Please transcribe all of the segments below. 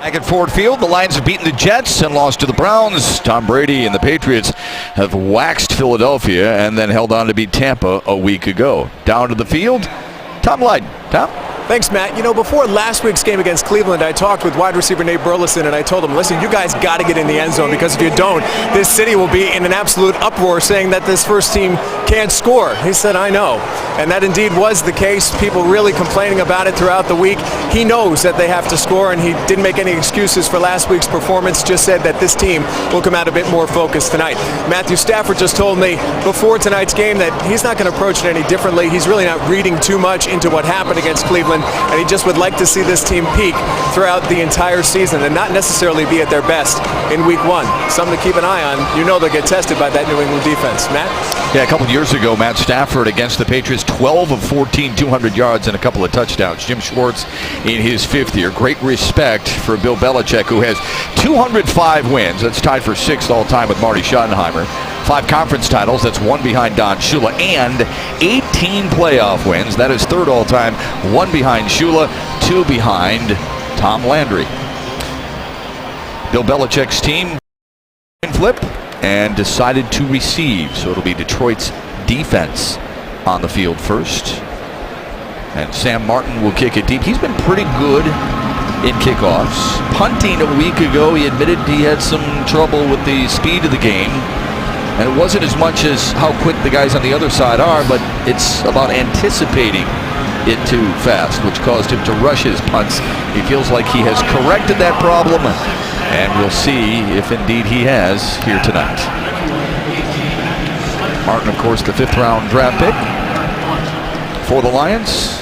Back at Ford Field, the Lions have beaten the Jets and lost to the Browns. Tom Brady and the Patriots have waxed Philadelphia and then held on to beat Tampa a week ago. Down to the field, Tom Lydon. Tom? Thanks, Matt. You know, before last week's game against Cleveland, I talked with wide receiver Nate Burleson, and I told him, listen, you guys got to get in the end zone, because if you don't, this city will be in an absolute uproar saying that this first team can't score. He said, I know. And that indeed was the case. People really complaining about it throughout the week. He knows that they have to score, and he didn't make any excuses for last week's performance, just said that this team will come out a bit more focused tonight. Matthew Stafford just told me before tonight's game that he's not going to approach it any differently. He's really not reading too much into what happened against Cleveland, and he just would like to see this team peak throughout the entire season and not necessarily be at their best in week one. Something to keep an eye on. You know they'll get tested by that New England defense. Matt? Yeah, a couple of years ago, Matt Stafford against the Patriots, 12 of 14, 200 yards and a couple of touchdowns. Jim Schwartz in his fifth year. Great respect for Bill Belichick, who has 205 wins. That's tied for sixth all-time with Marty Schottenheimer. 5 conference titles, that's 1 behind Don Shula, and 18 playoff wins. That is third all-time, 1 behind Shula, 2 behind Tom Landry. Bill Belichick's team flip and decided to receive, so it'll be Detroit's defense on the field first. And Sam Martin will kick it deep. He's been pretty good in kickoffs. Punting a week ago, he admitted he had some trouble with the speed of the game. And it wasn't as much as how quick the guys on the other side are, but it's about anticipating it too fast, which caused him to rush his punts. He feels like he has corrected that problem, and we'll see if indeed he has here tonight. Martin, of course, the 5th round draft pick for the Lions.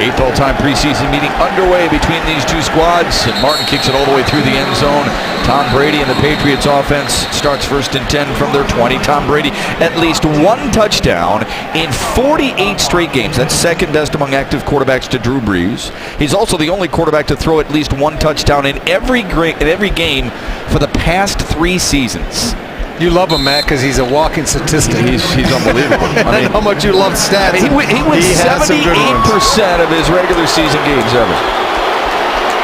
8th all-time preseason meeting underway between these two squads, and Martin kicks it all the way through the end zone. Tom Brady and the Patriots offense starts 1st and 10 from their 20. Tom Brady at least 1 touchdown in 48 straight games. That's second best among active quarterbacks to Drew Brees. He's also the only quarterback to throw at least 1 touchdown in every game for the past 3 seasons. You love him, Matt, because he's a walking statistic. He's unbelievable. I mean, how much you love stats. He wins 78% of his regular season games ever.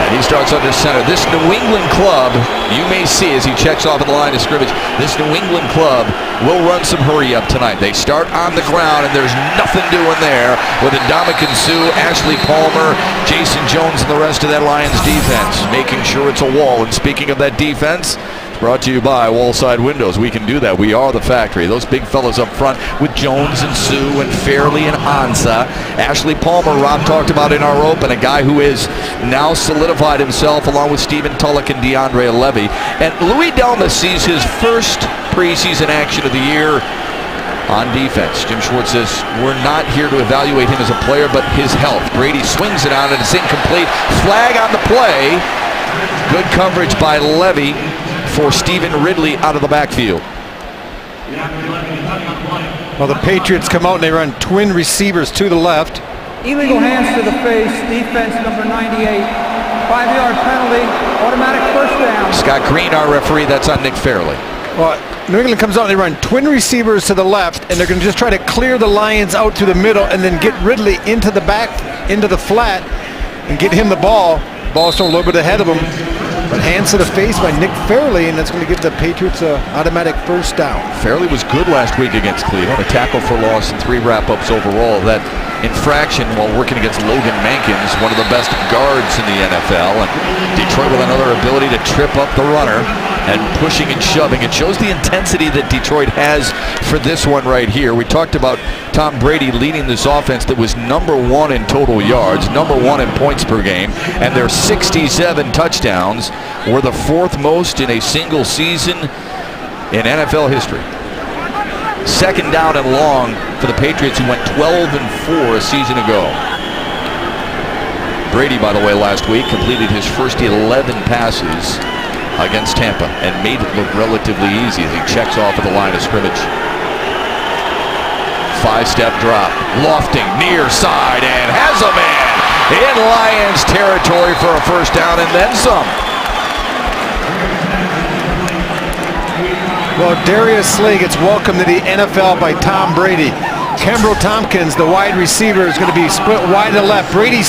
And he starts under center. This New England club, you may see as he checks off at the line of scrimmage, this New England club will run some hurry up tonight. They start on the ground, and there's nothing doing there with Ndamukong Suh, Ashley Palmer, Jason Jones, and the rest of that Lions defense, making sure it's a wall. And speaking of that defense, brought to you by Wallside Windows. We can do that. We are the factory. Those big fellas up front with Jones and Sue and Fairley and Ansah. Ashley Palmer, Rob talked about in our open, a guy who has now solidified himself along with Stephen Tulloch and DeAndre Levy. And Louis Delmas sees his first preseason action of the year on defense. Jim Schwartz says, we're not here to evaluate him as a player, but his health. Brady swings it out, and it's incomplete. Flag on the play. Good coverage by Levy for Stephen Ridley out of the backfield. Well, the Patriots come out and they run twin receivers to the left. Illegal hands to the face, defense number 98, 5-yard penalty, automatic first down. Scott Green, our referee, that's on Nick Fairley. Well, New England comes out and they run twin receivers to the left, and they're going to just try to clear the Lions out to the middle and then get Ridley into the back, into the flat, and get him the ball. Ball's thrown a little bit ahead of him. But hands to the face by Nick Fairley, and that's going to give the Patriots an automatic first down. Fairley was good last week against Cleveland. A tackle for loss and 3 wrap-ups overall. That infraction while working against Logan Mankins, one of the best guards in the NFL. And Detroit with another ability to trip up the runner and pushing and shoving. It shows the intensity that Detroit has for this one right here. We talked about Tom Brady leading this offense that was number 1 in total yards, number 1 in points per game, and their 67 touchdowns were the 4th most in a single season in NFL history. 2nd down and long for the Patriots, who went 12-4 a season ago. Brady, by the way, last week completed his first 11 passes against Tampa and made it look relatively easy as he checks off at the line of scrimmage. 5-step drop, lofting near side, and has a man in Lions territory for a first down and then some. Well, Darius Slay gets welcomed to the NFL by Tom Brady. Kembrell Tompkins, the wide receiver, is going to be split wide to left. Brady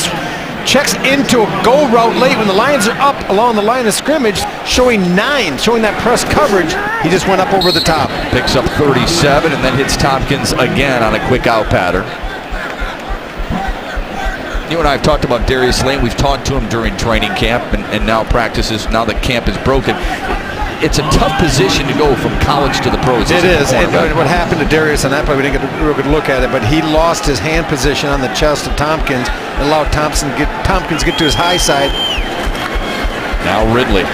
checks into a go route late when the Lions are up along the line of scrimmage, showing 9, showing that press coverage. He just went up over the top. Picks up 37 and then hits Tompkins again on a quick out pattern. You and I have talked about Darius Slay. We've talked to him during training camp and now practices. Now that camp is broken. It's a tough position to go from college to the pros. It is. And what happened to Darius on that play, we didn't get a real good look at it, but he lost his hand position on the chest of Tompkins and allowed Tompkins get to his high side. Now Ridley.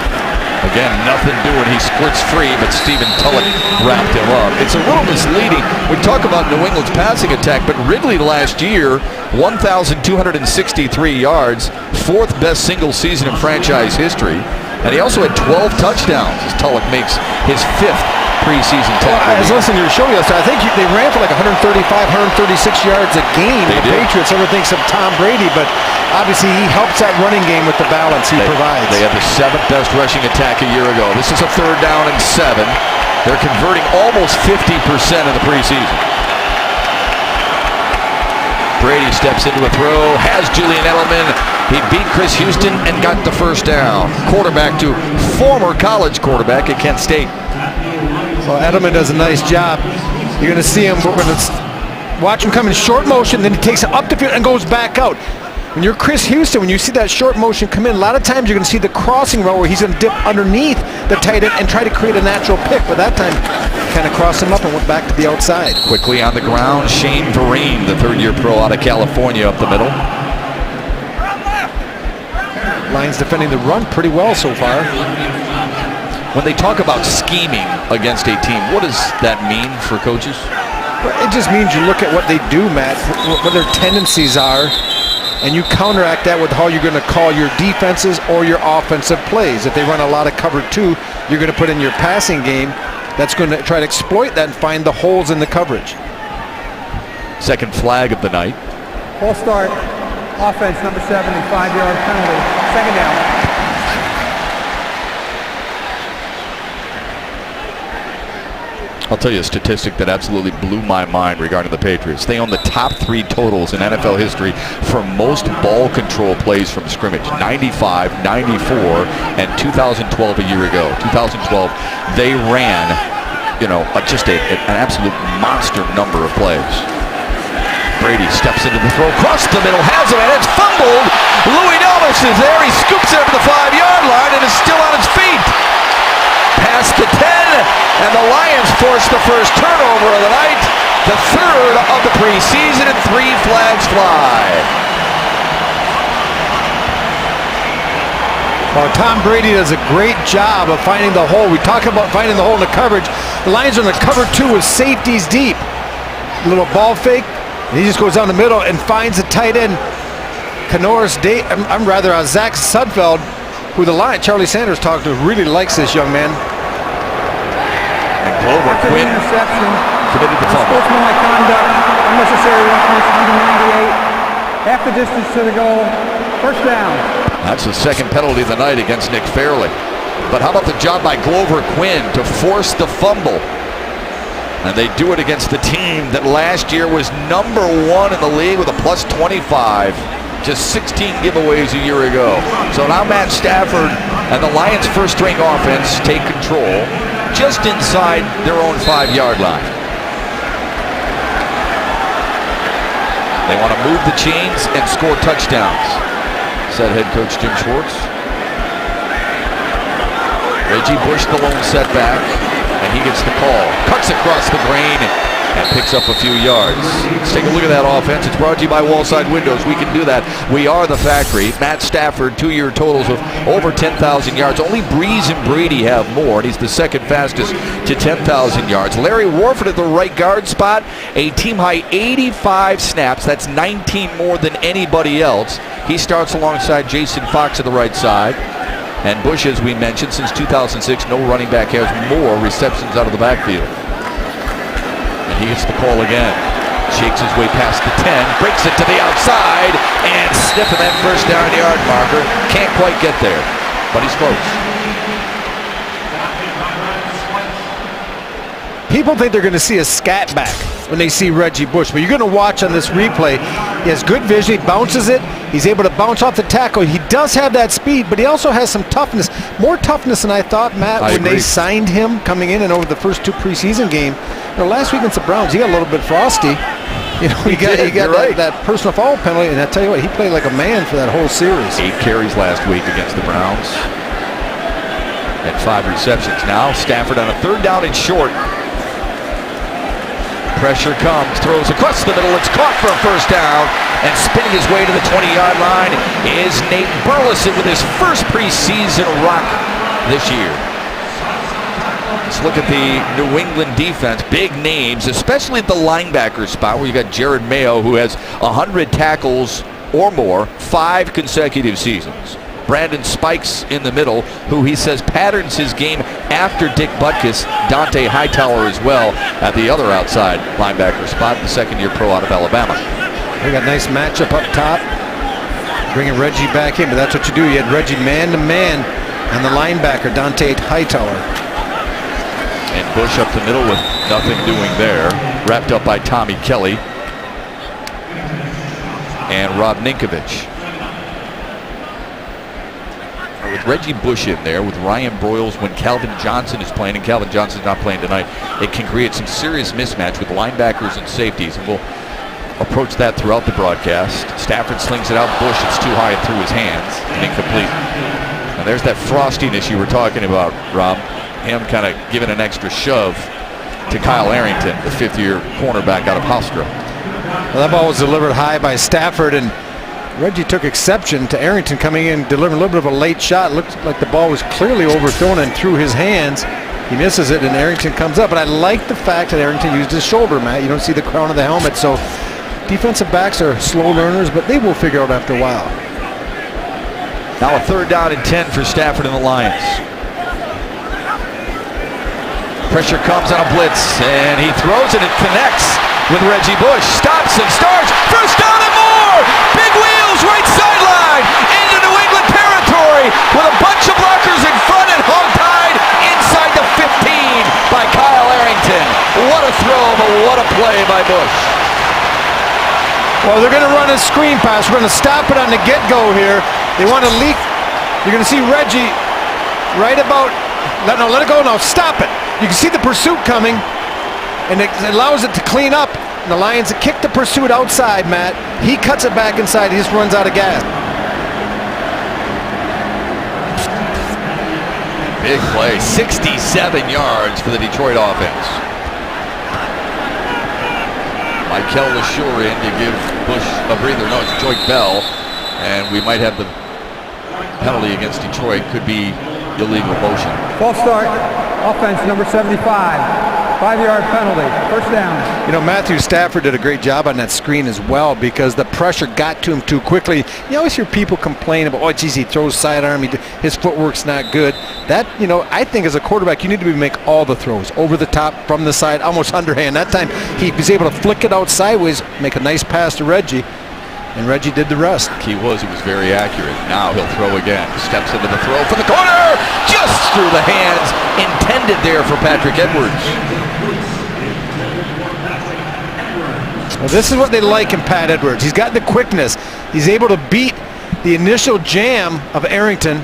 Again, nothing doing. He splits free, but Stephen Tulloch wrapped him up. It's a little misleading. We talk about New England's passing attack, but Ridley last year, 1,263 yards, 4th best single season in franchise history. And he also had 12 touchdowns as Tulloch makes his 5th preseason tackle. Well, I was listening to your show yesterday. I think they ran for like 135, 136 yards a game. They the did. Patriots, everyone thinks of Tom Brady, but obviously he helps that running game with the balance he provides. They had the 7th best rushing attack a year ago. This is a 3rd down and 7. They're converting almost 50% in the preseason. Brady steps into a throw, has Julian Edelman. He beat Chris Houston and got the first down. Quarterback to former college quarterback at Kent State. Well, Edelman does a nice job. You're going to see him. We're going to watch him come in short motion, then he takes it up the field and goes back out. When you're Chris Houston, when you see that short motion come in, a lot of times you're going to see the crossing route where he's going to dip underneath the tight end and try to create a natural pick. But that time, kind of crossed him up and went back to the outside. Quickly on the ground, Shane Vereen, the 3rd-year pro out of California, up the middle. Lions defending the run pretty well so far. When they talk about scheming against a team, what does that mean for coaches? Well, it just means you look at what they do, Matt, what their tendencies are, and you counteract that with how you're going to call your defenses or your offensive plays. If they run a lot of cover 2, you're going to put in your passing game that's going to try to exploit that and find the holes in the coverage. Second flag of the night. Full start. Offense, number 7, 5-yard penalty. 2nd down. I'll tell you a statistic that absolutely blew my mind regarding the Patriots. They own the top 3 totals in NFL history for most ball control plays from scrimmage. 95, 94, and 2012 a year ago. 2012, they ran, just an absolute monster number of plays. Brady steps into the throw, across the middle, has him, and it's fumbled. Louis Elvis is there. He scoops it up to the 5-yard line and is still on his feet. Past the 10, and the Lions force the first turnover of the night, the 3rd of the preseason, and 3 flags fly. Well, Tom Brady does a great job of finding the hole. We talk about finding the hole in the coverage. The Lions are in the cover 2 with safeties deep. A little ball fake, and he just goes down the middle and finds the tight end, Zach Sudfeld, who Charlie Sanders talked to, really likes this young man. And Glover Quinn committed the fumble. Sportsmanlike conduct, unnecessary roughness, number 98. Half the distance to the goal. 1st down. That's the 2nd penalty of the night against Nick Fairley. But how about the job by Glover Quinn to force the fumble? And they do it against the team that last year was number 1 in the league with a plus 25. Just 16 giveaways a year ago. So now Matt Stafford and the Lions' first-string offense take control just inside their own 5-yard line. They want to move the chains and score touchdowns, said head coach Jim Schwartz. Reggie Bush, the lone setback, and he gets the call. Cuts across the grain and picks up a few yards. Let's take a look at that offense. It's brought to you by Wallside Windows. We can do that. We are the factory. Matt Stafford, 2-year totals of over 10,000 yards. Only Breeze and Brady have more, and he's the 2nd fastest to 10,000 yards. Larry Warford at the right guard spot, a team-high 85 snaps. That's 19 more than anybody else. He starts alongside Jason Fox at the right side. And Bush, as we mentioned, since 2006, no running back has more receptions out of the backfield. And he gets the call again. Shakes his way past the 10, breaks it to the outside, and sniffing that 1st down yard marker. Can't quite get there, but he's close. People think they're going to see a scat back when they see Reggie Bush, but you're going to watch on this replay. He has good vision. He bounces it. He's able to bounce off the tackle. He does have that speed, but he also has some toughness. More toughness than I thought, Matt, when they signed him coming in and over the first 2 preseason games. Last week against the Browns, he got a little bit frosty. He got that personal foul penalty, and I tell you what, he played like a man for that whole series. 8 carries last week against the Browns and 5 receptions. Now Stafford on a 3rd down and short. Pressure comes, throws across the middle. It's caught for a 1st down, and spinning his way to the 20-yard line is Nate Burleson with his first preseason rock this year. Let's look at the New England defense. Big names, especially at the linebacker spot where you got Jared Mayo, who has 100 tackles or more 5 consecutive seasons. Brandon Spikes in the middle, who he says patterns his game after Dick Butkus. Dante Hightower as well at the other outside linebacker spot, the 2nd-year pro out of Alabama. We got a nice matchup up top, bringing Reggie back in, but that's what you do. You had Reggie man-to-man and the linebacker, Dante Hightower. And Bush up the middle with nothing doing there. Wrapped up by Tommy Kelly and Rob Ninkovich. With Reggie Bush in there, with Ryan Broyles when Calvin Johnson is playing, and Calvin Johnson's not playing tonight, it can create some serious mismatch with linebackers and safeties, and we'll approach that throughout the broadcast. Stafford slings it out. Bush, it's too high and through his hands and incomplete. And there's that frostiness you were talking about, Rob. Him kind of giving an extra shove to Kyle Arrington, the 5th-year cornerback out of Hofstra. Well, that ball was delivered high by Stafford, and Reggie took exception to Arrington coming in, delivering a little bit of a late shot. Looked like the ball was clearly overthrown and through his hands. He misses it, and Arrington comes up. But I like the fact that Arrington used his shoulder, Matt. You don't see the crown of the helmet, so defensive backs are slow learners, but they will figure out after a while. Now a 3rd down and 10 for Stafford and the Lions. Pressure comes on a blitz, and he throws it. It connects with Reggie Bush. Stops and starts. 1st down and more. Big wheels, right sideline into New England territory with a bunch of blockers in front and hog-tied inside the 15 by Kyle Arrington. What a throw, but what a play by Bush. Well, they're going to run a screen pass. We're going to stop it on the get-go here. They want to leak. You're going to see Reggie right about. Let it go now. Stop it. You can see the pursuit coming, and it allows it to clean up. And the Lions kick the pursuit outside, Matt. He cuts it back inside. He just runs out of gas. Big play. 67 yards for the Detroit offense. Michael LaSure in to give Bush a breather. No, it's Joyke Bell. And we might have the penalty against Detroit. Could be illegal motion. False start. Offense number 75. 5-yard penalty. 1st down. You know, Matthew Stafford did a great job on that screen as well because the pressure got to him too quickly. You always hear people complain about, oh, geez, he throws sidearm, his footwork's not good. That, I think as a quarterback, you need to make all the throws. Over the top, from the side, almost underhand. That time, he was able to flick it out sideways, make a nice pass to Reggie, and Reggie did the rest. Key was he was very accurate. Now he'll throw again. Steps into the throw for the corner. Just through the hands. Intended there for Patrick Edwards. Well, this is what they like in Pat Edwards. He's got the quickness. He's able to beat the initial jam of Arrington,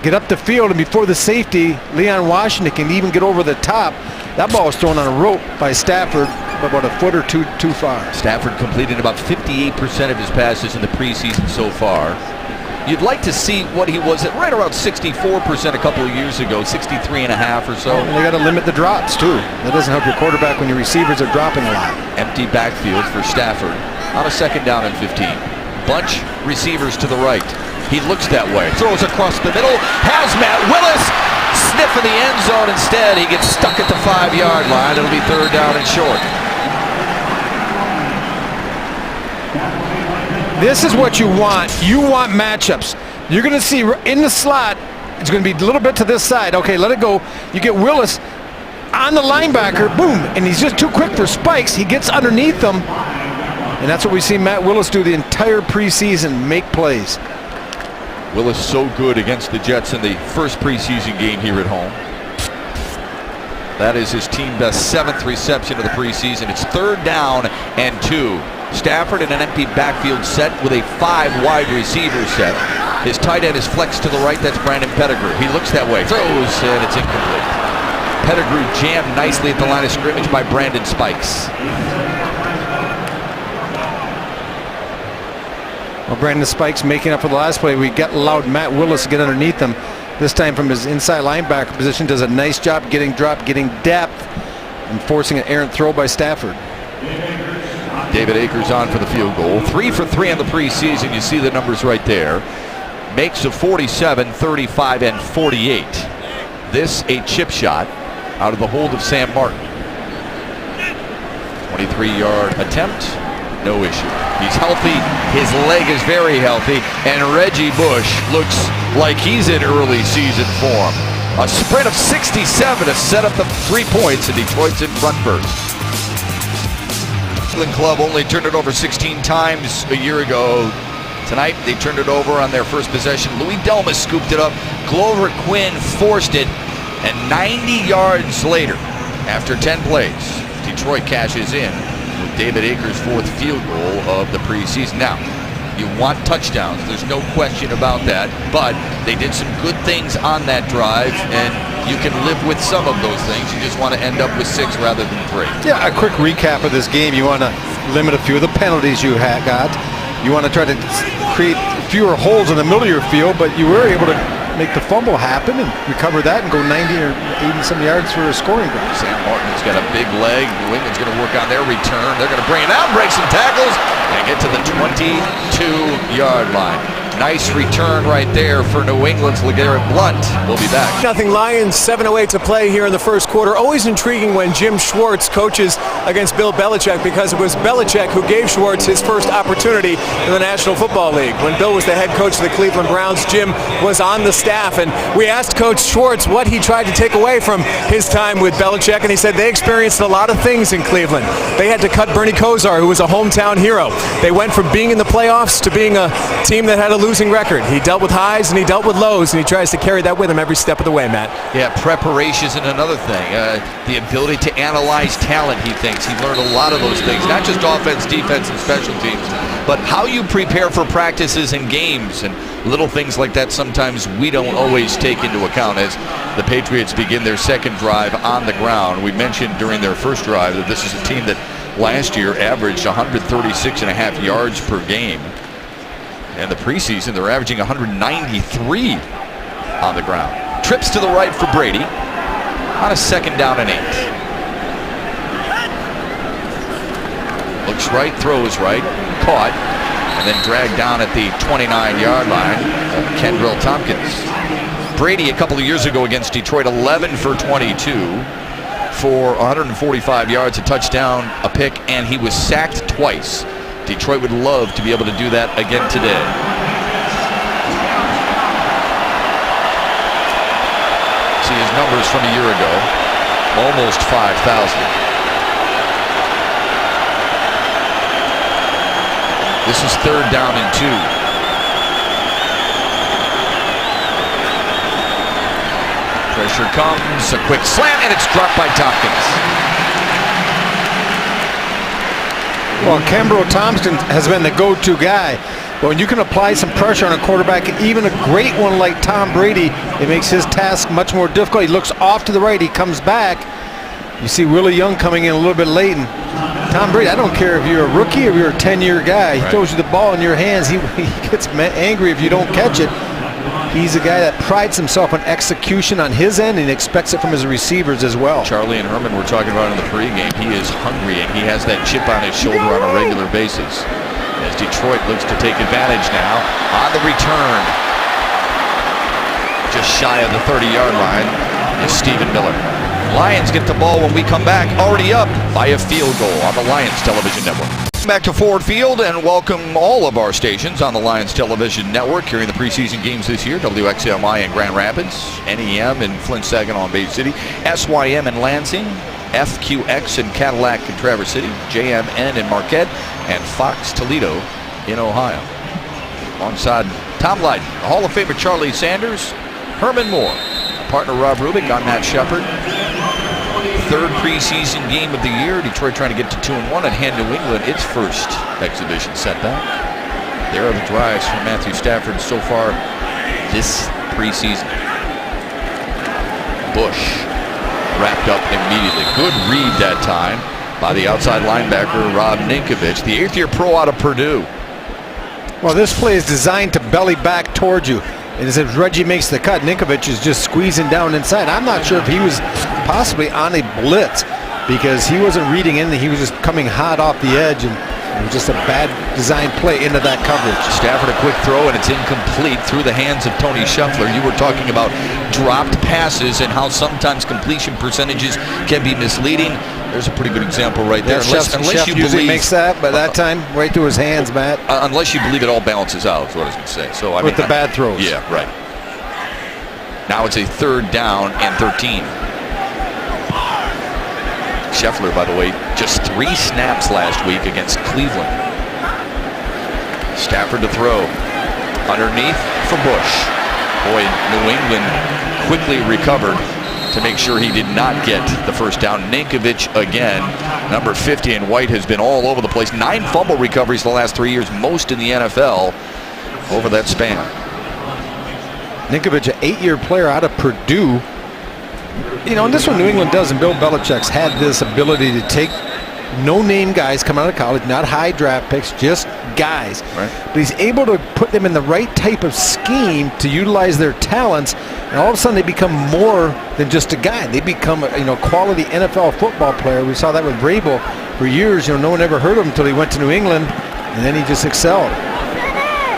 get up the field, and before the safety, Leon Washington can even get over the top. That ball was thrown on a rope by Stafford, about a foot or two too far. Stafford completed about 58% of his passes in the preseason so far. You'd like to see what he was at right around 64% a couple of years ago, 63.5 or so. They got to limit the drops too. That doesn't help your quarterback when your receivers are dropping a lot. Empty backfield for Stafford on a 2nd down and 15. Bunch receivers to the right. He looks that way. Throws across the middle. Has Matt Willis. Sniff in the end zone instead. He gets stuck at the 5-yard line. It'll be 3rd down and short. This is what you want. You want matchups. You're going to see in the slot, it's going to be a little bit to this side. Okay, let it go. You get Willis on the linebacker, boom, and he's just too quick for Spikes. He gets underneath them, and that's what we see Matt Willis do the entire preseason, make plays. Willis so good against the Jets in the first preseason game here at home. That is his team best 7th reception of the preseason. It's 3rd down and 2. Stafford in an empty backfield set with a 5 wide receiver set. His tight end is flexed to the right. That's Brandon Pettigrew. He looks that way, throws, and it's incomplete. Pettigrew jammed nicely at the line of scrimmage by Brandon Spikes. Well, Brandon Spikes making up for the last play. We allowed Matt Willis to get underneath him. This time from his inside linebacker position, does a nice job getting drop, getting depth, and forcing an errant throw by Stafford. David Akers on for the field goal. 3 for 3 in the preseason. You see the numbers right there. Makes of 47, 35, and 48. This a chip shot out of the hold of Sam Martin. 23-yard attempt. No issue. He's healthy. His leg is very healthy. And Reggie Bush looks like he's in early season form. A sprint of 67 to set up the 3 points, and Detroit's in front first. Cleveland Club only turned it over 16 times a year ago. Tonight they turned it over on their first possession. Louis Delmas scooped it up. Glover Quinn forced it. And 90 yards later, after 10 plays, Detroit cashes in with David Akers' 4th field goal of the preseason. Now, you want touchdowns. There's no question about that. But they did some good things on that drive, and you can live with some of those things. You just want to end up with 6 rather than 3. Yeah, a quick recap of this game. You want to limit a few of the penalties you got. You want to try to create fewer holes in the middle of your field, but you were able to make the fumble happen and recover that and go 90 or 80-some yards for a scoring drive. Sam Martin's got a big leg. New England's going to work on their return. They're going to bring it out, break some tackles, and get to the 22-yard line. Nice return right there for New England's LeGarrette Blount. We'll be back. Nothing Lions, 7:08 to play here in the first quarter. Always intriguing when Jim Schwartz coaches against Bill Belichick, because it was Belichick who gave Schwartz his first opportunity in the National Football League. When Bill was the head coach of the Cleveland Browns, Jim was on the staff, and we asked Coach Schwartz what he tried to take away from his time with Belichick, and he said they experienced a lot of things in Cleveland. They had to cut Bernie Kosar, who was a hometown hero. They went from being in the playoffs to being a team that had a losing record. He dealt with highs and he dealt with lows, and he tries to carry that with him every step of the way, Matt. Yeah, preparation is another thing. The ability to analyze talent, he thinks. He learned a lot of those things, not just offense, defense, and special teams, but how you prepare for practices and games, and little things like that sometimes we don't always take into account as the Patriots begin their second drive on the ground. We mentioned during their first drive that this is a team that last year averaged 136.5 yards per game. And the preseason, they're averaging 193 on the ground. Trips to the right for Brady on a 2nd down and 8. Looks right, throws right, caught, and then dragged down at the 29-yard line. Kendrell Tompkins. Brady a couple of years ago against Detroit, 11 for 22 for 145 yards, a touchdown, a pick, and he was sacked twice. Detroit would love to be able to do that again today. See his numbers from a year ago. Almost 5,000. This is 3rd down and 2. Pressure comes, a quick slant, and it's dropped by Tompkins. Well, Kendrell Thompson has been the go-to guy. But when you can apply some pressure on a quarterback, even a great one like Tom Brady, it makes his task much more difficult. He looks off to the right, he comes back. You see Willie Young coming in a little bit late. And Tom Brady, I don't care if you're a rookie or you're a 10-year guy. He throws you the ball in your hands. He gets angry if you don't catch it. He's a guy that prides himself on execution on his end, and expects it from his receivers as well. Charlie and Herman were talking about in the pregame. He is hungry, and he has that chip on his shoulder on a regular basis. As Detroit looks to take advantage now on the return. Just shy of the 30-yard line is Stephen Miller. Lions get the ball when we come back, already up by a field goal on the Lions Television Network. Back to Ford Field, and welcome all of our stations on the Lions Television Network carrying the preseason games this year. WXMI in Grand Rapids, NEM in Flint, Saginaw, and Bay City, SYM in Lansing, FQX in Cadillac and Traverse City, JMN in Marquette, and Fox Toledo in Ohio. Alongside Tom Lydon, Hall of Famer Charlie Sanders, Herman Moore, partner Rob Rubik, I'm Matt Shepard. third preseason game of the year. Detroit trying to get to 2-1 and hand New England its first exhibition setback. There are the drives from Matthew Stafford so far this preseason. Bush wrapped up immediately. Good read that time by the outside linebacker Rob Ninkovich, the 8th-year pro out of Purdue. Well, this play is designed to belly back towards you. And as Reggie makes the cut, Ninkovich is just squeezing down inside. I'm not sure if he was possibly on a blitz because he wasn't reading anything. He was just coming hot off the edge, and it was just a bad design play into that coverage. Stafford a quick throw, and it's incomplete through the hands of Tony Scheffler. You were talking about dropped passes and how sometimes completion percentages can be misleading. There's a pretty good example right there. Yeah, unless you usually makes that, but that time right through his hands, Matt. Unless you believe it all balances out, is what I was going to say. So I with the bad throws. Yeah, right. Now it's a 3rd down and 13. Scheffler, by the way, just 3 snaps last week against Cleveland. Stafford to throw. Underneath for Bush. Boy, New England quickly recovered to make sure he did not get the first down. Ninkovich again, number 50, and White has been all over the place. 9 fumble recoveries the last 3 years, most in the NFL over that span. Ninkovich, an 8-year player out of Purdue. You know, and this one New England does, and Bill Belichick's had this ability to take no-name guys coming out of college, not high draft picks, just guys. Right. But he's able to put them in the right type of scheme to utilize their talents, and all of a sudden they become more than just a guy. They become a quality NFL football player. We saw that with Vrabel for years. No one ever heard of him until he went to New England, and then he just excelled.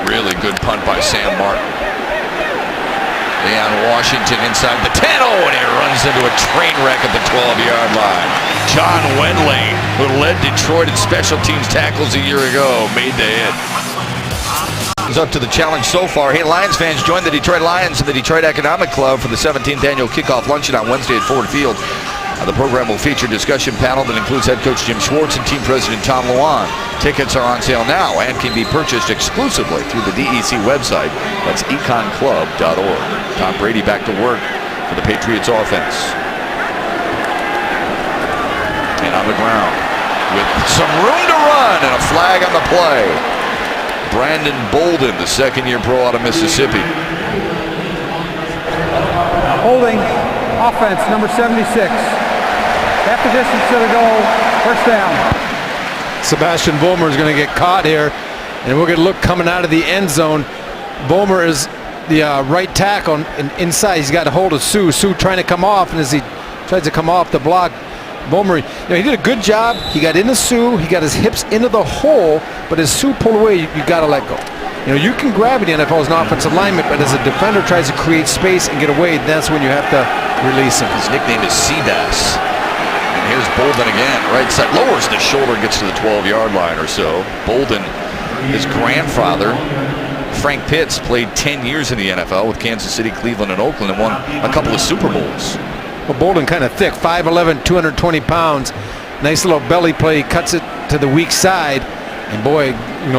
Really good punt by Sam Martin. Leon Washington inside the 10, and he runs into a train wreck at the 12-yard line. John Wenley, who led Detroit in special teams tackles a year ago, made the hit. He's up to the challenge so far. Hey, Lions fans, join the Detroit Lions and the Detroit Economic Club for the 17th annual kickoff luncheon on Wednesday at Ford Field. The program will feature a discussion panel that includes head coach Jim Schwartz and team president Tom Luan. Tickets are on sale now and can be purchased exclusively through the DEC website. That's econclub.org. Tom Brady back to work for the Patriots offense. And on the ground with some room to run and a flag on the play. Brandon Bolden, the 2nd-year pro out of Mississippi. Holding offense, number 76. Half the distance to the goal, first down. Sebastian Vollmer is going to get caught here, and we're going to look coming out of the end zone. Vollmer is the right tackle, and inside he's got a hold of Sue. Sue trying to come off, and as he tries to come off the block, Vollmer, he did a good job. He got into Sue, he got his hips into the hole, but as Sue pulled away, you got to let go. You can grab in the NFL as an offensive lineman, but as a defender tries to create space and get away, that's when you have to release him. His nickname is Seabass. And here's Bolden again, right side, lowers the shoulder, gets to the 12-yard line or so. Bolden, his grandfather, Frank Pitts, played 10 years in the NFL with Kansas City, Cleveland, and Oakland, and won a couple of Super Bowls. Well, Bolden kind of thick, 5'11", 220 pounds. Nice little belly play, cuts it to the weak side. And boy,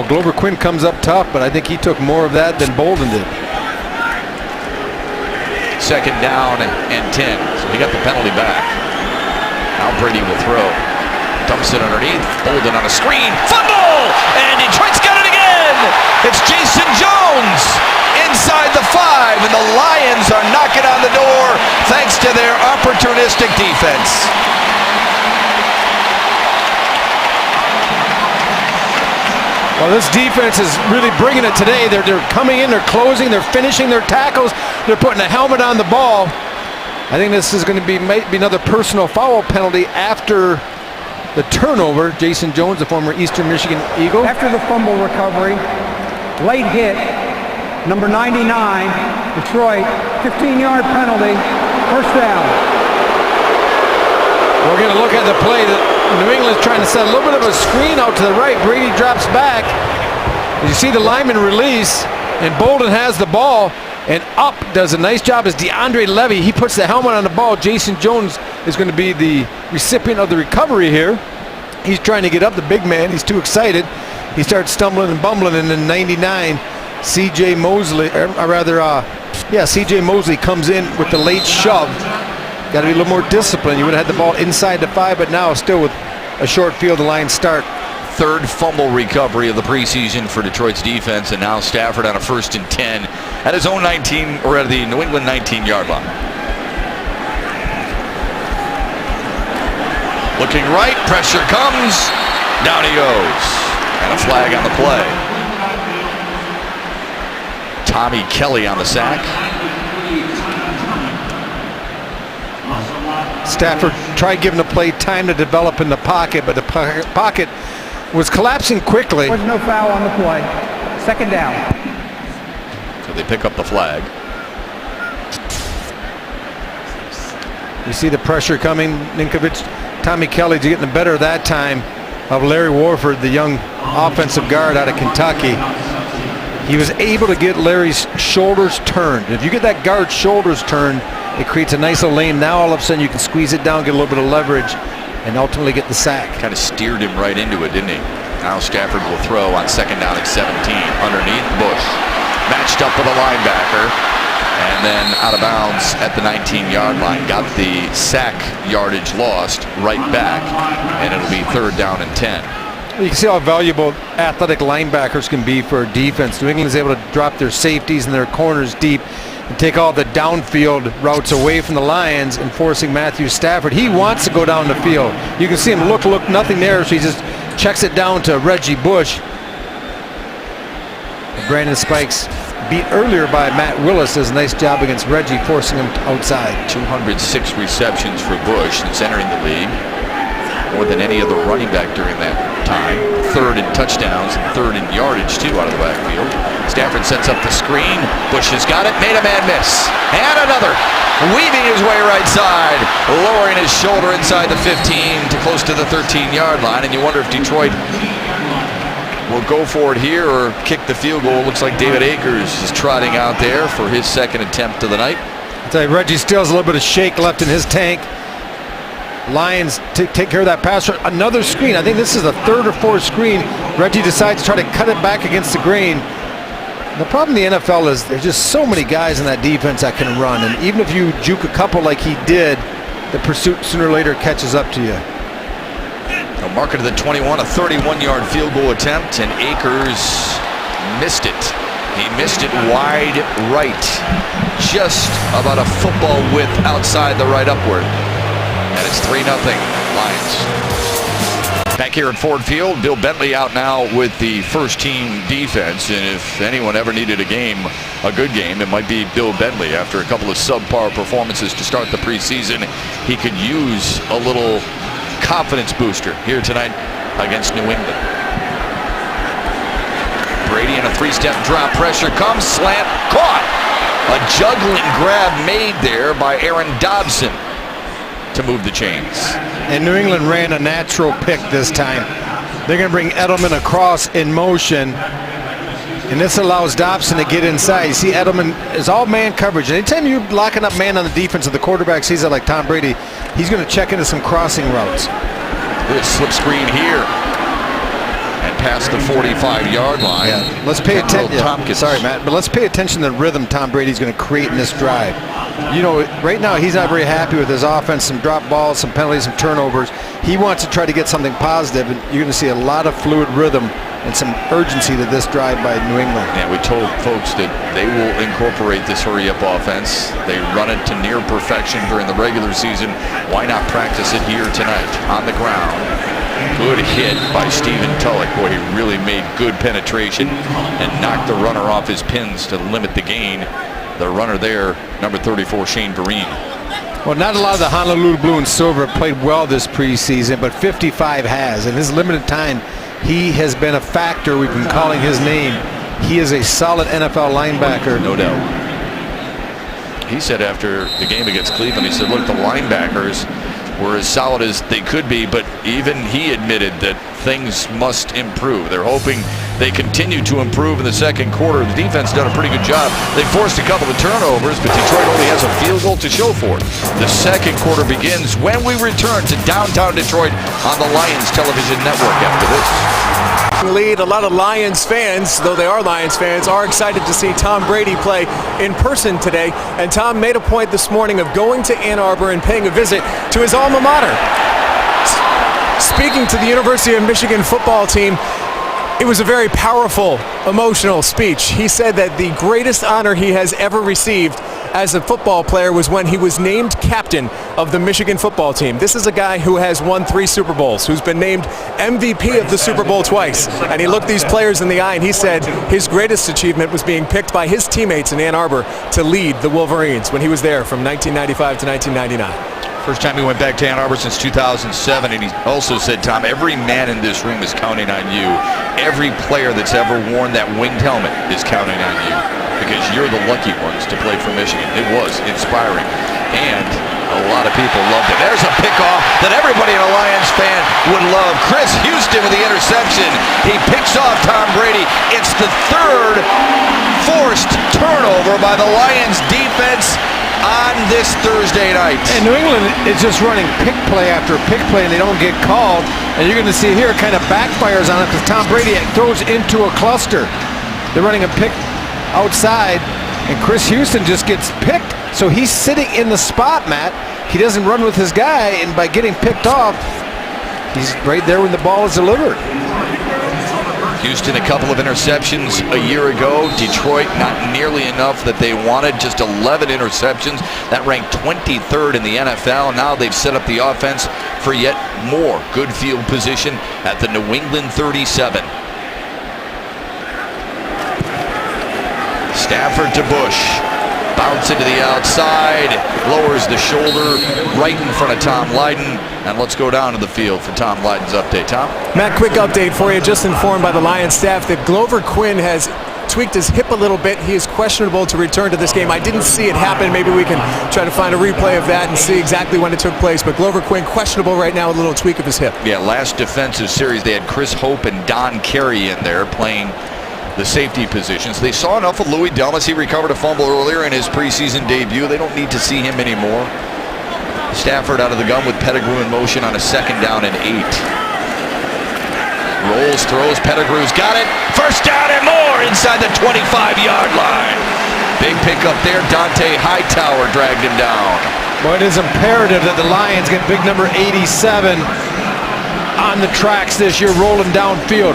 Glover Quinn comes up tough, but I think he took more of that than Bolden did. 2nd down and 10. So he got the penalty back. Now Brady will throw. Dumps it underneath. Bolden on a screen. Fumble! And Detroit's got it again! It's Jason Jones inside the 5, and the Lions are knocking on the door thanks to their opportunistic defense. Well, this defense is really bringing it today. They're coming in, they're closing, they're finishing their tackles, they're putting a helmet on the ball. I think this is going to be maybe another personal foul penalty after the turnover. Jason Jones, the former Eastern Michigan Eagle. After the fumble recovery, late hit, number 99, Detroit, 15-yard penalty, first down. We're going to look at the play that New England's trying to set a little bit of a screen out to the right. Brady drops back. You see the lineman release, and Bolden has the ball, and up does a nice job as DeAndre Levy. He puts the helmet on the ball. Jason Jones is going to be the recipient of the recovery here. He's trying to get up, the big man. He's too excited. He starts stumbling and bumbling, and then 99, C.J. Mosley, C.J. Mosley comes in with the late shove. got to be a little more disciplined. You would have had the ball inside the 5, but now still with a short field, the line start. Third fumble recovery of the preseason for Detroit's defense, and now Stafford on a 1st and 10 at his own 19, or at the New England 19-yard line. Looking right, pressure comes, down he goes, and a flag on the play. Tommy Kelly on the sack. Stafford tried giving the play time to develop in the pocket, but the pocket was collapsing quickly. There was no foul on the play. 2nd down. So they pick up the flag. You see the pressure coming. Ninkovich, Tommy Kelly's getting the better that time of Larry Warford, the young offensive guard out of Kentucky. He was able to get Larry's shoulders turned. If you get that guard's shoulders turned, it creates a nice little lane. Now all of a sudden you can squeeze it down, get a little bit of leverage, and ultimately get the sack. Kind of steered him right into it, didn't he? Now Stafford will throw on 2nd down and 17 underneath Bush. Matched up with a linebacker, and then out of bounds at the 19-yard line. Got the sack yardage lost right back, and it'll be 3rd down and 10. You can see how valuable athletic linebackers can be for a defense. New England is able to drop their safeties and their corners deep and take all the downfield routes away from the Lions and forcing Matthew Stafford. He wants to go down the field. You can see him look, nothing there, so he just checks it down to Reggie Bush. And Brandon Spikes, beat earlier by Matt Willis, does a nice job against Reggie, forcing him outside. 206 receptions for Bush since entering the league. More than any other running back during that time. 3rd in touchdowns and 3rd in yardage, too, out of the backfield. Stafford sets up the screen. Bush has got it. Made a man miss. And another. Weaving his way right side. Lowering his shoulder inside the 15 to close to the 13-yard line. And you wonder if Detroit will go for it here or kick the field goal. Looks like David Akers is trotting out there for his 2nd attempt of the night. I'll tell you, Reggie still has a little bit of shake left in his tank. Lions take care of that pass. Another screen. I think this is the 3rd or 4th screen. Reggie decides to try to cut it back against the grain. The problem in the NFL is there's just so many guys in that defense that can run, and even if you juke a couple like he did, the pursuit sooner or later catches up to you. They'll mark it to the 21, a 31-yard field goal attempt, and Akers missed it. He missed it wide right, just about a football width outside the right upward. And it's 3-0 Lions. Back here at Ford Field, Bill Bentley out now with the first-team defense. And if anyone ever needed a good game, it might be Bill Bentley. After a couple of subpar performances to start the preseason, he could use a little confidence booster here tonight against New England. Brady in a 3-step drop. Pressure comes, slant, caught. A juggling grab made there by Aaron Dobson to move the chains. And New England ran a natural pick this time. They're going to bring Edelman across in motion, and this allows Dobson to get inside. You see, Edelman is all man coverage. Anytime you're locking up man on the defense of the quarterback sees it like Tom Brady, he's going to check into some crossing routes. Good slip screen here. And past the 45-yard line. Yeah, let's pay attention. Sorry, Matt, but let's pay attention to the rhythm Tom Brady's going to create in this drive. You know, right now he's not very happy with his offense. Some drop balls, some penalties, some turnovers. He wants to try to get something positive, and you're going to see a lot of fluid rhythm and some urgency to this drive by New England. And we told folks that they will incorporate this hurry-up offense. They run it to near perfection during the regular season. Why not practice it here tonight on the ground? Good hit by Stephen Tulloch. Boy, he really made good penetration and knocked the runner off his pins to limit the gain. The runner there, number 34, Shane Vereen. Well, not a lot of the Honolulu Blue and Silver have played well this preseason, but 55 has. In his limited time, he has been a factor. We've been calling his name. He is a solid NFL linebacker. No doubt. He said after the game against Cleveland, he said, look, the linebackers were as solid as they could be, but even he admitted that things must improve. They're hoping they continue to improve in the second quarter. The defense done a pretty good job. They forced a couple of turnovers, but Detroit only has a field goal to show for it. The second quarter begins when we return to downtown Detroit on the Lions Television Network after this. Lead. A lot of Lions fans, though they are Lions fans, are excited to see Tom Brady play in person today. And Tom made a point this morning of going to Ann Arbor and paying a visit to his alma mater. Speaking to the University of Michigan football team, it was a very powerful, emotional speech. He said that the greatest honor he has ever received as a football player was when he was named captain of the Michigan football team. This is a guy who has won 3 Super Bowls, who's been named MVP of the Super Bowl twice. And he looked these players in the eye and he said his greatest achievement was being picked by his teammates in Ann Arbor to lead the Wolverines when he was there from 1995 to 1999. First time he went back to Ann Arbor since 2007, and he also said, Tom, every man in this room is counting on you. Every player that's ever worn that winged helmet is counting on you because you're the lucky ones to play for Michigan. It was inspiring, and a lot of people loved it. There's a pickoff that everybody in a Lions fan would love. Chris Houston with the interception. He picks off Tom Brady. It's the 3rd forced turnover by the Lions defense on this Thursday night. And New England is just running pick play after pick play, and they don't get called. And you're going to see here it kind of backfires on it because Tom Brady throws into a cluster. They're running a pick outside, and Chris Houston just gets picked. So he's sitting in the spot, Matt. He doesn't run with his guy, and by getting picked off, he's right there when the ball is delivered. Houston, a couple of interceptions a year ago. Detroit, not nearly enough that they wanted, just 11 interceptions. That ranked 23rd in the NFL. Now they've set up the offense for yet more good field position at the New England 37. Stafford to Bush. Bounce into the outside, lowers the shoulder right in front of Tom Lydon. And let's go down to the field for Tom Lydon's update. Tom? Matt, quick update for you. Just informed by the Lions staff that Glover Quinn has tweaked his hip a little bit. He is questionable to return to this game. I didn't see it happen. Maybe we can try to find a replay of that and see exactly when it took place. But Glover Quinn questionable right now, a little tweak of his hip. Yeah, last defensive series they had Chris Hope and Don Carey in there playing the safety positions. They saw enough of Louis Delmas. He recovered a fumble earlier in his preseason debut. They don't need to see him anymore. Stafford out of the gun with Pettigrew in motion on a 2nd down and 8. Rolls, throws, Pettigrew's got it. First down and more inside the 25-yard line. Big pickup there. Dante Hightower dragged him down. Well, it is imperative that the Lions get big number 87 on the tracks this year, rolling downfield.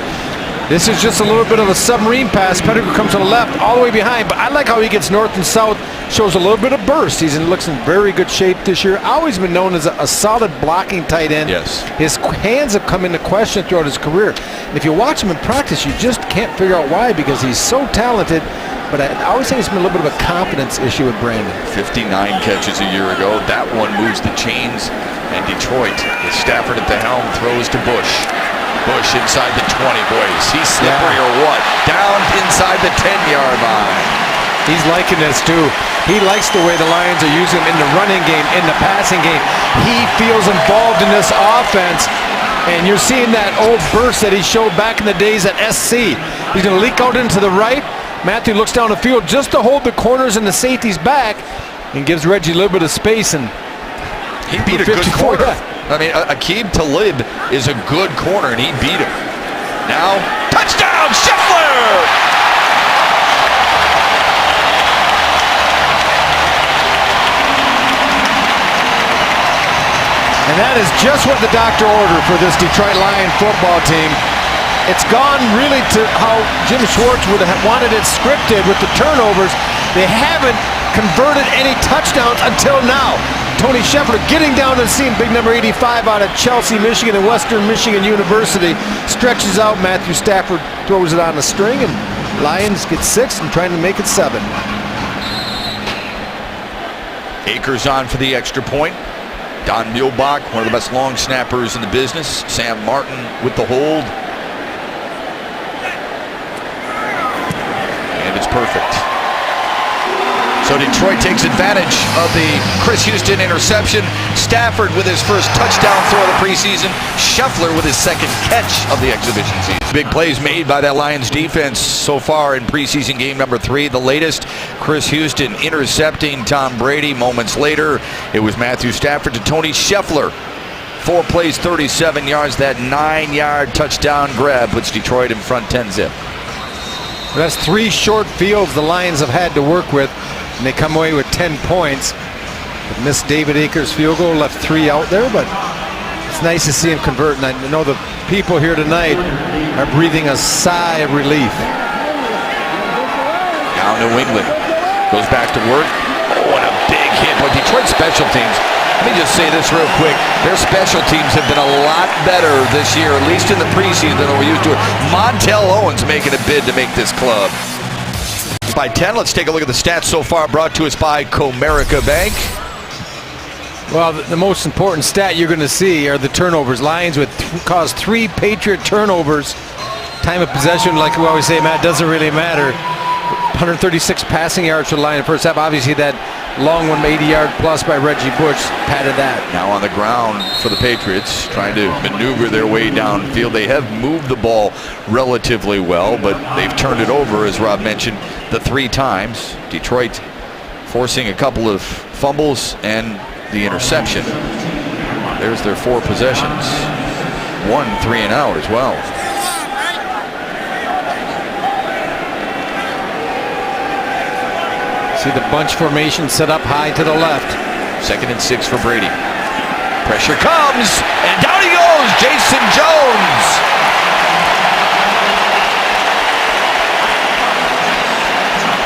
This is just a little bit of a submarine pass. Pettigrew comes to the left, all the way behind. But I like how he gets north and south, shows a little bit of burst. Looks in very good shape this year. Always been known as a solid blocking tight end. Yes. His hands have come into question throughout his career. And if you watch him in practice, you just can't figure out why, because he's so talented. But I always think it's been a little bit of a confidence issue with Brandon. 59 catches a year ago. That one moves the chains. And Detroit, with Stafford at the helm, throws to Bush. Bush inside the 20, boys. He's slippery or what? Down inside the 10-yard line. He's liking this too. He likes the way the Lions are using him in the running game, in the passing game. He feels involved in this offense. And you're seeing that old burst that he showed back in the days at SC. He's going to leak out into the right. Matthew looks down the field just to hold the corners and the safeties back and gives Reggie a little bit of space. And he beat a good corner. I mean, Aqib Talib is a good corner, and he beat him. Now, touchdown, Scheffler! And that is just what the doctor ordered for this Detroit Lion football team. It's gone really to how Jim Schwartz would have wanted it scripted with the turnovers. They haven't converted any touchdowns until now. Tony Scheffler getting down and seeing big number 85 out of Chelsea, Michigan, and Western Michigan University. Stretches out. Matthew Stafford throws it on the string, and Lions get 6 and trying to make it 7. Akers on for the extra point. Don Muehlbach, one of the best long snappers in the business. Sam Martin with the hold. And it's perfect. So Detroit takes advantage of the Chris Houston interception. Stafford with his first touchdown throw of the preseason. Scheffler with his 2nd catch of the exhibition season. Big plays made by that Lions defense so far in preseason game number 3. The latest, Chris Houston intercepting Tom Brady. Moments later, it was Matthew Stafford to Tony Scheffler 4 plays, 37 yards. That 9-yard touchdown grab puts Detroit in front 10-zip. That's 3 short fields the Lions have had to work with, and they come away with 10 points. But missed David Akers' field goal, left 3 out there, but it's nice to see him convert. And I know the people here tonight are breathing a sigh of relief. Now New England goes back to work. Oh, what a big hit. But Detroit special teams, let me just say this real quick. Their special teams have been a lot better this year, at least in the preseason, than we're used to. Montel Owens making a bid to make this club. By 10, let's take a look at the stats so far, brought to us by Comerica Bank. Well, the most important stat you're going to see are the turnovers. Lions would cause 3 Patriot turnovers. Time of possession, like we always say, Matt, doesn't really matter. 136 passing yards for the Lions in the first half. Obviously, that long one, 80-yard plus by Reggie Bush, padded that. Now on the ground for the Patriots, trying to maneuver their way downfield. They have moved the ball relatively well, but they've turned it over, as Rob mentioned, the 3 times. Detroit forcing a couple of fumbles and the interception. There's their 4 possessions. 1 3-and-out as well. See the bunch formation set up high to the left. 2nd and 6 for Brady. Pressure comes, and down he goes, Jason Jones.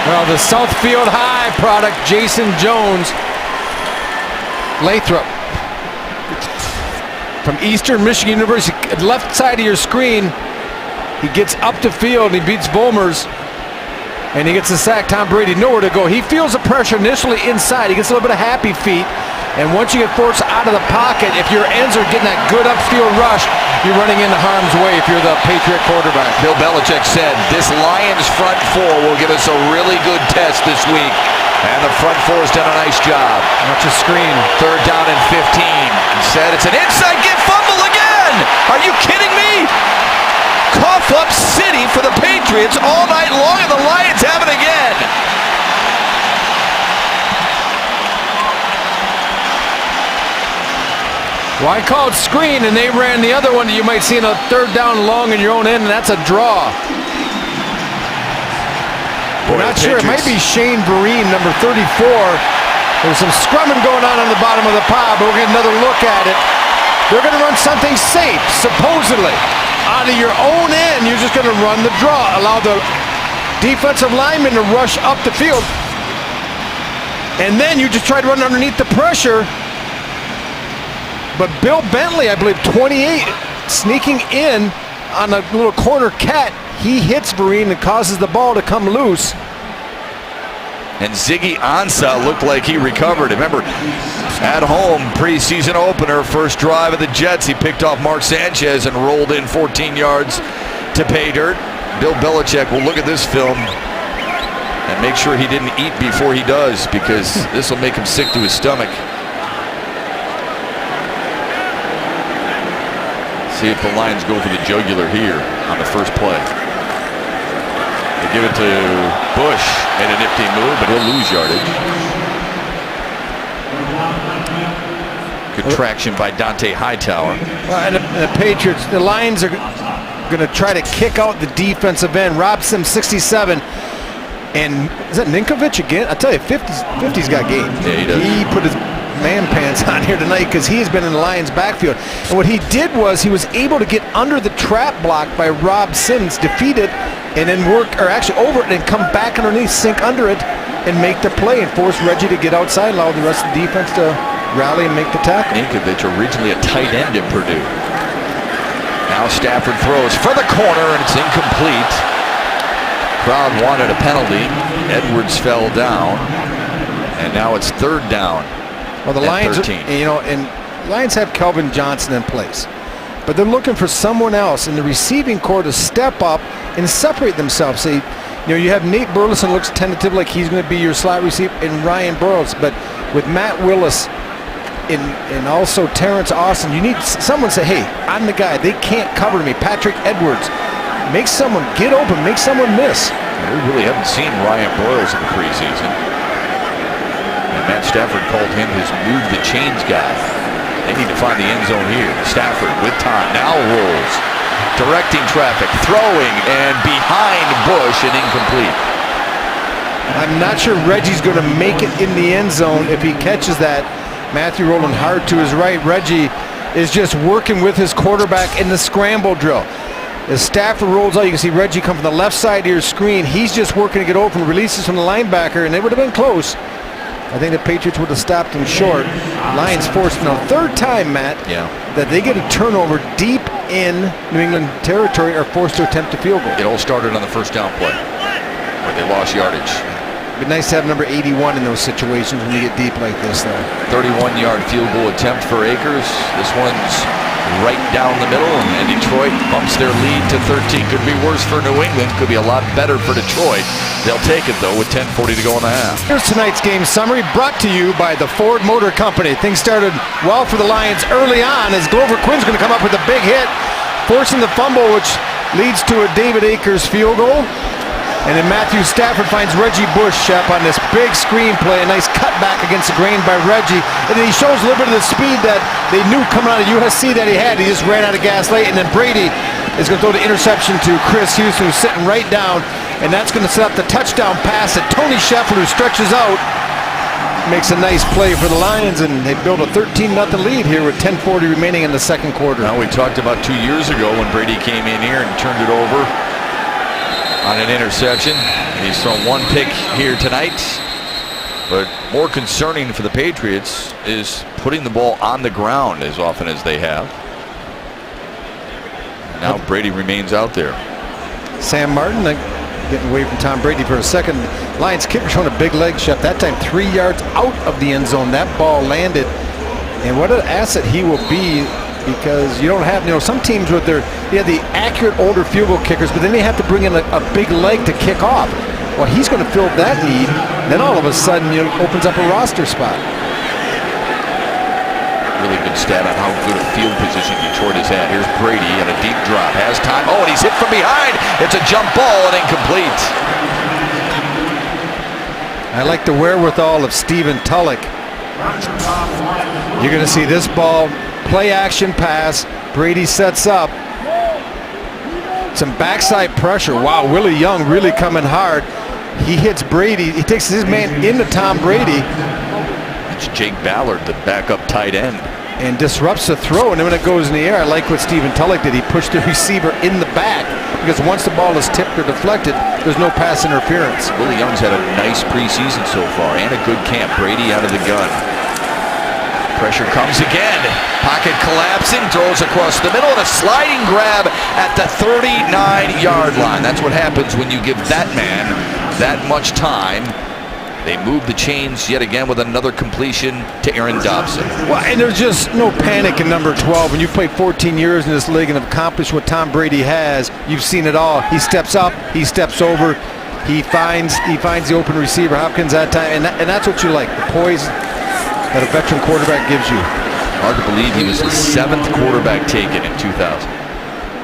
Well, the Southfield High product, Jason Jones, Lathrop, from Eastern Michigan University, left side of your screen. He gets up the field, and he beats Volmers. And he gets the sack. Tom Brady nowhere to go. He feels the pressure initially inside. He gets a little bit of happy feet. And once you get forced out of the pocket, if your ends are getting that good upfield rush, you're running into harm's way if you're the Patriot quarterback. Bill Belichick said this Lions front 4 will give us a really good test this week. And the front 4 has done a nice job. Watch a screen. 3rd down and 15. He said it's an inside get fumble again. Are you kidding me? Cough up city for the Patriots all night long, and the Lions have it again. Well, I called screen, and they ran the other one that you might see in a 3rd down long in your own end, and that's a draw. We're not sure. It might be Shane Vereen, number 34. There's some scrumming going on the bottom of the pile, but we'll get another look at it. They're going to run something safe, supposedly. Out of your own end, you're just going to run the draw. Allow the defensive lineman to rush up the field. And then you just try to run underneath the pressure. But Bill Bentley, I believe, 28, sneaking in on a little corner cat. He hits Vereen and causes the ball to come loose. And Ziggy Ansah looked like he recovered. Remember, at home, preseason opener, first drive of the Jets, he picked off Mark Sanchez and rolled in 14 yards to pay dirt. Bill Belichick will look at this film and make sure he didn't eat before he does, because this will make him sick to his stomach. See if the Lions go for the jugular here on the first play. They give it to Bush, made a nifty move, but he'll lose yardage. Good traction by Dante Hightower. Well, and the Patriots, the Lions are going to try to kick out the defensive end. Robson, 67. And is that Ninkovich again? I tell you, 50's got game. Yeah, he does. He put his man pants on here tonight because he has been in the Lions' backfield. And what he did was he was able to get under the trap block by Rob Sims, defeat it, and then work, or actually over it, and come back underneath, sink under it, and make the play and force Reggie to get outside, allow the rest of the defense to rally and make the tackle. Ninkovich, originally a tight end at Purdue. Now Stafford throws for the corner, and it's incomplete. Crowd wanted a penalty. Edwards fell down, and now it's 3rd down. Well, the Lions, and Lions have Kelvin Johnson in place, but they're looking for someone else in the receiving corps to step up and separate themselves. So, you have Nate Burleson looks tentative like he's going to be your slot receiver, and Ryan Burrows, but with Matt Willis and also Terrence Austin, you need someone to say, hey, I'm the guy. They can't cover me. Patrick Edwards. Make someone get open. Make someone miss. We really haven't seen Ryan Broyles in the preseason. And Matt Stafford called him his move the chains guy. They need to find the end zone here. Stafford with time, now rolls, directing traffic, throwing, and behind Bush and incomplete. I'm not sure Reggie's going to make it in the end zone if he catches that. Matthew rolling hard to his right. Reggie is just working with his quarterback in the scramble drill. As Stafford rolls out, you can see Reggie come from the left side of your screen. He's just working to get open, releases from the linebacker, and it would have been close. I think the Patriots would have stopped him short. Lions forced now third time, Matt, that they get a turnover deep in New England territory or forced to attempt a field goal. It all started on the first down play where they lost yardage. It'd be nice to have number 81 in those situations when you get deep like this, though. 31-yard field goal attempt for Akers. This one's right down the middle, and Detroit bumps their lead to 13. Could be worse for New England. Could be a lot better for Detroit. They'll take it, though, with 10:40 to go in the half. Here's tonight's game summary brought to you by the Ford Motor Company. Things started well for the Lions early on as Glover Quinn's going to come up with a big hit, forcing the fumble, which leads to a David Akers field goal. And then Matthew Stafford finds Reggie Bush up on this big screen play. A nice cutback against the grain by Reggie. And then he shows a little bit of the speed that they knew coming out of USC that he had. He just ran out of gas late. And then Brady is going to throw the interception to Chris Houston, who's sitting right down. And that's going to set up the touchdown pass that Tony Sheffield, who stretches out, makes a nice play for the Lions. And they build a 13-0 lead here with 10:40 remaining in the second quarter. Now, we talked about 2 years ago when Brady came in here and turned it over on an interception. He's thrown one pick here tonight. But more concerning for the Patriots is putting the ball on the ground as often as they have. Now Brady remains out there. Sam Martin getting away from Tom Brady for a second. Lions kicker showing a big leg shift. That time 3 yards out of the end zone. That ball landed. And what an asset he will be, because you don't have, some teams with they have the accurate older field goal kickers, but then they have to bring in a big leg to kick off. Well, he's going to fill that need. Then all of a sudden, opens up a roster spot. Really good stat on how good a field position Detroit has had. Here's Brady and a deep drop. Has time. Oh, and he's hit from behind. It's a jump ball and incomplete. I like the wherewithal of Stephen Tulloch. You're going to see this ball, play action pass. Brady sets up. Some backside pressure. Wow, Willie Young really coming hard. He hits Brady. He takes his man into Tom Brady. It's Jake Ballard, the backup tight end. And disrupts the throw, and then when it goes in the air, I like what Stephen Tulloch did. He pushed the receiver in the back, because once the ball is tipped or deflected, there's no pass interference. Willie Young's had a nice preseason so far and a good camp. Brady out of the gun. Pressure comes again. Pocket collapsing, throws across the middle, and a sliding grab at the 39-yard line. That's what happens when you give that man that much time. They move the chains yet again with another completion to Aaron Dobson. Well, and there's just no panic in number 12. When you've played 14 years in this league and have accomplished what Tom Brady has, you've seen it all. He steps up, he steps over, he finds the open receiver, Hopkins that time, and that's what you like, the poise that a veteran quarterback gives you. Hard to believe he was the 7th quarterback taken in 2000,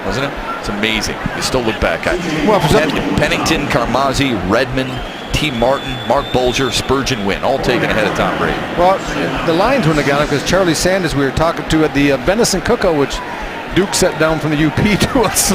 wasn't it? It's amazing. You still look back at it. Well, Pennington, Carmazzi, Redmond, T. Martin, Mark Bolger, Spurgeon Wynn, all taken ahead of Tom Brady. Well, the Lions wouldn't have got him because Charlie Sanders, we were talking to at the Venison Cookout, which Duke set down from the UP to us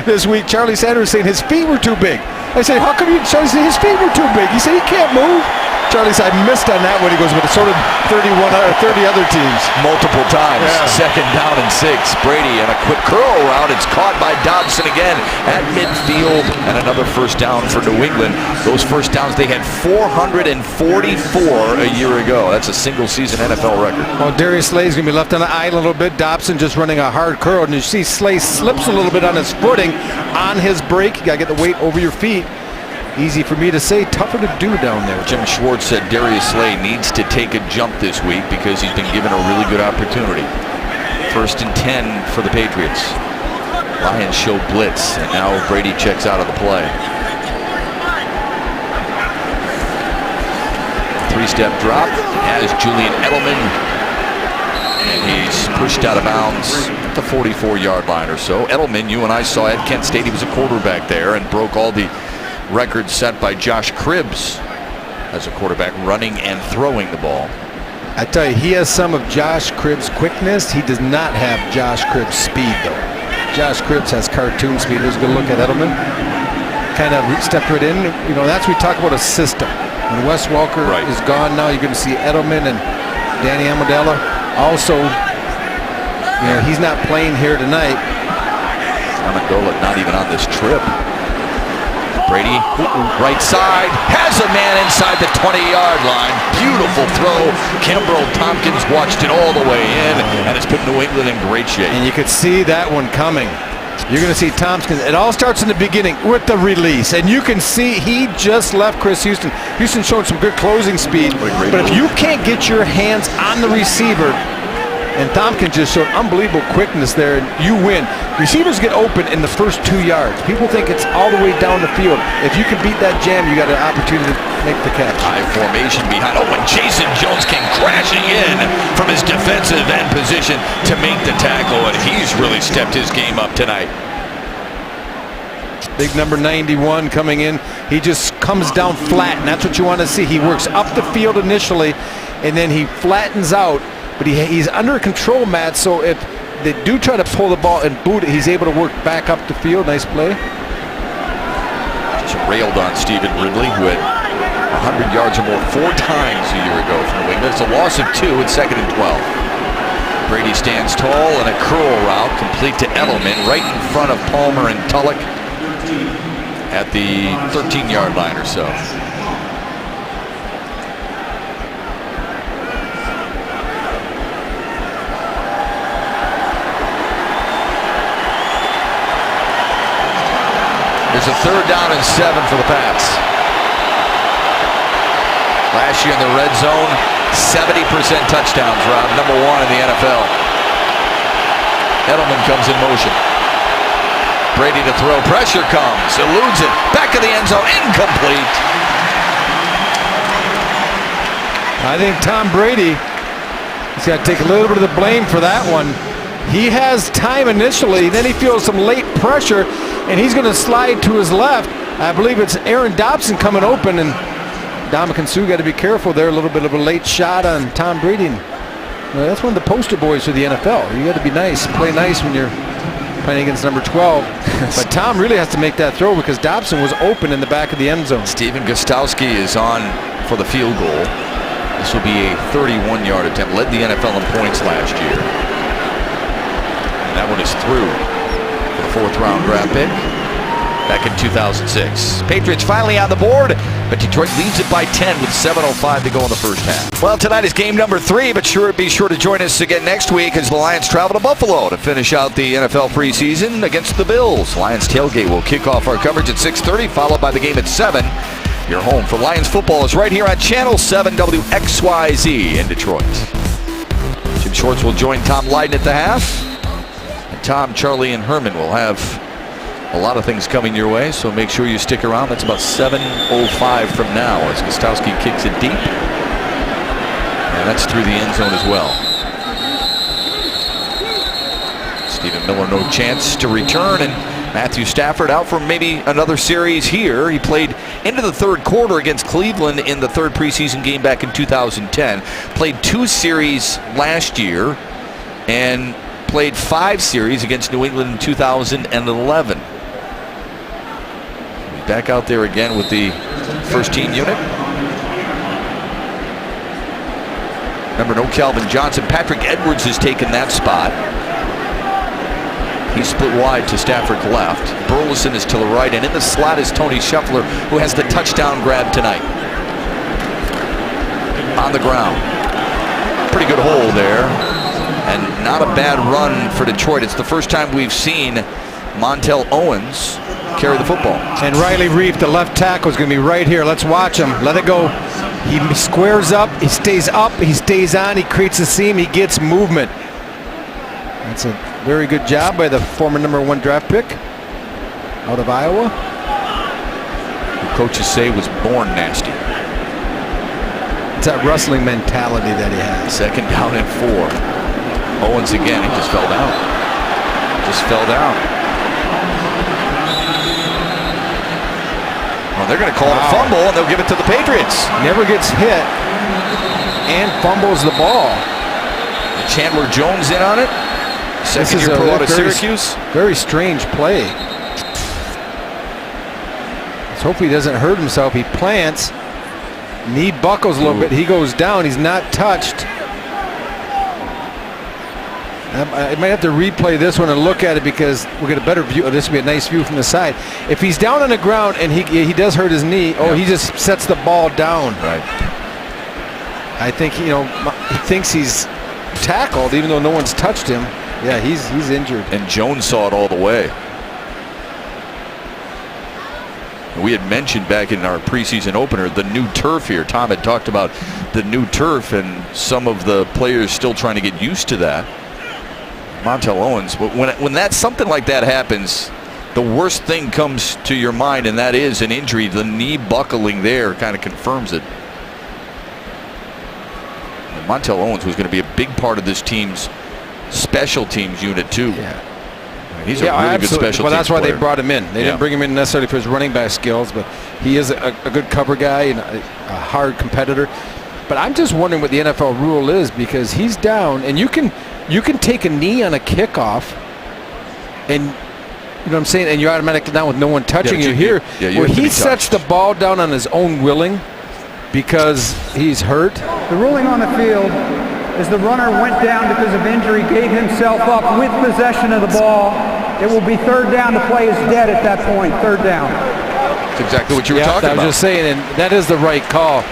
this week. Charlie Sanders saying his feet were too big. I said, how come you? Charlie said his feet were too big. He said he can't move. Charlie said, I missed on that one. He goes, but so did 30 other teams. Multiple times. Yeah. 2nd down and 6. Brady and a quick curl around. It's caught by Dobson again at midfield. And another first down for New England. Those first downs, they had 444 a year ago. That's a single season NFL record. Well, Darius Slay's going to be left on the island a little bit. Dobson just running a hard curl. And you see Slay slips a little bit on his footing on his break. You got to get the weight over your feet. Easy for me to say, tougher to do down there. Jim Schwartz said Darius Slay needs to take a jump this week because he's been given a really good opportunity. 1st and 10 for the Patriots. Lions show blitz, and now Brady checks out of the play. 3-step drop has Julian Edelman, and he's pushed out of bounds at the 44-yard line or so. Edelman, you and I saw at Kent State, he was a quarterback there and broke all the records set by Josh Cribbs as a quarterback running and throwing the ball. I tell you, he has some of Josh Cribbs' quickness. He does not have Josh Cribbs' speed, though. Josh Cribbs has cartoon speed. There's a good look at Edelman. Kind of stepped right in. You know, that's we talk about a system. When Wes Welker is gone now, you're going to see Edelman and Danny Amodella. Also, you know, he's not playing here tonight. Amendola not even on this trip. Brady, right side, has a man inside the 20-yard line. Beautiful throw. Kimbrel Tompkins watched it all the way in, and it's put New England in great shape. And you could see that one coming. You're going to see Tompkins. It all starts in the beginning with the release, and you can see he just left Chris Houston. Houston showed some good closing speed, but if you can't get your hands on the receiver, and Tompkins just showed unbelievable quickness there, and you win. Receivers get open in the first 2 yards. People think it's all the way down the field. If you can beat that jam, you got an opportunity to make the catch. High formation behind. Oh, and Jason Jones came crashing in from his defensive end position to make the tackle, and he's really stepped his game up tonight. Big number 91 coming in. He just comes down flat, and that's what you want to see. He works up the field initially, and then he flattens out. But he's under control, Matt, so if they do try to pull the ball and boot it, he's able to work back up the field. Nice play. Just railed on Stephen Ridley, who had 100 yards or more 4 times a year ago from New England. It's a loss of 2 at 2nd and 12. Brady stands tall and a curl route complete to Edelman right in front of Palmer and Tulloch at the 13-yard line or so. There's a 3rd down and 7 for the Pats. Last year in the red zone, 70% touchdowns, Rob, number 1 in the NFL. Edelman comes in motion. Brady to throw, pressure comes, eludes it, back of the end zone, incomplete. I think Tom Brady, he's got to take a little bit of the blame for that one. He has time initially, then he feels some late pressure, and he's going to slide to his left. I believe it's Aaron Dobson coming open, and Ndamukong Suh got to be careful there. A little bit of a late shot on Tom Brady. Well, that's one of the poster boys for the NFL. You got to be nice, play nice when you're playing against number 12. But Tom really has to make that throw because Dobson was open in the back of the end zone. Steven Gostkowski is on for the field goal. This will be a 31-yard attempt. Led the NFL in points last year. And that one is through for the 4th-round draft pick back in 2006. Patriots finally on the board, but Detroit leads it by 10 with 7:05 to go in the first half. Well, tonight is game number 3, but be sure to join us again next week as the Lions travel to Buffalo to finish out the NFL preseason against the Bills. Lions tailgate will kick off our coverage at 6:30, followed by the game at 7. Your home for Lions football is right here on Channel 7 WXYZ in Detroit. Jim Schwartz will join Tom Lydon at the half. And Tom, Charlie, and Herman will have a lot of things coming your way, so make sure you stick around. That's about 7:05 from now as Gostkowski kicks it deep. And that's through the end zone as well. Stephen Miller, no chance to return, and Matthew Stafford out for maybe another series here. He played into the 3rd quarter against Cleveland in the 3rd preseason game back in 2010. Played 2 series last year and played 5 series against New England in 2011. Back out there again with the first team unit. Remember, no Calvin Johnson. Patrick Edwards has taken that spot. He's split wide to Stafford's left. Burleson is to the right, and in the slot is Tony Scheffler, who has the touchdown grab tonight. On the ground. Pretty good hole there. And not a bad run for Detroit. It's the first time we've seen Montel Owens carry the football. And Riley Reef, the left tackle, is going to be right here. Let's watch him. Let it go. He squares up. He stays up. He stays on. He creates a seam. He gets movement. That's a very good job by the former number 1 draft pick out of Iowa. The coaches say was born nasty. It's that wrestling mentality that he has. 2nd down and 4. Owens again. He just fell down. Just fell down. Well, they're going to call it a fumble, and they'll give it to the Patriots. Never gets hit. and fumbles the ball. Chandler Jones in on it. Second year pro out of Syracuse. Very strange play. Let's hope he doesn't hurt himself. He plants. Knee buckles a little bit. He goes down. He's not touched. I might have to replay this one and look at it because we'll get a better view. This will be a nice view from the side. If he's down on the ground and he does hurt his knee, he just sets the ball down. Right. I think he thinks he's tackled even though no one's touched him. Yeah, he's injured. And Jones saw it all the way. We had mentioned back in our preseason opener the new turf here. Tom had talked about the new turf and some of the players still trying to get used to that. Montel Owens, but when something like that happens, the worst thing comes to your mind, and that is an injury. The knee buckling there kind of confirms it. And Montel Owens was going to be a big part of this team's special teams unit too. Yeah. He's a really good special teams that's why player. they brought him in. They didn't bring him in necessarily for his running back skills, but he is a good cover guy and a hard competitor. But I'm just wondering what the NFL rule is because he's down, and you can take a knee on a kickoff, and you know what I'm saying, and you're automatically down with no one touching you here. Where he sets the ball down on his own willing because he's hurt. The ruling on the field is the runner went down because of injury, gave himself up with possession of the ball. It will be third down. The play is dead at that point. Third down. That's exactly what you were talking about. I was just saying, and that is the right call.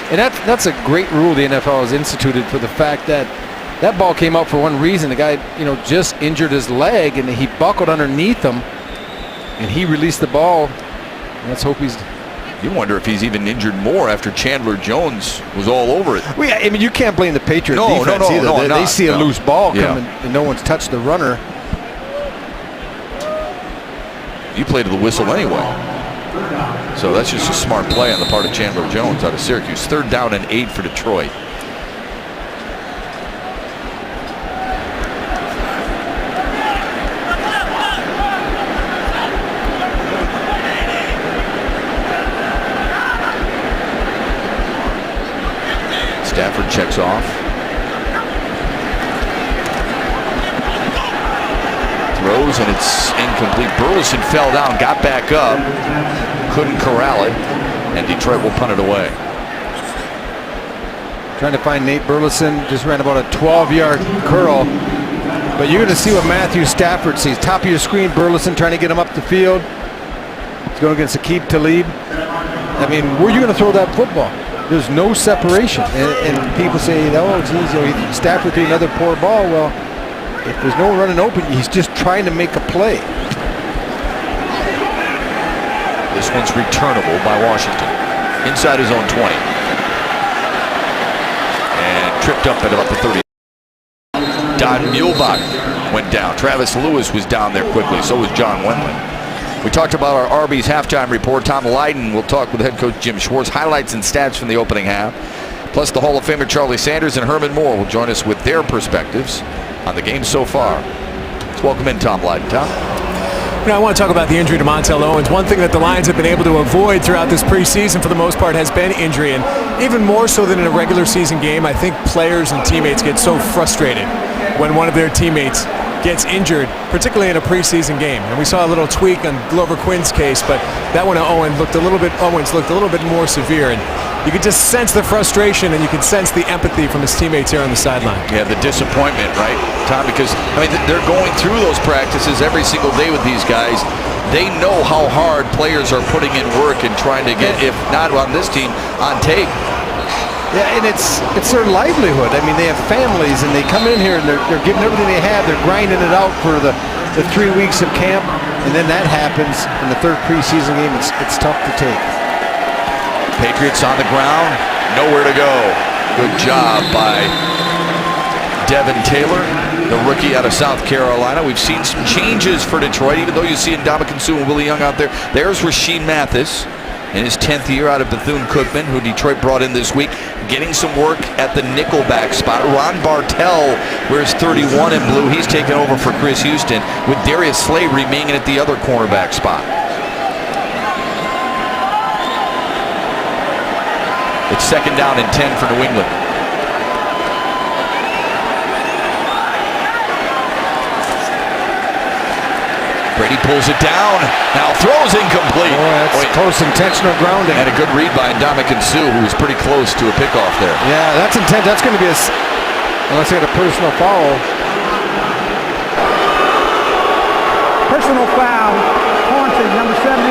And that's a great rule the NFL has instituted for the fact that that ball came out for one reason. The guy, just injured his leg, and he buckled underneath him, and he released the ball. Let's hope he's... You wonder if he's even injured more after Chandler Jones was all over it. Well, yeah, I mean, you can't blame the Patriots defense either. They see a loose ball coming, and no one's touched the runner. You play to the whistle anyway. So that's just a smart play on the part of Chandler Jones out of Syracuse. Third down and 8 for Detroit. Stafford checks off. Throws, and it's incomplete. Burleson fell down, got back up, couldn't corral it, and Detroit will punt it away. Trying to find Nate Burleson, just ran about a 12-yard curl. But you're going to see what Matthew Stafford sees. Top of your screen, Burleson trying to get him up the field. He's going against Aqib Talib. I mean, where are you going to throw that football? There's no separation. And people say, oh, geez, Stafford threw another poor ball. Well, if there's no one running open, he's just trying to make a play. This one's returnable by Washington. Inside his own 20. And tripped up at about the 30. Don Muehlbach went down. Travis Lewis was down there quickly. So was John Wendland. We talked about our Arby's halftime report. Tom Lydon will talk with head coach Jim Schwartz. Highlights and stats from the opening half. Plus the Hall of Famer Charlie Sanders and Herman Moore will join us with their perspectives on the game so far. Let's welcome in Tom Lydon. Tom? I want to talk about the injury to Montel Owens. One thing that the Lions have been able to avoid throughout this preseason for the most part has been injury. And even more so than in a regular season game, I think players and teammates get so frustrated when one of their teammates gets injured, particularly in a preseason game. And we saw a little tweak on Glover Quinn's case, but that one of Owens looked a little bit more severe. And you could just sense the frustration, and you could sense the empathy from his teammates here on the sideline. Yeah, the disappointment, right, Tom? Because they're going through those practices every single day with these guys. They know how hard players are putting in work and trying to get, if not on this team, on tape. Yeah, and it's their livelihood. I mean, they have families, and they come in here and they're giving everything they have. They're grinding it out for the 3 weeks of camp, and then that happens in the third preseason game. It's tough to take. Patriots on the ground, nowhere to go. Good job by Devin Taylor, the rookie out of South Carolina. We've seen some changes for Detroit, even though you see Ndamukong Suh and Willie Young out there. There's Rasheed Mathis in his 10th year out of Bethune-Cookman, who Detroit brought in this week, getting some work at the nickelback spot. Ron Bartell wears 31 in blue. He's taken over for Chris Houston, with Darius Slay remaining at the other cornerback spot. It's second down and 10 for New England. Brady pulls it down. Now throws incomplete. Boy, that's close intentional grounding. And a good read by Ndamukong Suh, who was pretty close to a pickoff there. Yeah, that's intent. That's going to be unless they had a personal foul. Personal foul, taunting, number 79.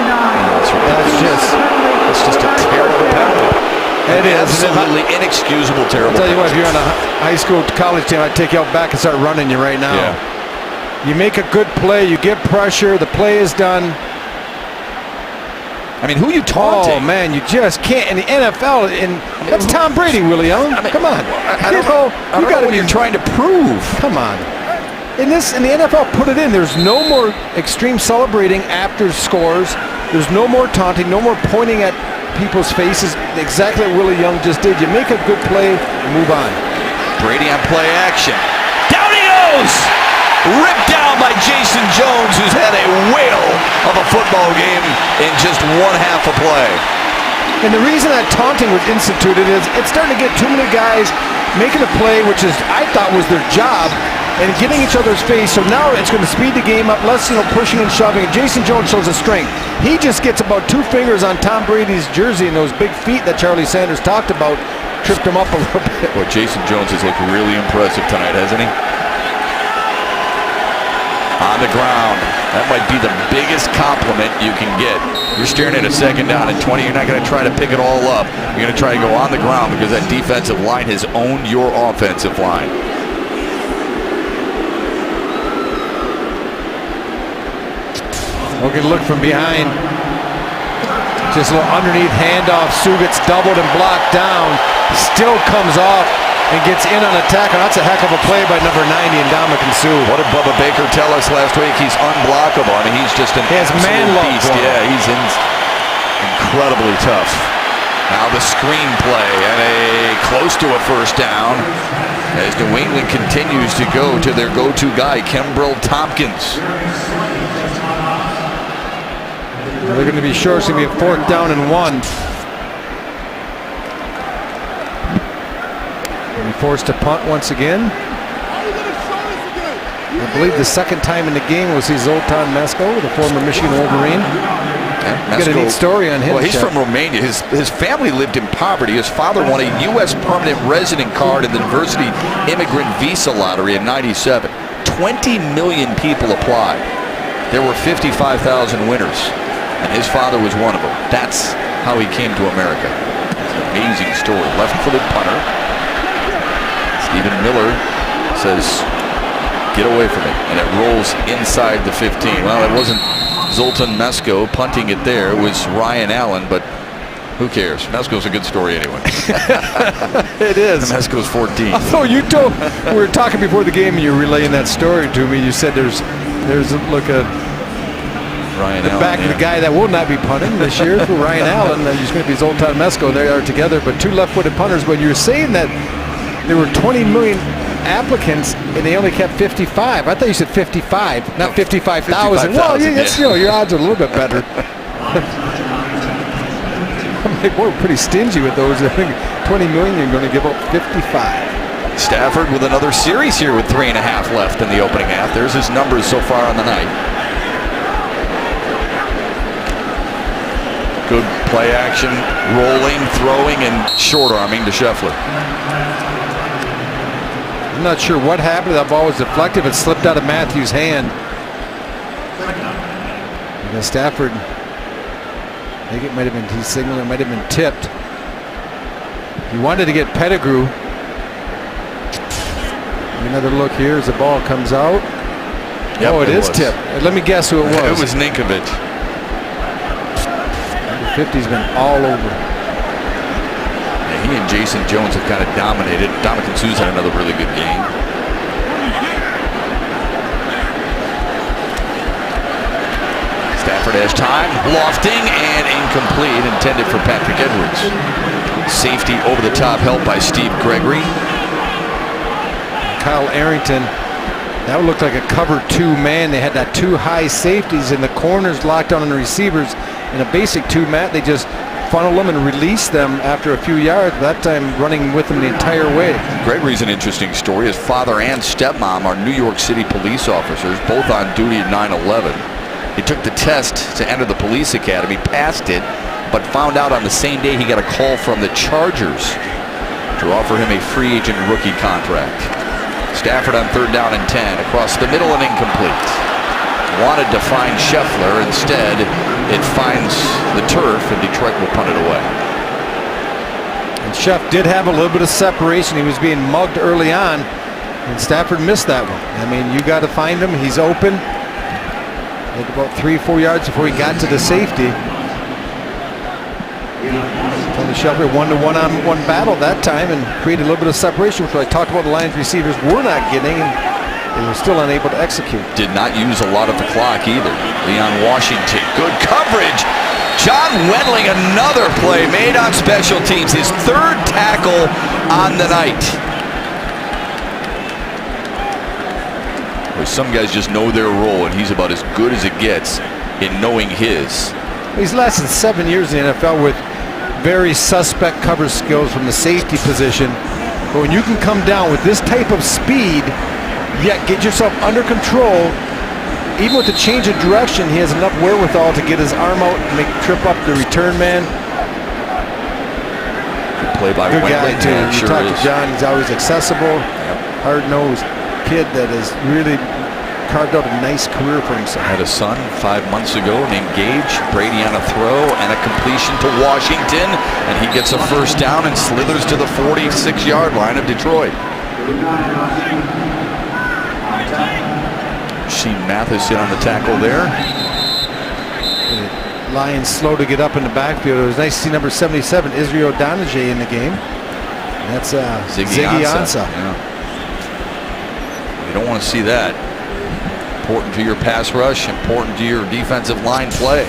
That's just a terrible penalty. It is. Absolutely inexcusable, terrible. I'll tell you what, if you're on a high school, college team, I'd take you out back and start running you right now. Yeah. You make a good play, you get pressure, the play is done. I mean, who are you taunting? Oh, man, you just can't. In the NFL, that's Tom Brady, Willie Allen. Come on. I don't know what you're trying to prove. Come on. In the NFL, put it in. There's no more extreme celebrating after scores. There's no more taunting, no more pointing at people's faces. Exactly what Willie Young just did. You make a good play and move on. Brady on play action. Down he goes! Ripped down by Jason Jones, who's had a whale of a football game in just one half a play. And the reason that taunting was instituted is it's starting to get too many guys making a play, which is I thought was their job, and getting each other's face. So now it's going to speed the game up, less pushing and shoving. And Jason Jones shows a strength. He just gets about 2 fingers on Tom Brady's jersey, and those big feet that Charlie Sanders talked about tripped him up a little bit. Well, Jason Jones has looked really impressive tonight, hasn't he? On the ground. That might be the biggest compliment you can get. You're staring at a 2nd down and 20. You're not going to try to pick it all up. You're going to try to go on the ground because that defensive line has owned your offensive line. Okay, look from behind. Just a little underneath handoff. Suh gets doubled and blocked down. Still comes off and gets in on a tackle. That's a heck of a play by number 90, Ndamukong Suh. What did Bubba Baker tell us last week? He's unblockable. I mean, he's just an man-love beast. Yeah, he's incredibly tough. Now the screen play and close to a 1st down as New England continues to go to their go-to guy, Kimbrel Tompkins. They're going to be short. It's going to be a 4th down and 1. And forced to punt once again. I believe the 2nd time in the game was Zoltan Mesko, the former Michigan Wolverine. Yeah, got a neat story on him. Well, he's from Romania. His family lived in poverty. His father won a U.S. permanent resident card in the Diversity Immigrant Visa Lottery in '97. 20 million people applied. There were 55,000 winners, and his father was one of them. That's how he came to America. It's an amazing story. Left-footed punter. Stephen Miller says, "Get away from it," and it rolls inside the 15. Well, it wasn't Zoltan Mesko punting it there. It was Ryan Allen, but who cares? Mesko's a good story anyway. It is. Mesko's 14. Oh, you told. We were talking before the game, and you're relaying that story to me. You said there's look at Ryan the Allen, back of the guy that will not be punting this year for Ryan Allen. He's going to be Zoltan Mesko. They are together, but 2 left-footed punters. But you were saying that there were 20 million applicants and they only kept 55. I thought you said 55, not 55,000. Well, your odds are a little bit better. I'm like, boy, we're pretty stingy with those. I think 20 million, you're going to give up 55. Stafford with another series here with 3.5 left in the opening half. There's his numbers so far on the night. Good play action, rolling, throwing, and short arming to Scheffler. I'm not sure what happened. That ball was deflected. It slipped out of Matthews' hand. And Stafford, I think it might have been, he signaled it might have been tipped. He wanted to get Pettigrew. Another look here as the ball comes out. Yep, it is tipped. Let me guess who it was. It was Ninkovich. Number 50's been all over. He and Jason Jones have kind of dominated. Ndamukong Suh's had another really good game. Stafford has time, lofting and incomplete, intended for Patrick Edwards. Safety over the top, help by Steve Gregory. Kyle Arrington, that would look like a cover 2 man. They had that 2 high safeties in the corners locked on the receivers. In a basic 2 mat, they just funnel them and release them after a few yards, that time running with them the entire way. Gregory's an interesting story. His father and stepmom are New York City police officers, both on duty at 9/11. He took the test to enter the police academy, passed it, but found out on the same day he got a call from the Chargers to offer him a free agent rookie contract. Stafford on 3rd down and 10, across the middle and incomplete. Wanted to find Scheffler. Instead, it finds the turf, and Detroit will punt it away. And Sheff did have a little bit of separation. He was being mugged early on, and Stafford missed that one. I mean, you got to find him. He's open. Like about 3-4 yards before he got to the safety. Tony Scheffler 1-to-1-on-1 battle that time and created a little bit of separation, which I talked about the Lions receivers were not getting, and they were still unable to execute. Did not use a lot of the clock either. Leon Washington, good coverage. John Wendling, another play made on special teams, his 3rd tackle on the night. Well, some guys just know their role, and he's about as good as it gets in knowing his. He's lasted 7 years in the NFL with very suspect cover skills from the safety position. But when you can come down with this type of speed, yet get yourself under control, even with the change of direction, he has enough wherewithal to get his arm out and trip up the return man. Good play by Good guy Wendling. too. Yeah, You sure talk is. to John, he's always accessible, hard-nosed kid that has really carved out a nice career for himself. Had a son 5 months ago named Gage. Brady on a throw and a completion to Washington, and he gets a 1st down and slithers to the 46-yard line of Detroit. Sheen Mathis hit on the tackle there. Lions slow to get up in the backfield. It was nice to see number 77, Israel Donajee, in the game. And that's Ziggy Ansah. Yeah. You don't want to see that. Important to your pass rush, important to your defensive line play.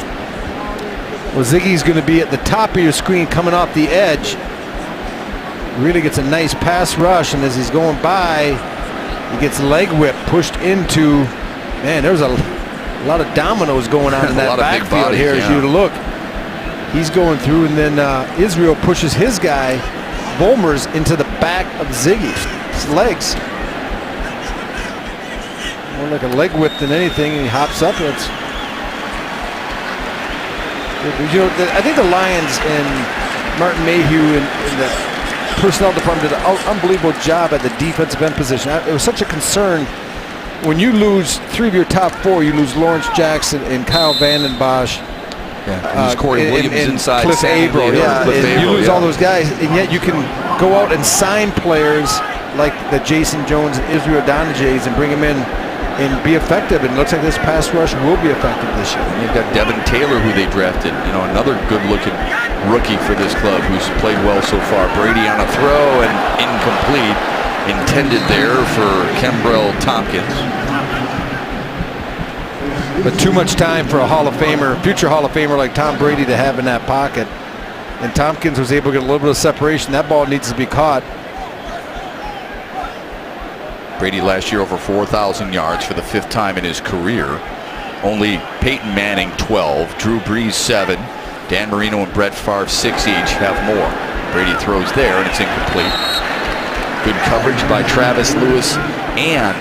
Well, Ziggy's going to be at the top of your screen coming off the edge. Really gets a nice pass rush, and as he's going by, he gets leg whip pushed into. Man, there's a lot of dominoes going on in that backfield here as you look. He's going through, and then Israel pushes his guy, Volmers, into the back of Ziggy's legs. More like a leg whip than anything, and he hops up. I think the Lions and Martin Mayhew and the personnel department did an unbelievable job at the defensive end position. It was such a concern. When you lose 3 of your top 4, you lose Lawrence Jackson and Kyle Vanden Bosch. Yeah, Corey Williams and inside. Cliff Averill. You lose yeah. all those guys, and yet you can go out and sign players like the Jason Jones and Israel Donajees and bring them in and be effective. And it looks like this pass rush will be effective this year. And you've got Devin Taylor, who they drafted. Another good-looking rookie for this club who's played well so far. Brady on a throw and incomplete. Intended there for Kembrell Tompkins. But too much time for a Hall of Famer, future Hall of Famer like Tom Brady to have in that pocket. And Tompkins was able to get a little bit of separation. That ball needs to be caught. Brady last year over 4,000 yards for the 5th time in his career. Only Peyton Manning 12, Drew Brees 7, Dan Marino and Brett Favre 6 each have more. Brady throws there and it's incomplete. Good coverage by Travis Lewis and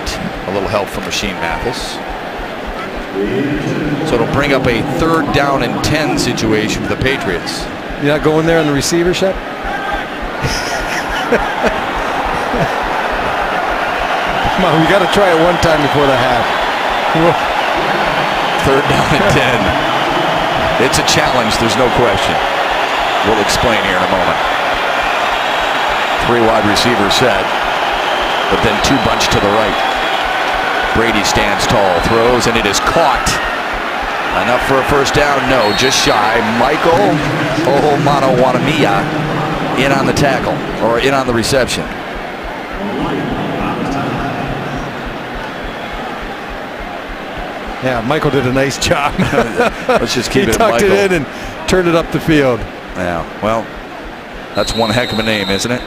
a little help from Sheen Mathis. So it'll bring up a 3rd down and 10 situation for the Patriots. You're not going there on the receiver, Shep? Come on, we got to try it one time before the half. 3rd down and 10. It's a challenge, there's no question. We'll explain here in a moment. 3 wide receiver set, but then 2 bunch to the right. Brady stands tall, throws, and it is caught. Enough for a 1st down? No, just shy. Michael Ohomanawamia in on the tackle, or in on the reception. Yeah, Michael did a nice job. Let's just keep he it tucked Michael. it in and turned it up the field. Yeah, well, that's one heck of a name, isn't it?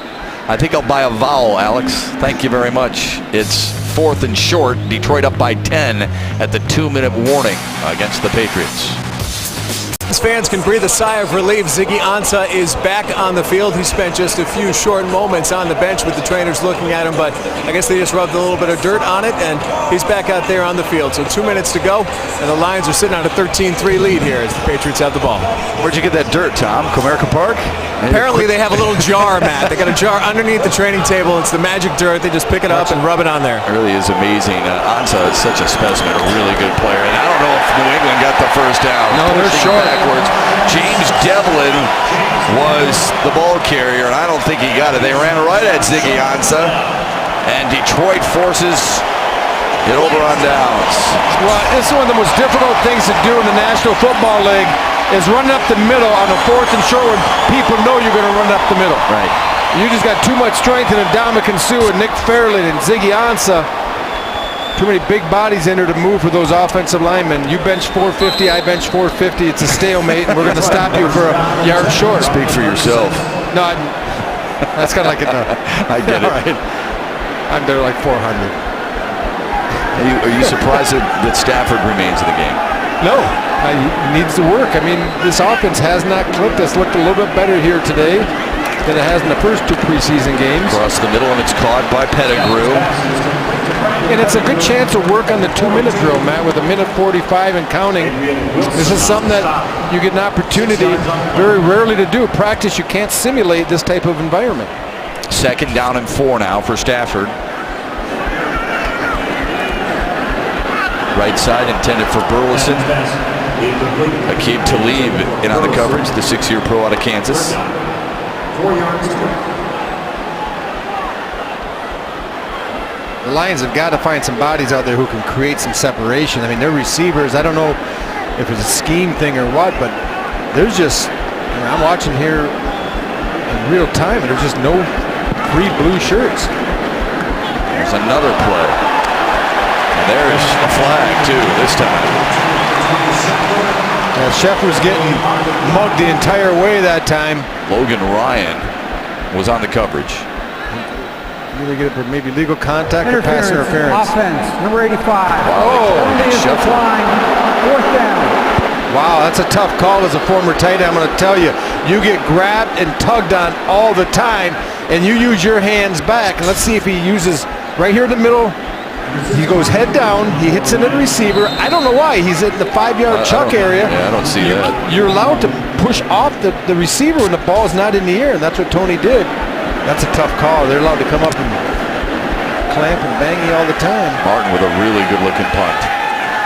I think I'll buy a vowel, Alex. Thank you very much. It's 4th and short. Detroit up by 10 at the 2-minute warning against the Patriots. Fans can breathe a sigh of relief. Ziggy Ansah is back on the field. He spent just a few short moments on the bench with the trainers looking at him, but I guess they just rubbed a little bit of dirt on it, and he's back out there on the field. So 2 minutes to go, and the Lions are sitting on a 13-3 lead here as the Patriots have the ball. Where'd you get that dirt, Tom? Comerica Park? Apparently they have a little jar, Matt. They got a jar underneath the training table. It's the magic dirt. They just pick it up and rub it on there. It really is amazing. Ansah is such a specimen, a really good player. And I don't know if New England got the first down. No, they're short. Backwards. James Devlin was the ball carrier, and I don't think he got it. They ran right at Ziggy Ansah, and Detroit forces it over on downs. Well, it's one of the most difficult things to do in the National Football League is running up the middle on a 4th and short when people know you're going to run up the middle. Right. You just got too much strength in Ndamukong Suh and Nick Fairley and Ziggy Ansah. Too many big bodies in there to move for those offensive linemen. You bench 450, I bench 450. It's a stalemate, and we're going to stop you for a yard short. Speak for yourself. No, that's kind of like I get it. Right. I'm there like 400. Are you surprised that Stafford remains in the game? No, he needs to work. I mean, this offense has not clicked. It's looked a little bit better here today than it has in the first 2 preseason games. Across the middle, and it's caught by Pettigrew. And it's a good chance to work on the 2-minute drill, Matt, with 1:45 and counting. This is something that you get an opportunity very rarely to do. Practice, you can't simulate this type of environment. 2nd down and 4 now for Stafford. Right side intended for Burleson. Aqib Talib in on the coverage, the 6-year pro out of Kansas. 4 yards to go. The Lions have got to find some bodies out there who can create some separation. I mean, their receivers, I don't know if it's a scheme thing or what, but there's just, I'm watching here in real time, and there's just no free blue shirts. There's another play. And there's a flag, too, this time. Sheffer's getting mugged the entire way that time. Logan Ryan was on the coverage. Either get it for maybe legal contact or pass interference. Offense, number 85. Oh, is declined. 4th down. Wow, that's a tough call as a former tight end. I'm going to tell you, you get grabbed and tugged on all the time, and you use your hands back. And let's see if he uses right here in the middle. He goes head down. He hits into the receiver. I don't know why. He's in the 5-yard chuck area. Yeah, I don't see that. You're allowed to push off the receiver when the ball is not in the air, and that's what Tony did. That's a tough call. They're allowed to come up and clamp and bang you all the time. Martin with a really good-looking punt.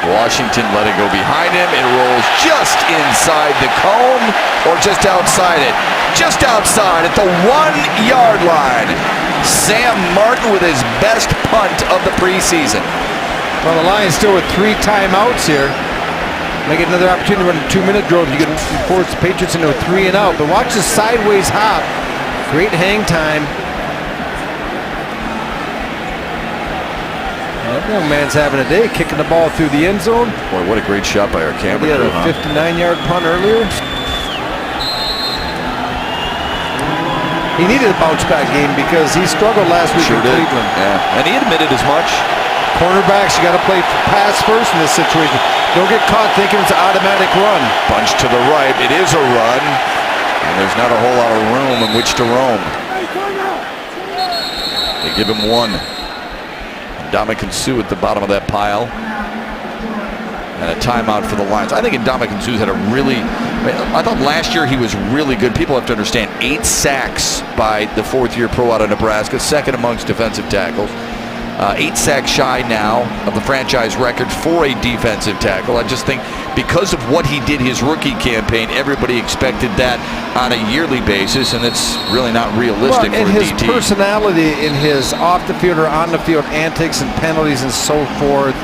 Washington let it go behind him. It rolls just inside the cone or just outside it. Just outside at the 1-yard line. Sam Martin with his best punt of the preseason. Well, the Lions still with 3 timeouts here. Make it another opportunity to run a 2-minute drill. You can force the Patriots into a 3 and out. But watch the sideways hop. Great hang time. That young man's having a day, kicking the ball through the end zone. Boy, what a great shot by our camera. He had a 59-yard punt earlier. He needed a bounce-back game because he struggled last week in Cleveland. Yeah, and he admitted as much. Cornerbacks, you got to play pass first in this situation. Don't get caught thinking it's an automatic run. Bunch to the right. It is a run. And there's not a whole lot of room in which to roam. They give him 1. Ndamukong Suh at the bottom of that pile. And a timeout for the Lions. I think Ndamukong Suh's had a really... I thought last year he was really good. People have to understand, 8 sacks by the 4th-year pro out of Nebraska, 2nd amongst defensive tackles. 8 sacks shy now of the franchise record for a defensive tackle. I just think because of what he did his rookie campaign, everybody expected that on a yearly basis, and it's really not realistic for a his DT. Personality, in his off-the-field or on-the-field antics and penalties and so forth,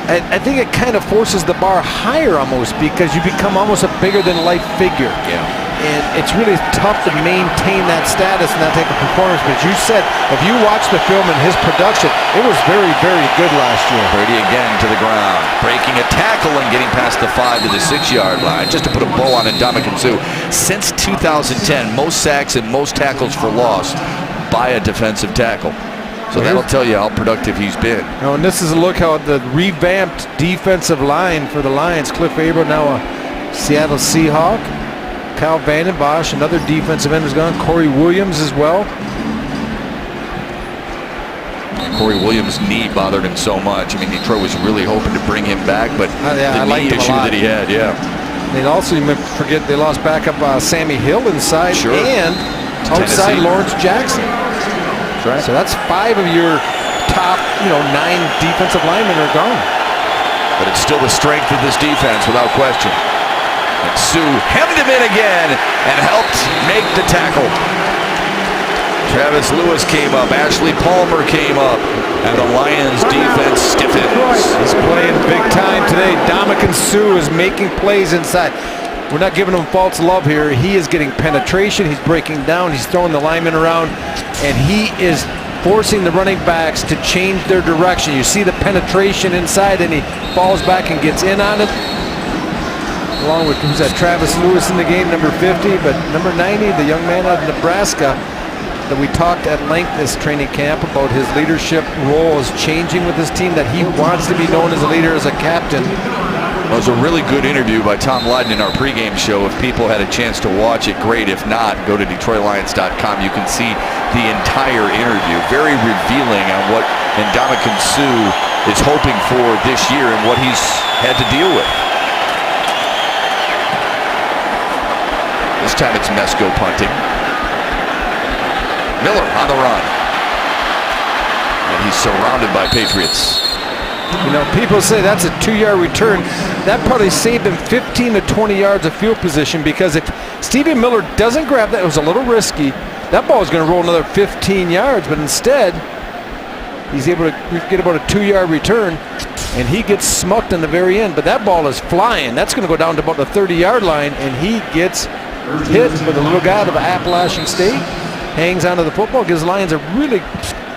I think it kind of forces the bar higher almost because you become almost a bigger-than-life figure. Yeah. And it's really tough to maintain that status and that type of performance. But you said, if you watch the film and his production, it was very, very good last year. Brady again to the ground, breaking a tackle and getting past the 5 to the 6-yard line. Just to put a bow on Ndamukong Suh, since 2010, most sacks and most tackles for loss by a defensive tackle. So that'll tell you how productive he's been. You know, and this is a look how the revamped defensive line for the Lions. Cliff Abram now a Seattle Seahawk. Kyle Vandenbosch, another defensive end, is gone. Corey Williams as well. Corey Williams' knee bothered him so much. I mean, Detroit was really hoping to bring him back, but the knee issue that he had, They also, you might forget, they lost backup Sammy Hill inside and outside Lawrence Jackson. That's right. So that's 5 of your top, 9 defensive linemen are gone. But it's still the strength of this defense, without question. And Sue hemmed him in again and helped make the tackle. Travis Lewis came up. Ashley Palmer came up. And the Lions defense stiffens. He's playing big time today. Dominican Sue is making plays inside. We're not giving him false love here. He is getting penetration. He's breaking down. He's throwing the linemen around. And he is forcing the running backs to change their direction. You see the penetration inside, and he falls back and gets in on it. Along with, who's that, Travis Lewis in the game, number 50. But number 90, the young man out of Nebraska, that we talked at length this training camp about his leadership role is changing with his team, that he wants to be known as a leader, as a captain. It was a really good interview by Tom Lydon in our pregame show. If people had a chance to watch it, great. If not, go to DetroitLions.com. You can see the entire interview. Very revealing on what Ndamukong Suh is hoping for this year and what he's had to deal with. This time it's Mesko punting. Miller on the run. And he's surrounded by Patriots. People say that's a 2-yard return. That probably saved him 15 to 20 yards of field position, because if Stephen Miller doesn't grab that, it was a little risky. That ball is going to roll another 15 yards, but instead, he's able to get about a 2-yard return, and he gets smucked in the very end. But that ball is flying. That's going to go down to about the 30-yard line, and he gets hit with a little guy out of Appalachian State. Hangs onto the football, gives the Lions a really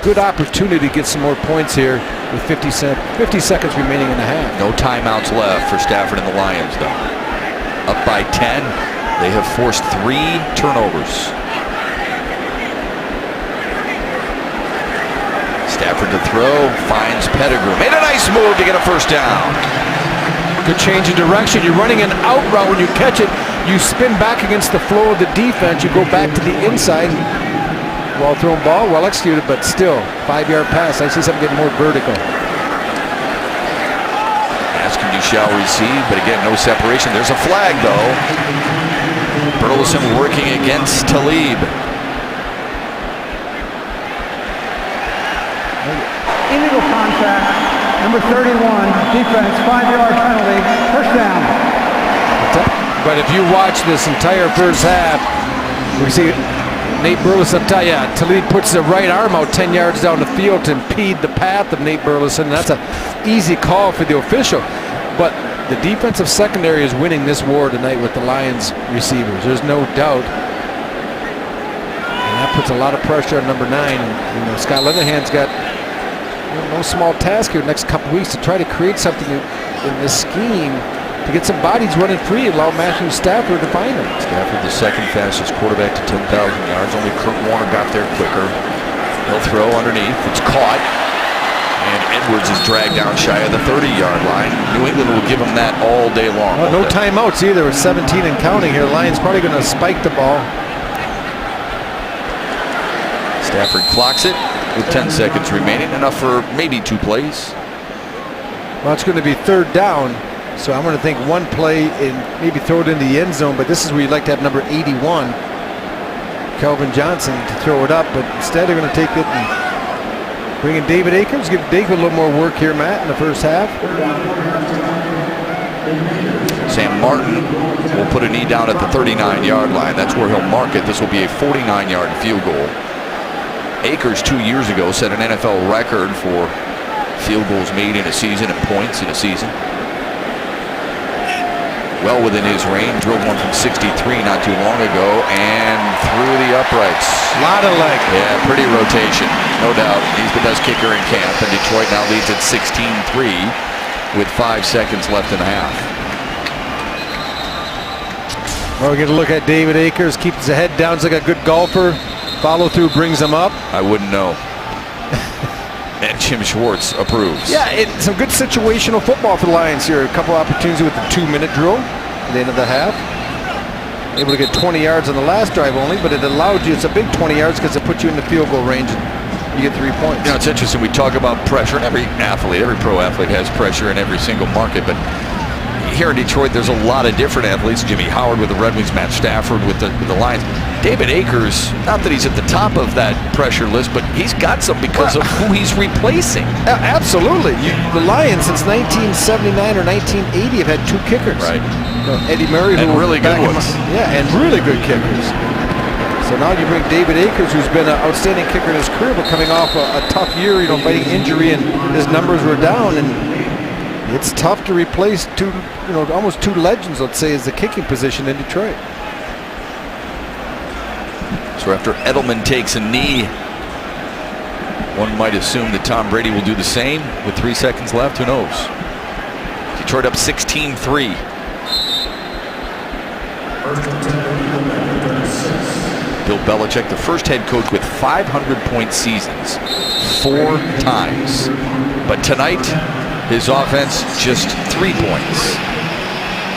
good opportunity to get some more points here with 50 seconds remaining in the half. No timeouts left for Stafford and the Lions, though. Up by 10. They have forced 3 turnovers. Stafford to throw, finds Pettigrew. Made a nice move to get a first down. Good change of direction. You're running an out route. When you catch it, you spin back against the flow of the defense. You go back to the inside. Well thrown ball, well executed, but still 5-yard pass. I see something getting more vertical. Asking you shall receive, but again, no separation. There's a flag, though. Burleson working against Talib. Illegal contact, number 31, defense, 5-yard penalty, first down. But if you watch this entire first half, we see Nate Burleson, Talib puts the right arm out 10 yards down the field to impede the path of Nate Burleson. That's an easy call for the official. But the defensive secondary is winning this war tonight with the Lions receivers. There's no doubt. And that puts a lot of pressure on number 9. And, Scott Linehan's got no small task here the next couple weeks to try to create something in this scheme to get some bodies running free and allow Matthew Stafford to find them. Stafford, the second fastest quarterback to 10,000 yards. Only Kurt Warner got there quicker. He'll throw underneath. It's caught. And Edwards is dragged down shy of the 30-yard line. New England will give him that all day long. Well, no timeouts either. With 17 and counting here. The Lions probably going to spike the ball. Stafford clocks it with 10 seconds remaining. Enough for maybe 2 plays. Well, it's going to be 3rd down. So I'm going to think one play and maybe throw it in the end zone, but this is where you'd like to have number 81, Kelvin Johnson, to throw it up. But instead they're going to take it and bring in David Akers. Give David a little more work here, Matt, in the first half. Sam Martin will put a knee down at the 39-yard line. That's where he'll mark it. This will be a 49-yard field goal. Akers 2 years ago set an NFL record for field goals made in a season and points in a season. Well within his range, drilled one from 63 not too long ago, and through the uprights. A lot of leg. Yeah, pretty rotation, no doubt. He's the best kicker in camp, and Detroit now leads at 16-3 with 5 seconds left in the half. Well, we get a look at David Akers. Keeps his head down. He's like a good golfer. Follow through brings him up. I wouldn't know. And Jim Schwartz approves. Yeah, it's some good situational football for the Lions here. A couple opportunities with the 2-minute drill. at the end of the half. Able to get 20 yards on the last drive only, but it allowed you, it's a big 20 yards because it puts you in the field goal range and you get 3 points. You know, it's interesting, we talk about pressure, and every pro athlete has pressure in every single market, but here in Detroit, there's a lot of different athletes. Jimmy Howard with the Red Wings, Matt Stafford with the Lions. David Akers, not that he's at the top of that pressure list, but he's got some because of who he's replacing. Absolutely. The Lions, since 1979 or 1980, have had 2 kickers. Right. Eddie Murray, and really good ones. And really good kickers. So now you bring David Akers, who's been an outstanding kicker in his career, but coming off a tough year, fighting injury, and his numbers were down, and it's tough to replace almost 2 legends, let's say, as the kicking position in Detroit. So after Edelman takes a knee, one might assume that Tom Brady will do the same with 3 seconds left. Who knows? Detroit up 16-3. Bill Belichick, the first head coach with 500-point seasons 4 times. But tonight, his offense just 3 points.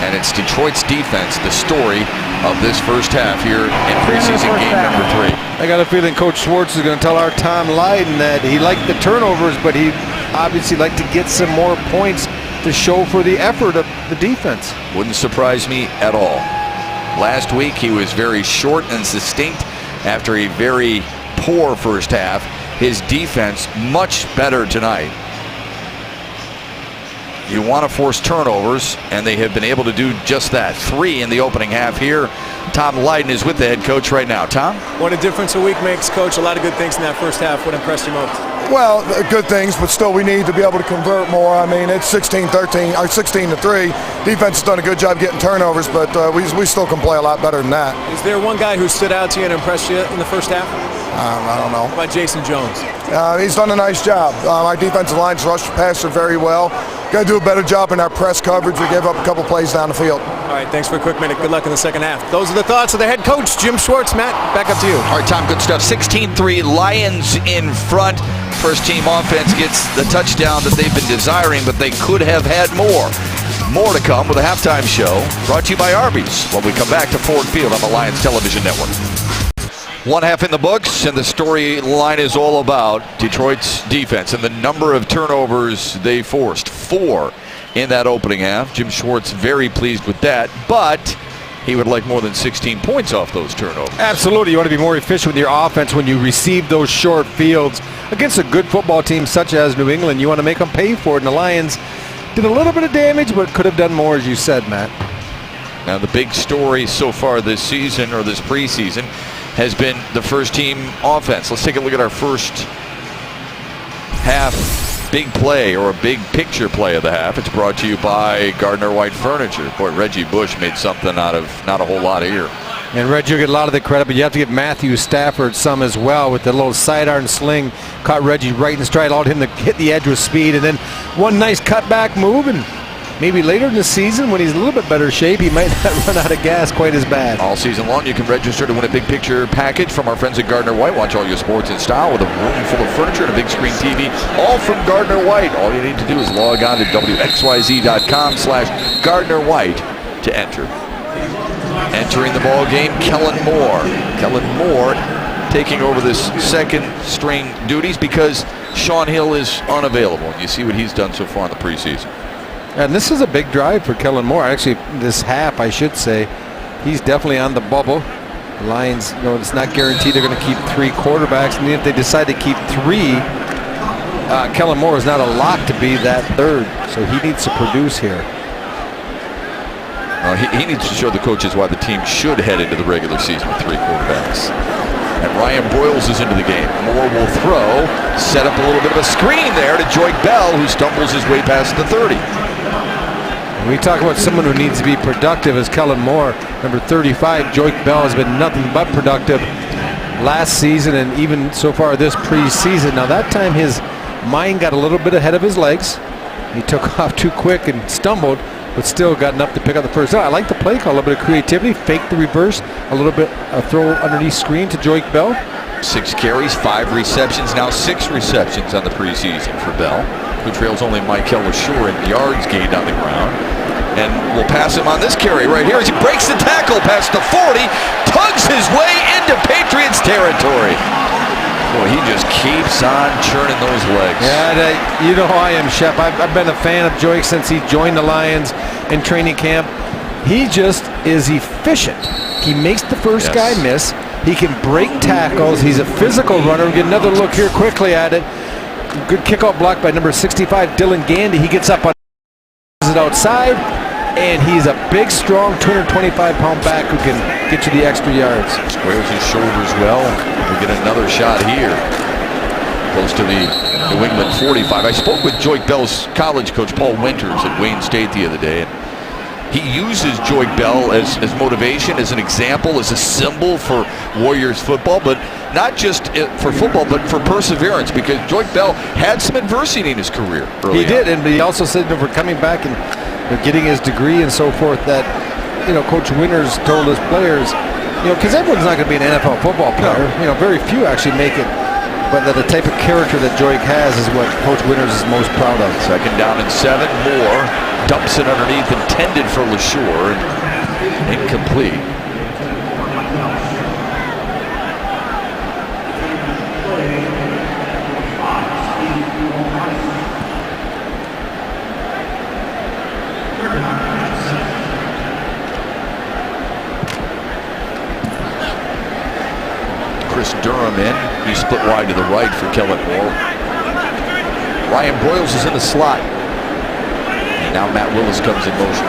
And it's Detroit's defense, the story of this first half here in preseason game number 3. I got a feeling Coach Schwartz is going to tell our Tom Lydon that he liked the turnovers, but he obviously liked to get some more points to show for the effort of the defense. Wouldn't surprise me at all. Last week he was very short and succinct after a very poor first half. His defense much better tonight. You want to force turnovers, and they have been able to do just that. 3 in the opening half here. Tom Lydon is with the head coach right now. Tom? What a difference a week makes, Coach. A lot of good things in that first half. What impressed you most? Well, good things, but still we need to be able to convert more. I mean, it's 16-13 or 16-3. Defense has done a good job getting turnovers, but we still can play a lot better than that. Is there one guy who stood out to you and impressed you in the first half? I don't know. How about Jason Jones? He's done a nice job. Our defensive line's rushed the passer very well. Got to do a better job in our press coverage. We gave up a couple plays down the field. All right, thanks for a quick minute. Good luck in the second half. Those are the thoughts of the head coach, Jim Schwartz. Matt, back up to you. All right, Tom, good stuff. 16-3, Lions in front. First team offense gets the touchdown that they've been desiring, but they could have had more. More to come with a halftime show brought to you by Arby's when we come back to Ford Field on the Lions Television Network. 1 half in the books, and the storyline is all about Detroit's defense and the number of turnovers they forced. 4 in that opening half. Jim Schwartz very pleased with that, but he would like more than 16 points off those turnovers. Absolutely. You want to be more efficient with your offense when you receive those short fields against a good football team such as New England. You want to make them pay for it, and the Lions did a little bit of damage, but could have done more, as you said, Matt. Now, the big story so far this season, or this preseason, has been the first team offense. Let's take a look at our first half big play, or a big picture play of the half. It's brought to you by Gardner White Furniture. Boy, Reggie Bush made something out of not a whole lot here. And Reggie will get a lot of the credit, but you have to give Matthew Stafford some as well with the little sidearm sling. Caught Reggie right in stride, allowed him to hit the edge with speed, and then one nice cutback move, and maybe later in the season, when he's in a little bit better shape, he might not run out of gas quite as bad. All season long, you can register to win a big picture package from our friends at Gardner White. Watch all your sports in style with a room full of furniture and a big screen TV, all from Gardner White. All you need to do is log on to WXYZ.com/Gardner White to enter. Entering the ball game, Kellen Moore. Kellen Moore taking over this second string duties because Sean Hill is unavailable. And you see what he's done so far in the preseason. And this is a big drive for Kellen Moore. Actually, this half, I should say, he's definitely on the bubble. The Lions, it's not guaranteed they're going to keep 3 quarterbacks. And if they decide to keep 3, Kellen Moore is not a lock to be that 3rd. So he needs to produce here. He needs to show the coaches why the team should head into the regular season with 3 quarterbacks. And Ryan Broyles is into the game. Moore will throw, set up a little bit of a screen there to Joyke Bell, who stumbles his way past the 30. When we talk about someone who needs to be productive as Kellen Moore, number 35, Joyke Bell has been nothing but productive last season and even so far this preseason. Now that time his mind got a little bit ahead of his legs. He took off too quick and stumbled, but still got enough to pick up the first down. I like the play call, a little bit of creativity, fake the reverse, a little bit of throw underneath screen to Joyke Bell. 6 carries, 5 receptions, now 6 receptions on the preseason for Bell, who trails only Michael LaSure in yards gained on the ground. And we'll pass him on this carry right here as he breaks the tackle past the 40, tugs his way into Patriots territory. Boy, he just keeps on churning those legs. Yeah, you know how I am, Shep. I've been a fan of Joik since he joined the Lions in training camp. He just is efficient. He makes the first guy miss. He can break tackles. He's a physical runner. We get another look here quickly at it. Good kickoff block by number 65, Dylan Gandy. He gets up on it outside, and he's a big, strong 225-pound back who can get you the extra yards. Squares his shoulders well. We get another shot here. Close to the New England 45. I spoke with Joik Bell's college coach, Paul Winters, at Wayne State the other day. And he uses Joik Bell as motivation, as an example, as a symbol for Warriors football, but not just for football, but for perseverance, because Joik Bell had some adversity in his career early He did, on. and he also said that we're coming back and getting his degree and so forth, that, Coach Winters told his players, because everyone's not going to be an NFL football player. No. Very few actually make it, but the type of character that Joik has is what Coach Winters is most proud of. Second down and 7 more. Dumps it underneath, intended for LeSure, and incomplete. Chris Durham in. He split wide to the right for Kellen Moore. Ryan Broyles is in the slot. Now Matt Willis comes in motion.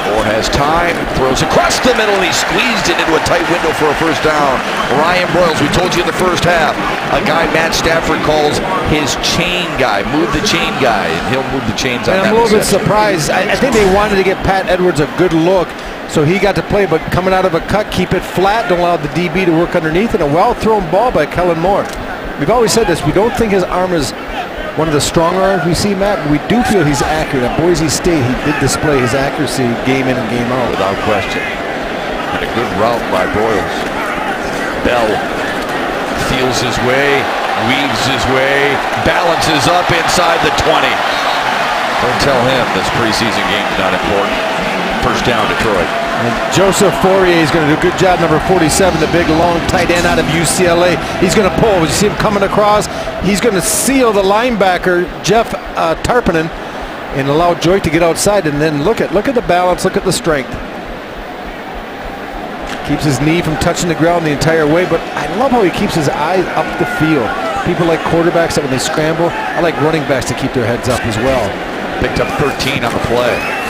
Moore has time, throws across the middle, and he squeezed it into a tight window for a first down. Ryan Broyles, we told you in the first half, a guy Matt Stafford calls his chain guy. Move the chain guy, and he'll move the chains on that. And I'm a little bit surprised. I think they wanted to get Pat Edwards a good look, so he got to play, but coming out of a cut, keep it flat, don't allow the DB to work underneath, and a well-thrown ball by Kellen Moore. We've always said this, we don't think his arm is one of the stronger arms we see, Matt, but we do feel he's accurate. At Boise State, he did display his accuracy game in and game out. Without question. And a good route by Broyles. Bell feels his way, weaves his way, balances up inside the 20. Don't tell him this preseason game's not important. First down, Detroit. And Joseph Fourier is going to do a good job, number 47, the big, long tight end out of UCLA. He's going to pull. You see him coming across. He's going to seal the linebacker, Jeff Tarpanen, and allow Joik to get outside. And then look at the balance, look at the strength. Keeps his knee from touching the ground the entire way, but I love how he keeps his eyes up the field. People like quarterbacks that when they scramble, I like running backs to keep their heads up as well. Picked up 13 on the play.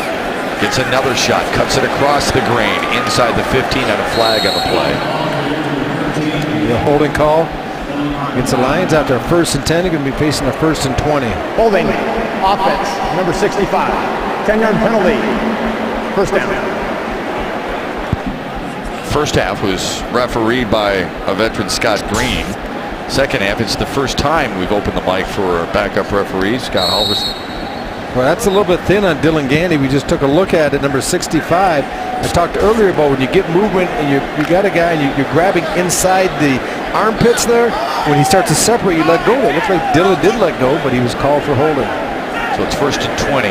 Gets another shot, cuts it across the grain, inside the 15 on a flag on the play. The holding call against the Lions after a 1st and 10. They're going to be facing a 1st and 20. Holding, offense, number 65, 10-yard penalty, first down. First half was refereed by a veteran, Scott Green. Second half, it's the first time we've opened the mic for a backup referee, Scott Halverson. Well, that's a little bit thin on Dylan Gandy. We just took a look at it, number 65. I talked earlier about when you get movement and you got a guy and you're grabbing inside the armpits there. When he starts to separate, you let go. It looks like Dylan did let go, but he was called for holding. So it's 1st and 20.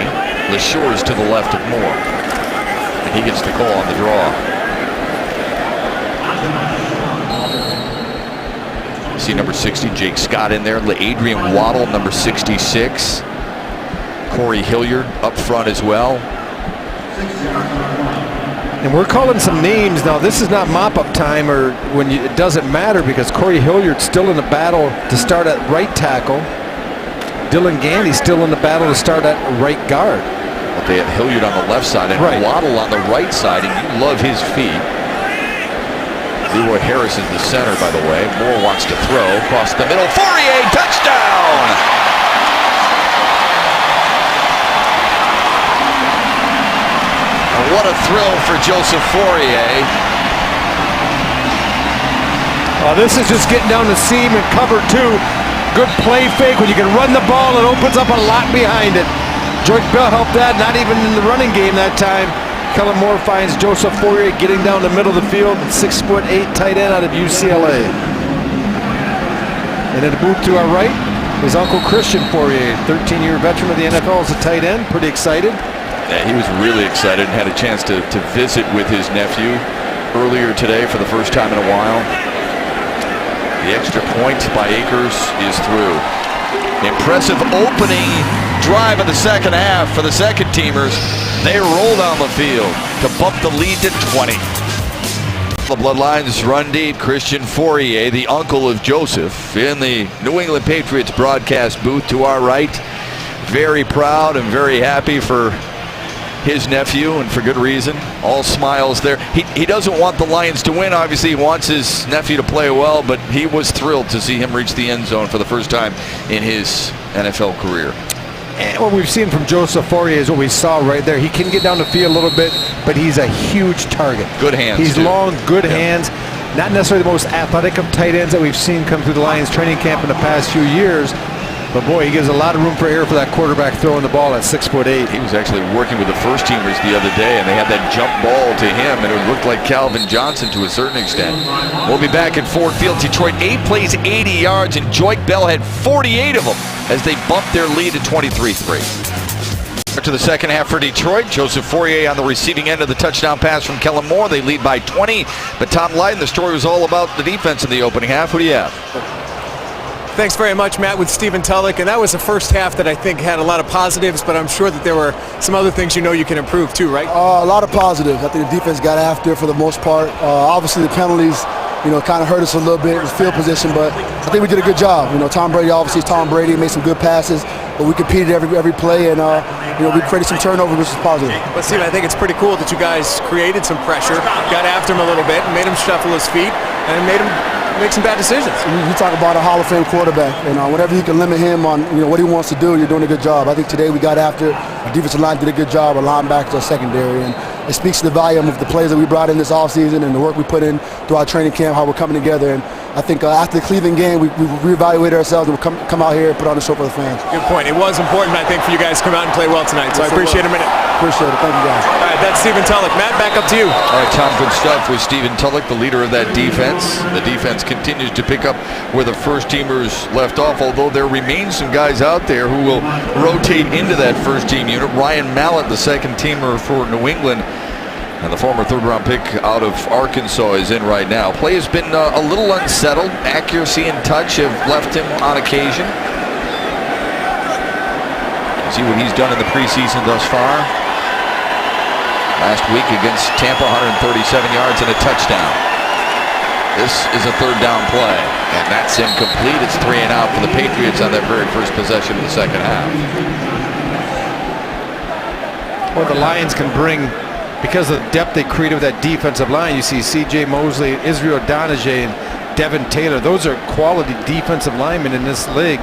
LeSure is to the left of Moore. And he gets the call on the draw. See number 60, Jake Scott in there. Adrian Waddle, number 66. Corey Hilliard up front as well. And we're calling some names now. This is not mop-up time, or when it doesn't matter, because Corey Hilliard's still in the battle to start at right tackle. Dylan Gandy's still in the battle to start at right guard. But they have Hilliard on the left side and Waddle on the right side, and you love his feet. Leroy Harris is the center, by the way. Moore wants to throw across the middle. Fourier, touchdown! What a thrill for Joseph Fourier. This is just getting down the seam and cover 2. Good play fake. When you can run the ball, it opens up a lot behind it. Joik Bell helped that, not even in the running game that time. Kellen Moore finds Joseph Fourier getting down the middle of the field. 6'8" tight end out of UCLA. And then a boot to our right. His uncle Christian Fourier, 13-year veteran of the NFL as a tight end. Pretty excited. Yeah, he was really excited and had a chance to visit with his nephew earlier today for the first time in a while. The extra point by Akers is through. Impressive opening drive in the second half for the second teamers. They roll down the field to bump the lead to 20. The Bloodlines run deep. Christian Fourier, the uncle of Joseph, in the New England Patriots broadcast booth to our right. Very proud and very happy for his nephew, and for good reason. All smiles there. He doesn't want the Lions to win. Obviously, he wants his nephew to play well, but he was thrilled to see him reach the end zone for the first time in his NFL career. And what we've seen from Joseph Fourier is what we saw right there. He can get down the field a little bit, but he's a huge target. Good hands. He's too. long, good hands. Not necessarily the most athletic of tight ends that we've seen come through the Lions training camp in the past few years. But boy, he gives a lot of room for error for that quarterback throwing the ball at 6'8". He was actually working with the first teamers the other day, and they had that jump ball to him, and it looked like Calvin Johnson to a certain extent. We'll be back at Ford Field. Detroit 8 plays 80 yards, and Joique Bell had 48 of them as they bumped their lead to 23-3. To the second half for Detroit. Joseph Fourier on the receiving end of the touchdown pass from Kellen Moore. They lead by 20, but Tom Lydon, the story was all about the defense in the opening half. Who do you have? Thanks very much, Matt, with Stephen Tulloch. And that was a first half that I think had a lot of positives, but I'm sure that there were some other things you can improve too, right? A lot of positives. I think the defense got after it for the most part. Obviously, the penalties, kind of hurt us a little bit in field position, but I think we did a good job. Tom Brady, obviously, is Tom Brady, made some good passes, but we competed every play, and we created some turnovers, which is positive. But Steve, I think it's pretty cool that you guys created some pressure, got after him a little bit, and made him shuffle his feet, and made him make some bad decisions. You talk about a Hall of Fame quarterback, and whenever you can limit him on what he wants to do, you're doing a good job. I think today we got after. Our defensive line did a good job. Our linebackers, our secondary, and it speaks to the volume of the players that we brought in this offseason and the work we put in through our training camp, how we're coming together. And I think after the Cleveland game, we reevaluated ourselves and we'll come out here and put on a show for the fans. Good point. It was important, I think, for you guys to come out and play well tonight. So I appreciate it. Appreciate it. Thank you, guys. All right, that's Stephen Tulloch. Matt, back up to you. All right, Tom, good stuff with Stephen Tulloch, the leader of that defense. The defense continues to pick up where the first teamers left off, although there remains some guys out there who will rotate into that first team unit. Ryan Mallett, the second teamer for New England, and the former third-round pick out of Arkansas is in right now. Play has been a little unsettled. Accuracy and touch have left him on occasion. See what he's done in the preseason thus far. Last week against Tampa, 137 yards and a touchdown. This is a third down play, and that's incomplete. It's 3 and out for the Patriots on their very first possession of the second half. Well, the Lions can bring, because of the depth they create with that defensive line. You see C.J. Mosley, Israel Donajee, and Devin Taylor. Those are quality defensive linemen in this league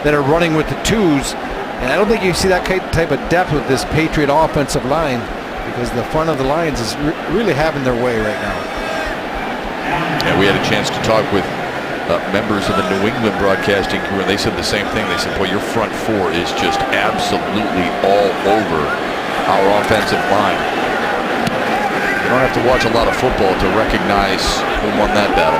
that are running with the twos. And I don't think you see that type of depth with this Patriot offensive line, because the front of the Lions is really having their way right now. And we had a chance to talk with members of the New England broadcasting crew, and they said the same thing. They said, boy, your front four is just absolutely all over our offensive line. You don't have to watch a lot of football to recognize who won that battle.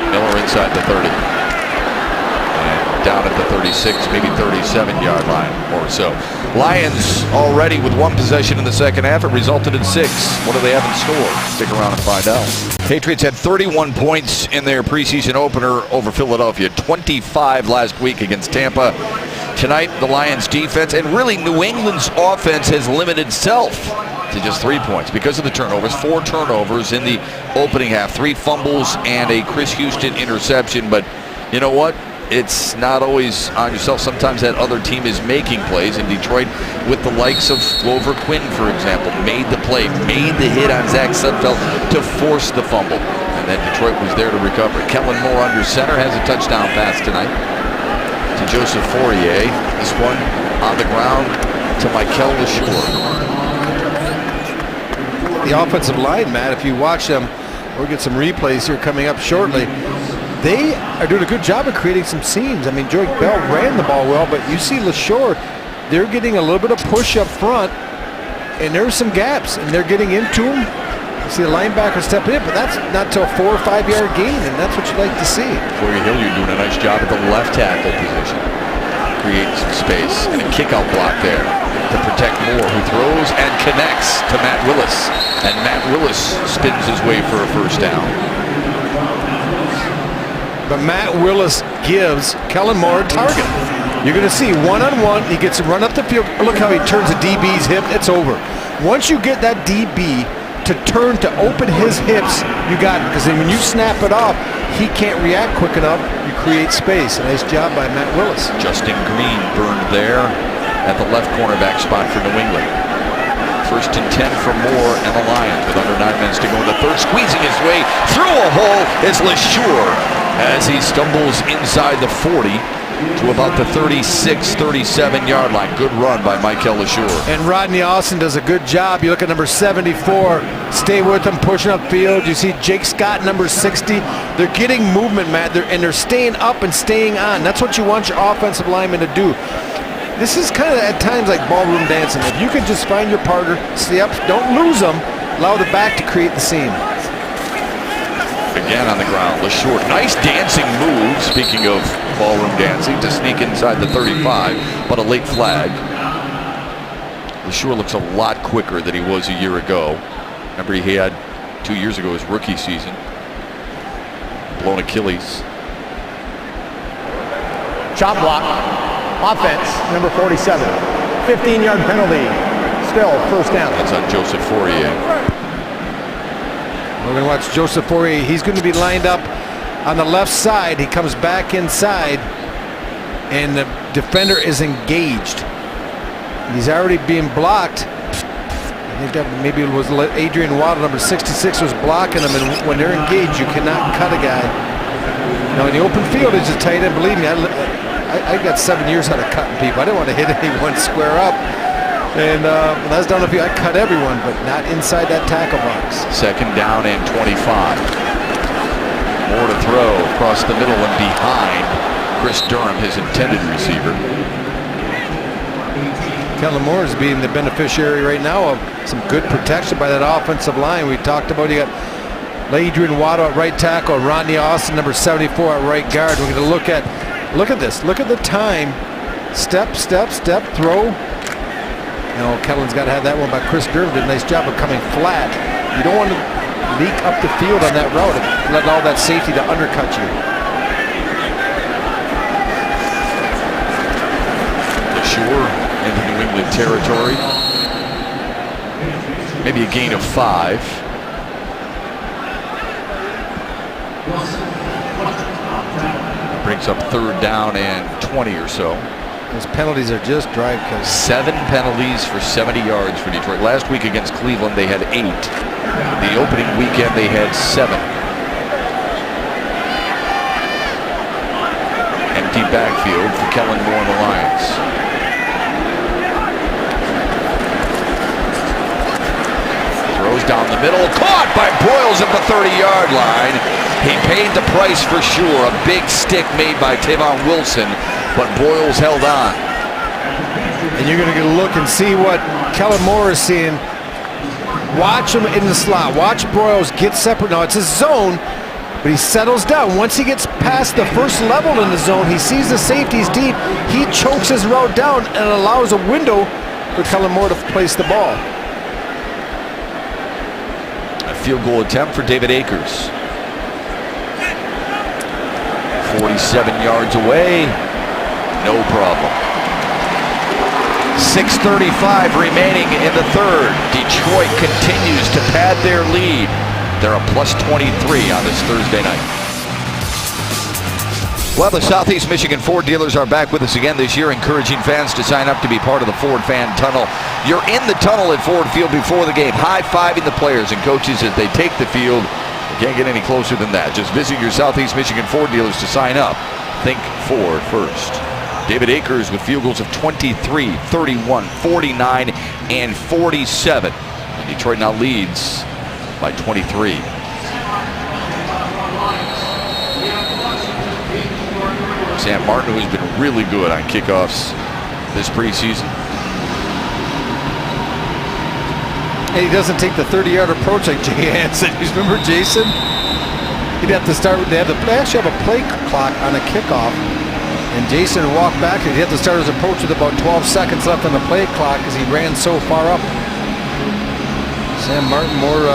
Miller inside the 30. And down at the 36, maybe 37-yard line or so. Lions already with one possession in the second half. It resulted in 6. What do they have in store? Stick around and find out. Patriots had 31 points in their preseason opener over Philadelphia. 25 last week against Tampa. Tonight, the Lions defense and really New England's offense has limited itself to just 3 points because of the turnovers. 4 turnovers in the opening half. 3 fumbles and a Chris Houston interception. But you know what? It's not always on yourself. Sometimes that other team is making plays. In Detroit, with the likes of Glover Quinn, for example, made the play, made the hit on Zach Sudfeld to force the fumble. And then Detroit was there to recover. Kellen Moore under center has a touchdown pass tonight to Joseph Fourier. This one on the ground to Michael LaSure. The offensive line, Matt, if you watch them, we'll get some replays here coming up shortly. They are doing a good job of creating some seams. I mean, Joique Bell ran the ball well, but you see LaSure, they're getting a little bit of push up front, and there's some gaps, and they're getting into him. See the linebacker step in, but that's not till a 4 or 5 yard gain, and that's what you like to see. Corey Hilliard doing a nice job at the left tackle position. Creating some space and a kickout block there to protect Moore, who throws and connects to Matt Willis. And Matt Willis spins his way for a first down. But Matt Willis gives Kellen Moore a target. You're going to see one-on-one, he gets to run up the field. Look how he turns the DB's hip, it's over. Once you get that DB to turn to open his hips, you got it. Because then when you snap it off, he can't react quick enough. You create space. A nice job by Matt Willis. Justin Green burned there at the left cornerback spot for New England. 1st and 10 for Moore and the Lions with under 9 minutes to go in the third. Squeezing his way through a hole is LeSure as he stumbles inside the 40 to about the 36, 37-yard line. Good run by Michael LeSure. And Rodney Austin does a good job. You look at number 74, stay with him, pushing upfield. You see Jake Scott, number 60. They're getting movement, Matt, and they're staying up and staying on. That's what you want your offensive linemen to do. This is kind of at times like ballroom dancing. If you can just find your partner, stay up, don't lose them, allow the back to create the seam. Again on the ground, LeSure. Nice dancing move, speaking of ballroom dancing, to sneak inside the 35, but a late flag. LeSure looks a lot quicker than he was a year ago. Remember, he had 2 years ago his rookie season. Blown Achilles. Chop block. Offense, number 47. 15-yard penalty. Still first down. That's on Joseph Fourier. We're going to watch Joseph Fourier. He's going to be lined up on the left side. He comes back inside, and the defender is engaged. He's already being blocked. I think that maybe it was Adrian Waddle, number 66, was blocking him, and when they're engaged, you cannot cut a guy. Now, in the open field, it's a tight end. Believe me, I got 7 years out of cutting people. I didn't want to hit anyone square up. And when I was down the field, I cut everyone, but not inside that tackle box. 2nd down and 25. More to throw across the middle and behind Chris Durham, his intended receiver. Kellen Moore is being the beneficiary right now of some good protection by that offensive line. We talked about, you got Adrian Waddle at right tackle, Rodney Austin, number 74 at right guard. We're going to look at this. Look at the time. Step, step, step, throw. You know, Kellen's got to have that one by Chris Durham. Did a nice job of coming flat. You don't want to leak up the field on that route and let all that safety to undercut you. LeSure into New England territory. Maybe a gain of 5. Brings up 3rd down and 20 or so. Those penalties are just drive kills. 7 penalties for 70 yards for Detroit. Last week against Cleveland, they had 8. The opening weekend, they had 7. Empty backfield for Kellen Moore and the Lions. Throws down the middle, caught by Broyles at the 30-yard line. He paid the price for sure. A big stick made by Tavon Wilson, but Broyles held on. And you're going to look and see what Kellen Moore is seeing. Watch him in the slot. Watch Broyles get separate. Now, it's a zone, but he settles down. Once he gets past the first level in the zone, he sees the safeties deep. He chokes his route down and allows a window for Kellen Moore to place the ball. A field goal attempt for David Akers. 47 yards away. No problem. 6:35 remaining in the third. Detroit continues to pad their lead. They're a plus 23 on this Thursday night. Well, the Southeast Michigan Ford dealers are back with us again this year, encouraging fans to sign up to be part of the Ford Fan Tunnel. You're in the tunnel at Ford Field before the game, high-fiving the players and coaches as they take the field. You can't get any closer than that. Just visit your Southeast Michigan Ford dealers to sign up. Think Ford first. David Akers with field goals of 23, 31, 49, and 47. And Detroit now leads by 23. Sam Martin, who's been really good on kickoffs this preseason. And he doesn't take the 30-yard approach like Jay Hansen. You remember Jason? He'd have to start with, they actually have a play clock on a kickoff. And Jason would walk back and he'd have to start his approach with about 12 seconds left on the play clock because he ran so far up. Sam Martin more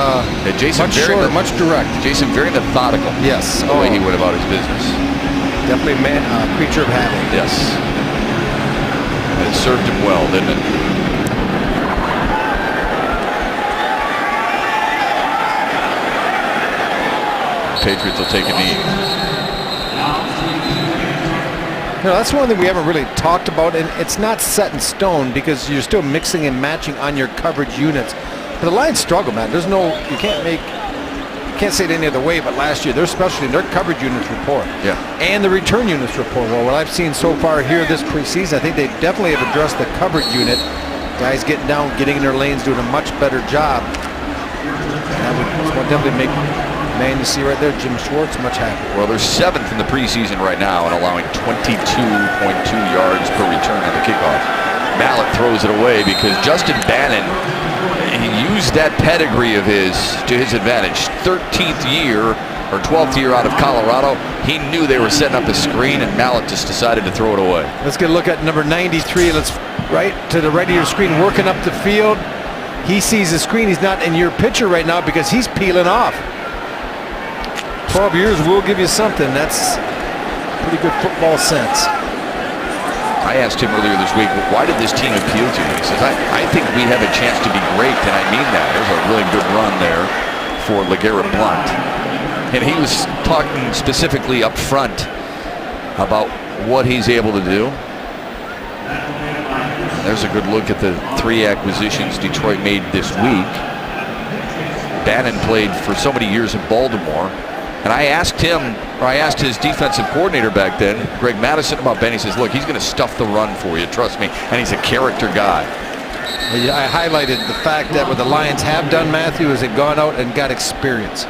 Jason much shorter, much direct. Jason very methodical. Yes. The way he went about his business. Definitely a creature of habit. Yes. It served him well, didn't it? Patriots will take a knee. You know, that's one thing we haven't really talked about, and it's not set in stone because you're still mixing and matching on your coverage units. But the Lions struggle, man. There's no, you can't say it any other way, but last year, their specialty, their coverage units were poor. Yeah. And the return units were poor. Well, what I've seen so far here this preseason, I think they definitely have addressed the coverage unit. Guys getting down, getting in their lanes, doing a much better job. And that would definitely make, man, you see right there, Jim Schwartz, much happier. Well, they're 7th in the preseason right now and allowing 22.2 yards per return on the kickoff. Mallett throws it away because Justin Bannon, he used that pedigree of his to his advantage. 13th year or 12th year out of Colorado. He knew they were setting up a screen and Mallett just decided to throw it away. Let's get a look at number 93. Let's right to the right of your screen, working up the field. He sees the screen. He's not in your picture right now because he's peeling off. 12 years will give you something. That's pretty good football sense. I asked him earlier this week, why did this team appeal to you? He says, I think we have a chance to be great, and I mean that. There's a really good run there for LeGarrette Blount. And he was talking specifically up front about what he's able to do. There's a good look at the 3 acquisitions Detroit made this week. Bannon played for so many years in Baltimore. And I asked him, or I asked his defensive coordinator back then, Greg Madison, about Ben. He says, look, he's going to stuff the run for you, trust me. And he's a character guy. I highlighted the fact that what the Lions have done, Matthew, is they've gone out and got experience.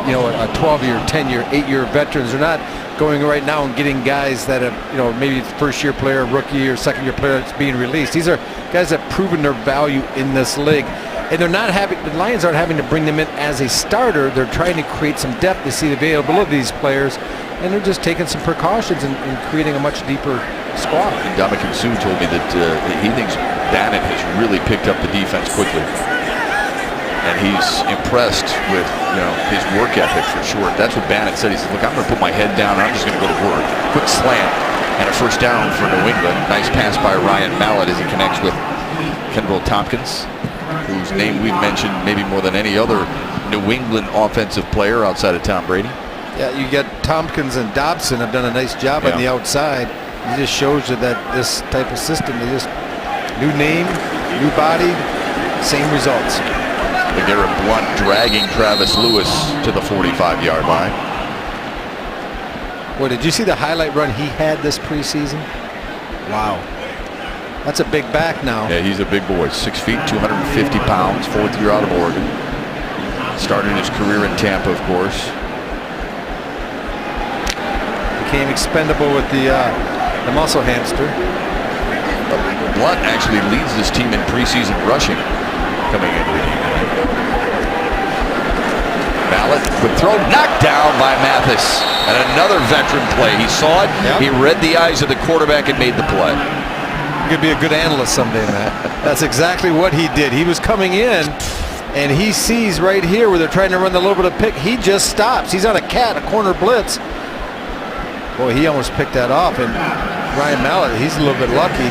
You know, a 12-year, 10-year, 8-year veterans. They're not going right now and getting guys that have, you know, maybe first-year player, rookie, or second-year player that's being released. These are guys that have proven their value in this league. And they're not having, the Lions aren't having to bring them in as a starter. They're trying to create some depth to see the availability of these players. And they're just taking some precautions and creating a much deeper squad. And Dominican Sue told me that he thinks Bannon has really picked up the defense quickly. And he's impressed with, you know, his work ethic for sure. That's what Bannon said. He said, look, I'm going to put my head down and I'm just going to go to work. Quick slant and a first down for New England. Nice pass by Ryan Mallett as he connects with Kendall Tompkins, whose name we've mentioned maybe more than any other New England offensive player outside of Tom Brady. Yeah, you get Tompkins and Dobson have done a nice job on the outside. It just shows you that this type of system, they just new name, new body, same results. LeGarrette Blount dragging Travis Lewis to the 45-yard line. Boy, did you see the highlight run he had this preseason? Wow. That's a big back now. Yeah, he's a big boy. 6 feet, 250 pounds, 4th year out of Oregon. Started his career in Tampa, of course. Became expendable with the muscle hamster. Blount actually leads this team in preseason rushing coming into the game. Mallett, quick throw, knocked down by Mathis. And another veteran play. He saw it, he read the eyes of the quarterback and made the play. You could be a good analyst someday, Matt. That's exactly what he did. He was coming in, and he sees right here where they're trying to run the little bit of pick. He just stops. He's on a corner blitz. Boy, he almost picked that off, and Ryan Mallett, he's a little bit lucky.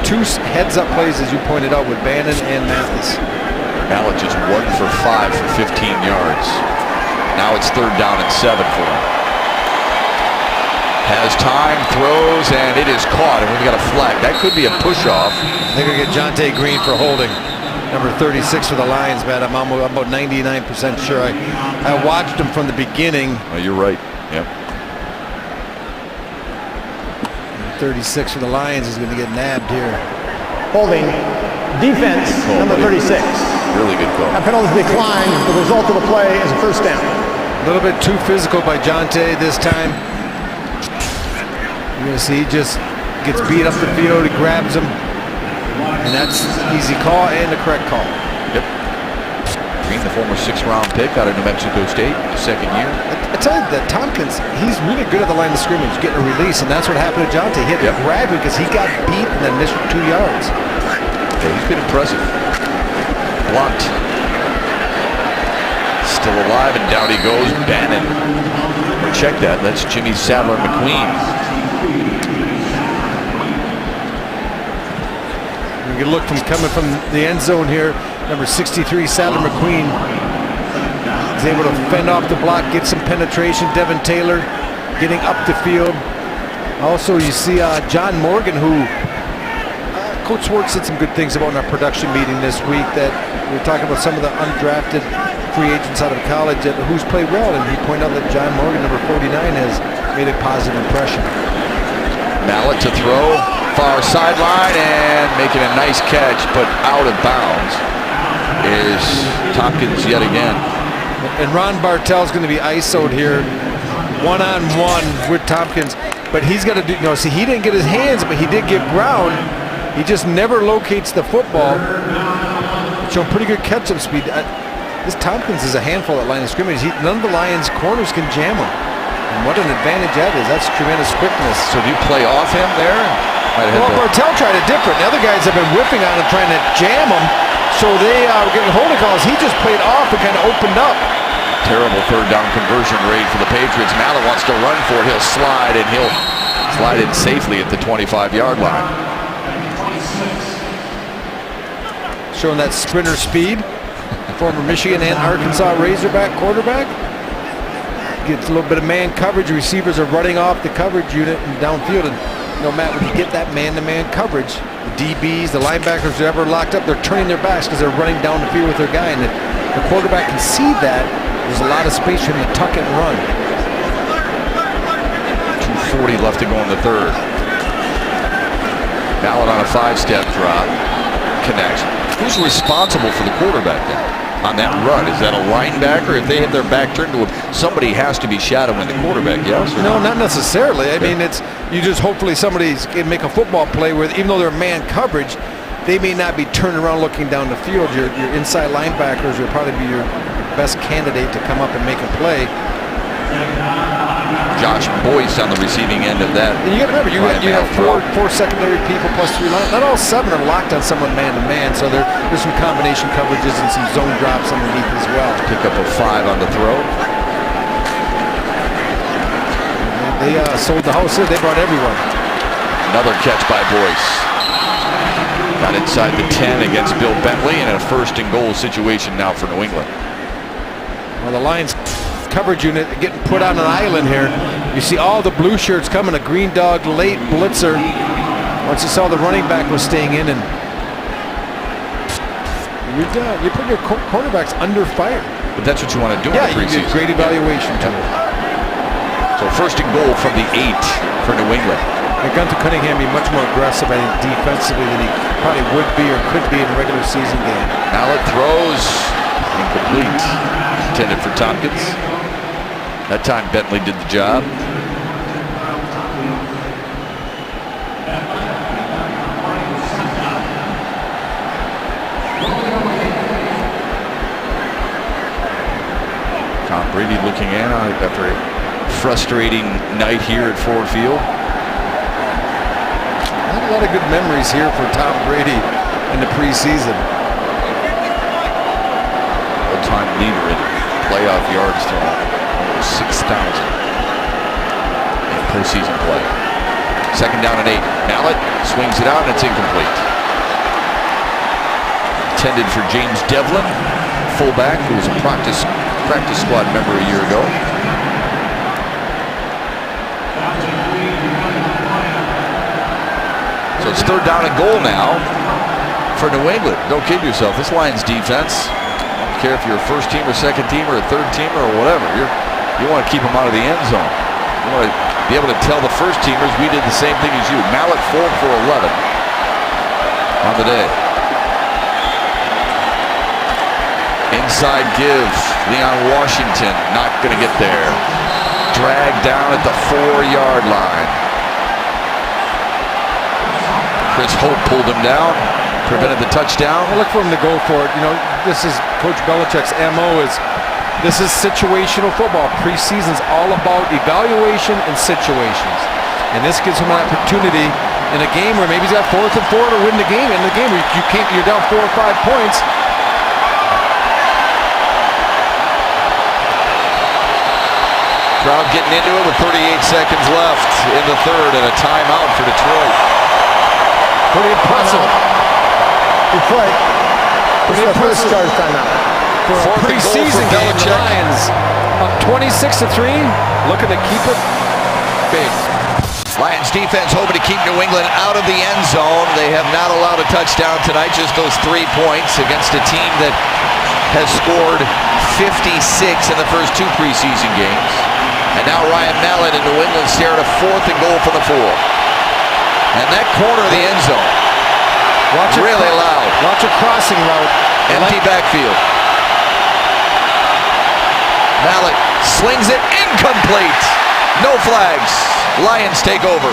2 heads-up plays, as you pointed out, with Bannon and Mathis. Mallett just 1 for 5 for 15 yards. Now it's 3rd down and 7 for him. Has time, throws, and it is caught, and we've got a flag. That could be a push-off. They're going to get Jonte Green for holding. Number 36 for the Lions, Matt. I'm about 99% sure. I watched him from the beginning. Oh, you're right. Yep. 36 for the Lions is going to get nabbed here. Holding. Defense, number 36. Really good call. That penalty declined. The result of the play is a first down. A little bit too physical by Jonte this time. You're going to see he just gets beat up the field. He grabs him. And that's the easy call and the correct call. Yep. Green, the former 6th-round pick out of New Mexico State, second year. I tell you that Tompkins, he's really good at the line of scrimmage, getting a release, and that's what happened to Jonte. He had to grab him because he got beat and then missed 2 yards. Yeah, he's been impressive. Blunt. Still alive, and down he goes. Bannon. Or check that. That's Jimmy Sadler McQueen. You can look from coming from the end zone here. Number 63, Sadler McQueen, is able to fend off the block, get some penetration. Devin Taylor getting up the field. Also, you see John Morgan, who Coach Schwartz said some good things about in our production meeting this week, that we were talking about some of the undrafted free agents out of college who's played well, and he pointed out that John Morgan, number 49, has made a positive impression. Mallett to throw, far sideline, and making a nice catch, but out of bounds is Tompkins yet again. And Ron Bartel's going to be ISO'd here, one-on-one with Tompkins, but he's got to do, no, see, he didn't get his hands, but he did get ground. He just never locates the football. Showing pretty good catch-up speed. This Tompkins is a handful at line of scrimmage. None of the Lions' corners can jam him. And what an advantage that is. That's tremendous quickness. So do you play off him there? Well, Bartel tried it different. The other guys have been whipping on him, trying to jam him. So they were getting holding calls. He just played off and kind of opened up. Terrible third down conversion rate for the Patriots. Mallett wants to run for it. He'll slide, and he'll slide in safely at the 25-yard line. Showing that sprinter speed. Former Michigan and Arkansas Razorback quarterback. Gets a little bit of man coverage. Receivers are running off the coverage unit and downfield. And you know, Matt, when you get that man-to-man coverage, the DBs, the linebackers, whoever locked up, they're turning their backs because they're running down the field with their guy. And the quarterback can see that. There's a lot of space for him to tuck it and run. 2:40 left to go in the third. Mallett on a 5-step drop. Connects. Who's responsible for the quarterback then on that run? Is that a linebacker? If they have their back turned to him, somebody has to be shadowing the quarterback, yes? No, not necessarily. I mean, it's you just hopefully somebody's can make a football play where even though they're man coverage, they may not be turning around looking down the field. Your inside linebackers will probably be your best candidate to come up and make a play. Josh Boyce on the receiving end of that. And you got to remember, you have four secondary people plus 3 lines. Not all 7 are locked on someone man-to-man, so there's some combination coverages and some zone drops underneath as well. Pick up a 5 on the throw. They sold the house here. They brought everyone. Another catch by Boyce. Got inside the 10 against Bill Bentley, and a 1st and goal situation now for New England. Well, the Lions coverage unit getting put on an island here. You see all the blue shirts coming, a green dog late blitzer. Once you saw the running back was staying in, and you're done. You put your cornerbacks under fire. But that's what you want to do in the preseason. You get great evaluation tool. So 1st and goal from the 8 for New England. And Gunther Cunningham be much more aggressive, I think, defensively than he probably would be or could be in a regular season game. Mallett throws incomplete. Intended for Tompkins. That time Bentley did the job. Tom Brady looking in after a frustrating night here at Ford Field. Not a lot of good memories here for Tom Brady in the preseason. All-time leader in playoff yards thrown. 6,000 in postseason play. 2nd down and 8. Mallett swings it out, and it's incomplete. Intended for James Devlin, fullback, who was a practice squad member a year ago. So it's 3rd down and goal now for New England. Don't kid yourself. This Lions defense, I don't care if you're a 1st team or 2nd team or a 3rd teamer or whatever, you want to keep them out of the end zone. You want to be able to tell the 1st teamers we did the same thing as you. Mallett 4 for 11 on the day. Inside give. Leon Washington not going to get there. Dragged down at the 4-yard line. Chris Hope pulled him down. prevented the touchdown. I look for him to go for it. You know, this is Coach Belichick's MO. This is situational football. Preseason's all about evaluation and situations, and this gives him an opportunity in a game where maybe he's got 4th and 4 to win the game. In the game where you're down 4 or 5 points. Crowd getting into it with 38 seconds left in the third and a timeout for Detroit. Pretty impressive. Detroit. Pretty impressive. Charge timeout. For a preseason game, the Lions up 26-3, looking to keep it big. Lions defense hoping to keep New England out of the end zone. They have not allowed a touchdown tonight, just those 3 points against a team that has scored 56 in the first 2 preseason games. And now Ryan Mallett in New England stare at a 4th and goal from the 4. And that corner of the end zone, really loud. Watch a crossing route. Empty backfield. Mallett slings it, incomplete. No flags. Lions take over.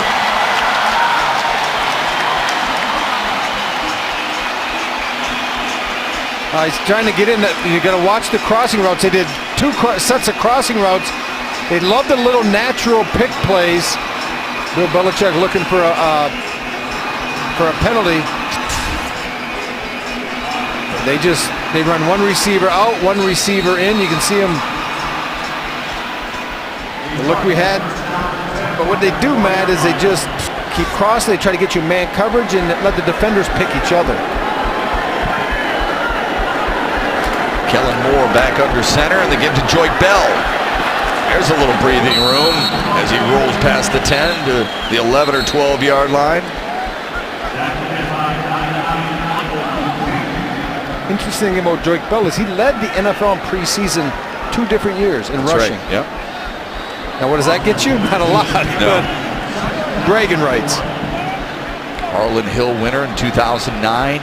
He's trying to get in. You got to watch the crossing routes. They did 2 sets of crossing routes. They love the little natural pick plays. Bill Belichick looking for a penalty. They run 1 receiver out, 1 receiver in. You can see them. The look we had. But what they do, Matt, is they just keep crossing. They try to get you man coverage and let the defenders pick each other. Kellen Moore back under center, and they give to Joyke Bell. There's a little breathing room as he rolls past the 10 to the 11 or 12-yard line. Interesting thing about Joyke Bell is he led the NFL in preseason 2 different years in rushing. Right. Yep. Now, what does that get you? Not a lot. No. Bragging rights. Harlan Hill winner in 2009.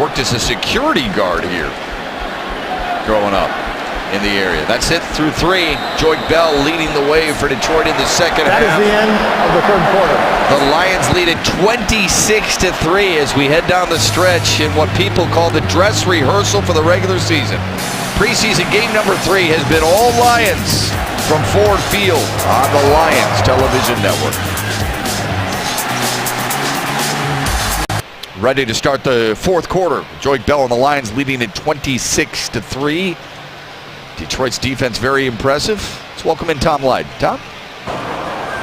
Worked as a security guard here growing up in the area. That's it through 3. Joyke Bell leading the way for Detroit in the second half. That is the end of the 3rd quarter. The Lions lead it 26-3 as we head down the stretch in what people call the dress rehearsal for the regular season. Preseason game number 3 has been all Lions from Ford Field on the Lions television network. Ready to start the 4th quarter. Joyke Bell and the Lions leading it 26-3. Detroit's defense very impressive. Let's welcome in Tom Lyden. Tom?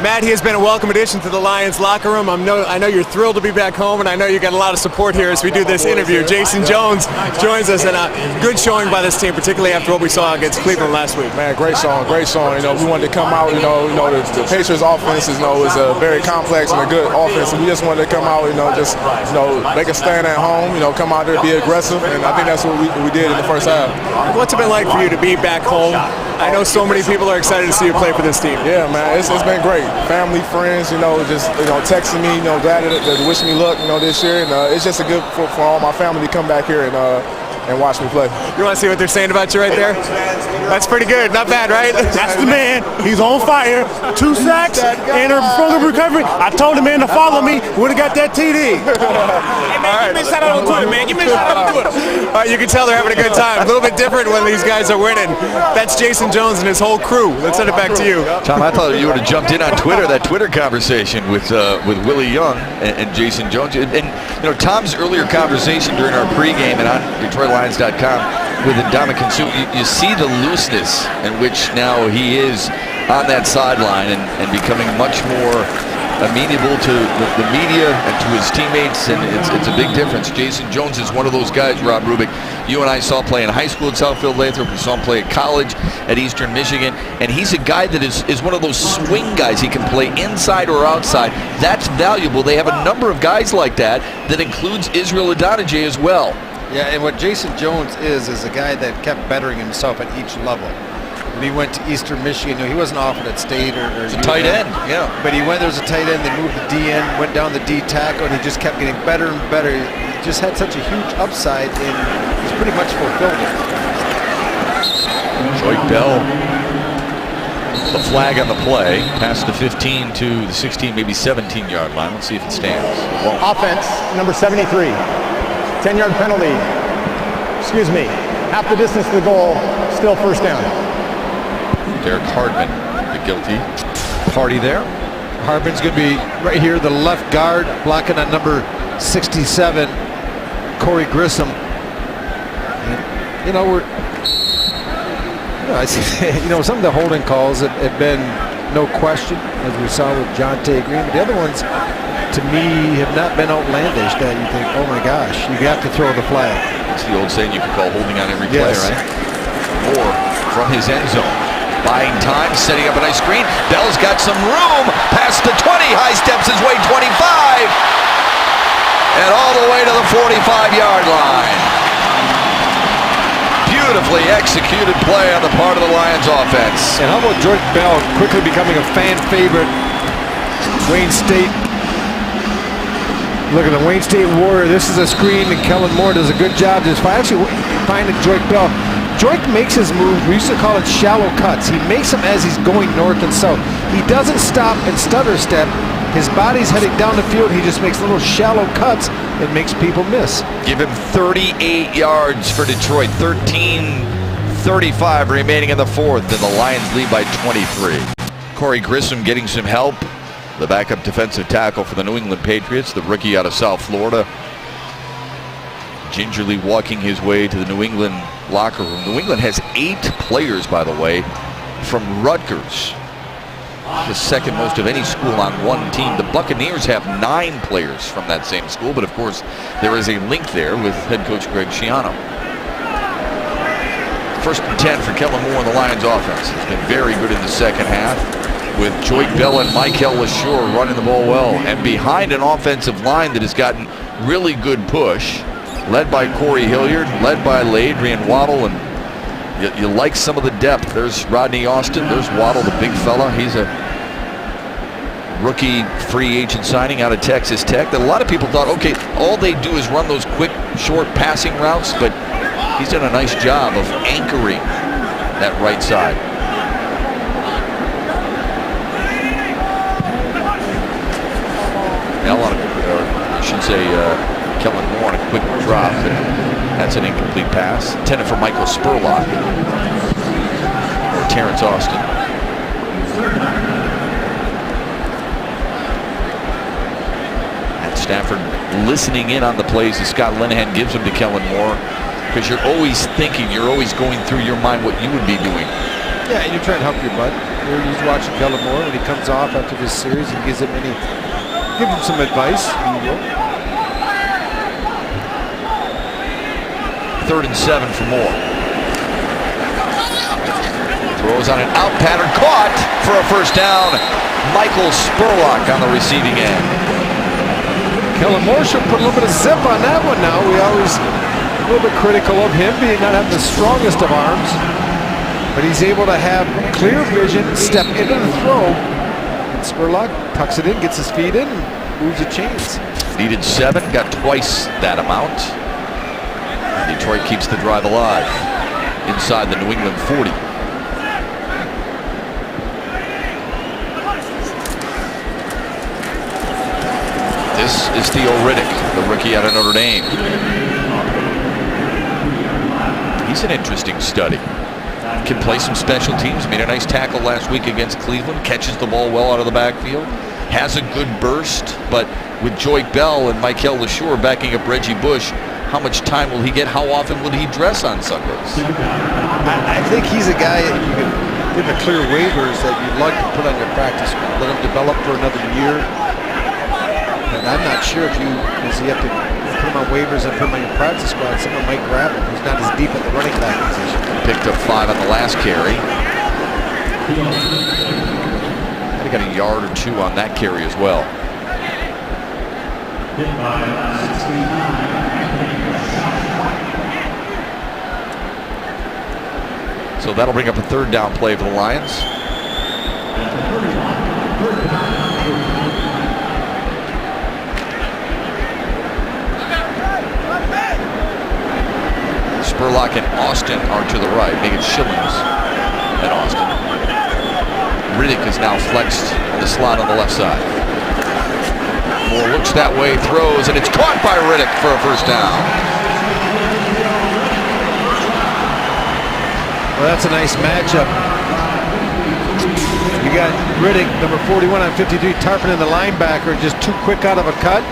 Matt, he has been a welcome addition to the Lions locker room. I know you're thrilled to be back home, and I know you got a lot of support here as we do this interview. Jason Jones joins us, and a good showing by this team, particularly after what we saw against Cleveland last week. Man, great song. You know, we wanted to come out. The Patriots offense is a very complex and a good offense, and we just wanted to come out. Just make a stand at home. Come out there, be aggressive, and I think that's what we did in the first half. What's it been like for you to be back home? I know so many people are excited to see you play for this team. Yeah, man, it's been great. Family, friends, texting me, glad to wish me luck, this year, and it's just a good for all my family to come back here and watch me play. You want to see what they're saying about you right there? That's pretty good. Not bad, right? That's the man. He's on fire. 2 sacks and a from recovery. I told the man to follow me. Would have got that TD. Hey, man, give me a shout out on Twitter, man. Give me a shout out on Twitter. All right, you can tell they're having a good time. A little bit different when these guys are winning. That's Jason Jones and his whole crew. Let's send it back to you. Tom, I thought you would have jumped in on Twitter, that Twitter conversation with Willie Young and Jason Jones. And Tom's earlier conversation during our pregame and on DetroitLions.com with Ndamukong Suh, you see the looseness in which now he is on that sideline and becoming much more amenable to the media and to his teammates, and it's a big difference. Jason Jones is one of those guys, Rob Rubik, you and I saw play in high school at Southfield Lathrop. We saw him play at college at Eastern Michigan, and he's a guy that is one of those swing guys. He can play inside or outside. That's valuable. They have a number of guys like that includes Israel Adonijah as well. Yeah, and what Jason Jones is a guy that kept bettering himself at each level. When he went to Eastern Michigan, he wasn't offered at State or a tight end, yeah. But he went, there was a tight end, they moved the D end, went down the D tackle, and he just kept getting better and better. He just had such a huge upside, and he's pretty much fulfilled it. Joyke Bell The flag on the play, past the 15 to the 16, maybe 17-yard line. Let's see if it stands. Well, Offense, number 73. 10-yard penalty. Excuse me. Half the distance to the goal, still first down. Derek Hardman, the guilty party there. Hardman's going to be right here, the left guard, blocking on number 67, Corey Grissom. And, some of the holding calls have been no question, as we saw with John Tay Green. But the other ones, to me, have not been outlandish that you think, oh my gosh, you have to throw the flag. It's the old saying you can call holding on every play, right? Moore from his end zone. Buying time, setting up a nice screen. Bell's got some room. Past the 20, high steps his way 25. And all the way to the 45-yard line. Beautifully executed play on the part of the Lions offense. And how about Joyce Bell quickly becoming a fan favorite? Wayne State. Look at the Wayne State Warrior. This is a screen, and Kellen Moore does a good job just actually finding Joyce Bell. Joyce makes his move. We used to call it shallow cuts. He makes them as he's going north and south. He doesn't stop and stutter step. His body's heading down the field. He just makes little shallow cuts that makes people miss. Give him 38 yards for Detroit. 13:35 remaining in the fourth, and the Lions lead by 23. Corey Grissom getting some help. The backup defensive tackle for the New England Patriots, the rookie out of South Florida. Gingerly walking his way to the New England locker room. New England has 8 players, by the way, from Rutgers. The second most of any school on one team. The Buccaneers have 9 players from that same school, but of course there is a link there with head coach Greg Schiano. First and 10 for Kellen Moore and the Lions offense. It's been very good in the second half, with Joyce Bell and Michael LaSure running the ball well, and behind an offensive line that has gotten really good push, led by Corey Hilliard, led by Adrian Waddle, and you like some of the depth. There's Rodney Austin, there's Waddle, the big fella. He's a rookie free agent signing out of Texas Tech that a lot of people thought, okay, all they do is run those quick, short passing routes, but he's done a nice job of anchoring that right side. Bell on I should say Kellen Moore on a quick drop. That's an incomplete pass. Intended for Michael Spurlock. Or Terrence Austin. And Stafford listening in on the plays that Scott Linehan gives them to Kellen Moore. Because you're always thinking, you're always going through your mind what you would be doing. Yeah, and you're trying to help your butt. He's watching Kellen Moore when he comes off after this series and gives him some advice. He will. 3rd and 7 for Moore. Throws on an out pattern, caught for a first down. Michael Spurlock on the receiving end. Kellen Moore should put a little bit of zip on that one now. We always a little bit critical of him being not having the strongest of arms, but he's able to have clear vision, step into the throw. And Spurlock tucks it in, gets his feet in, and moves the chains. Needed 7, got twice that amount. Detroit keeps the drive alive inside the New England 40. This is Theo Riddick, the rookie out of Notre Dame. He's an interesting study. Can play some special teams. Made a nice tackle last week against Cleveland. Catches the ball well out of the backfield. Has a good burst, but with Joyce Bell and Michael LaSure backing up Reggie Bush, how much time will he get? How often will he dress on Sundays? I think he's a guy that you can give a clear waivers that you'd like to put on your practice squad. Let him develop for another year. And I'm not sure if you have to put him on waivers and put him on your practice squad. Someone might grab him who's not as deep at the running back position. Picked up 5 on the last carry. He got a yard or 2 on that carry as well. So that'll bring up a 3rd down play for the Lions. Spurlock and Austin are to the right. Make it Schillings and Austin. Riddick is now flexed in the slot on the left side. Moore looks that way, throws, and it's caught by Riddick for a first down. Well, that's a nice matchup. You got Riddick, number 41 on 53, targeting the linebacker, just too quick out of a cut.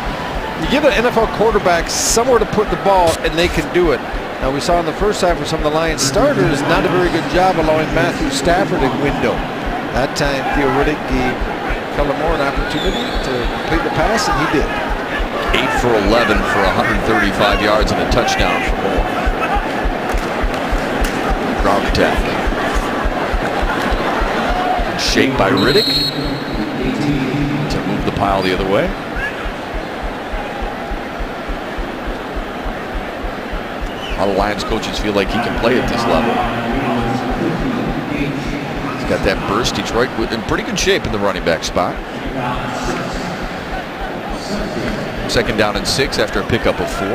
You give an NFL quarterback somewhere to put the ball, and they can do it. Now, we saw in the first half for some of the Lions starters, not a very good job allowing Matthew Stafford a window. That time, Theo Riddick gave Kellen Moore an opportunity to complete the pass, and he did. 8 for 11 for 135 yards and a touchdown for Moore. Ground attack. Shaped by Riddick to move the pile the other way. A lot of Lions coaches feel like he can play at this level. He's got that burst. Detroit in pretty good shape in the running back spot. 2nd down and 6 after a pickup of 4.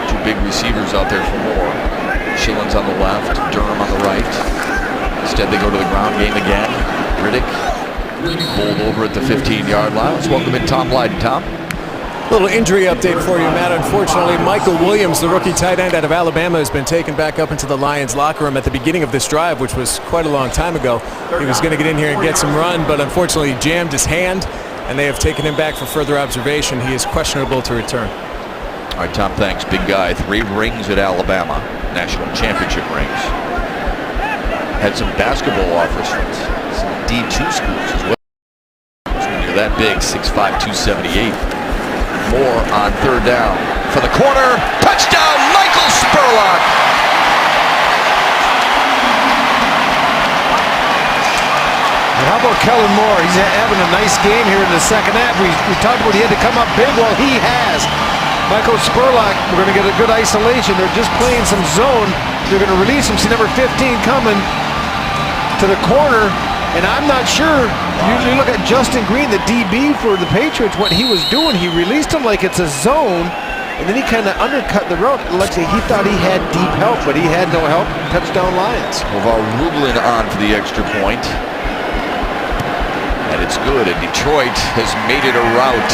Two big receivers out there for Moore. Shillings on the left, Durham on the right. Instead, they go to the ground game again. Riddick pulled over at the 15-yard line. Let's welcome in Tom Lydon. Tom? Little injury update for you, Matt. Unfortunately, Michael Williams, the rookie tight end out of Alabama, has been taken back up into the Lions locker room at the beginning of this drive, which was quite a long time ago. He was going to get in here and get some run, but unfortunately jammed his hand, and they have taken him back for further observation. He is questionable to return. All right, Tom, thanks. Big guy. 3 rings at Alabama. National championship rings. Had some basketball offers from some D2 schools as well. When you're that big, 6'5", 278. Moore on 3rd down. For the corner. Touchdown, Michael Spurlock. How about Kellen Moore? He's having a nice game here in the second half. We talked about he had to come up big. Well, he has. Michael Spurlock, we're going to get a good isolation. They're just playing some zone. They're going to release him. See number 15 coming to the corner. And I'm not sure. Usually look at Justin Green, the DB for the Patriots, what he was doing. He released him like it's a zone, and then he kind of undercut the route. Like he thought he had deep help, but he had no help. Touchdown Lions. LeVar Rublin on for the extra point. And it's good, and Detroit has made it a rout.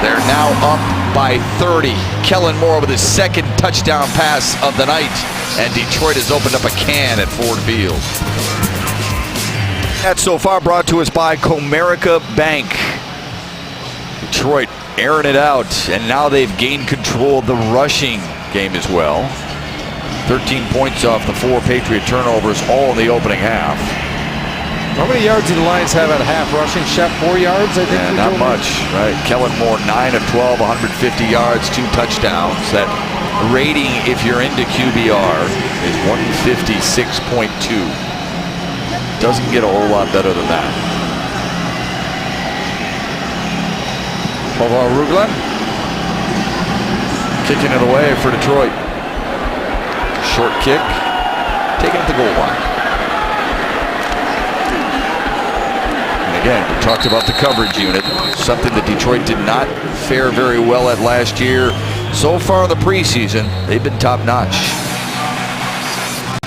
They're now up by 30. Kellen Moore with his 2nd touchdown pass of the night, and Detroit has opened up a can at Ford Field. That's so far brought to us by Comerica Bank. Detroit airing it out, and now they've gained control of the rushing game as well. 13 points off the 4 Patriot turnovers, all in the opening half. How many yards did the Lions have at half rushing? Shep, 4 yards, I think. Yeah, not much, right? Kellen Moore, 9 of 12, 150 yards, 2 touchdowns. That rating, if you're into QBR, is 156.2. Doesn't get a whole lot better than that. LeVar Rublin kicking it away for Detroit. Short kick, taken at the goal line. And again, we talked about the coverage unit, something that Detroit did not fare very well at last year. So far in the preseason, they've been top-notch.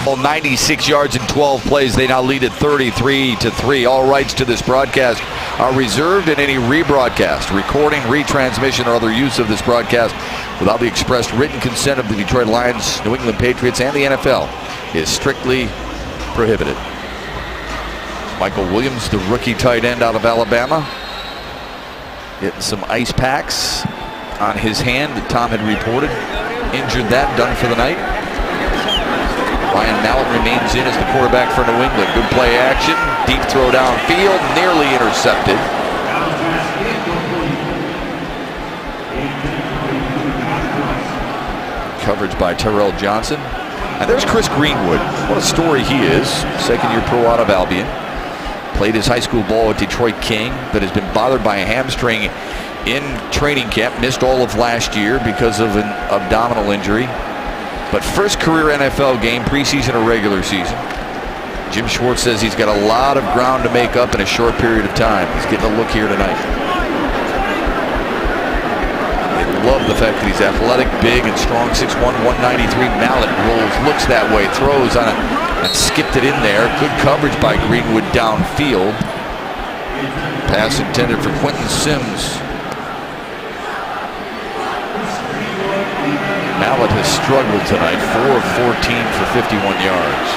96 yards in 12 plays. They now lead at 33-3. All rights to this broadcast are reserved, and any rebroadcast, recording, retransmission, or other use of this broadcast without the expressed written consent of the Detroit Lions, New England Patriots, and the NFL is strictly prohibited. Michael Williams, the rookie tight end out of Alabama, getting some ice packs on his hand that Tom had reported. Injured that, done for the night. Ryan Mallett remains in as the quarterback for New England. Good play action, deep throw downfield, nearly intercepted. Coverage by Terrell Johnson. And there's Chris Greenwood. What a story he is. 2nd-year pro out of Albion. Played his high school ball at Detroit King, but has been bothered by a hamstring in training camp. Missed all of last year because of an abdominal injury. But first career NFL game, preseason or regular season. Jim Schwartz says he's got a lot of ground to make up in a short period of time. He's getting a look here tonight. It love the fact that he's athletic, big, and strong. 6'1", 193. Mallett rolls, looks that way, throws on it, and skipped it in there. Good coverage by Greenwood downfield. Pass intended for Quentin Sims. Mallett has struggled tonight, 4 of 14 for 51 yards.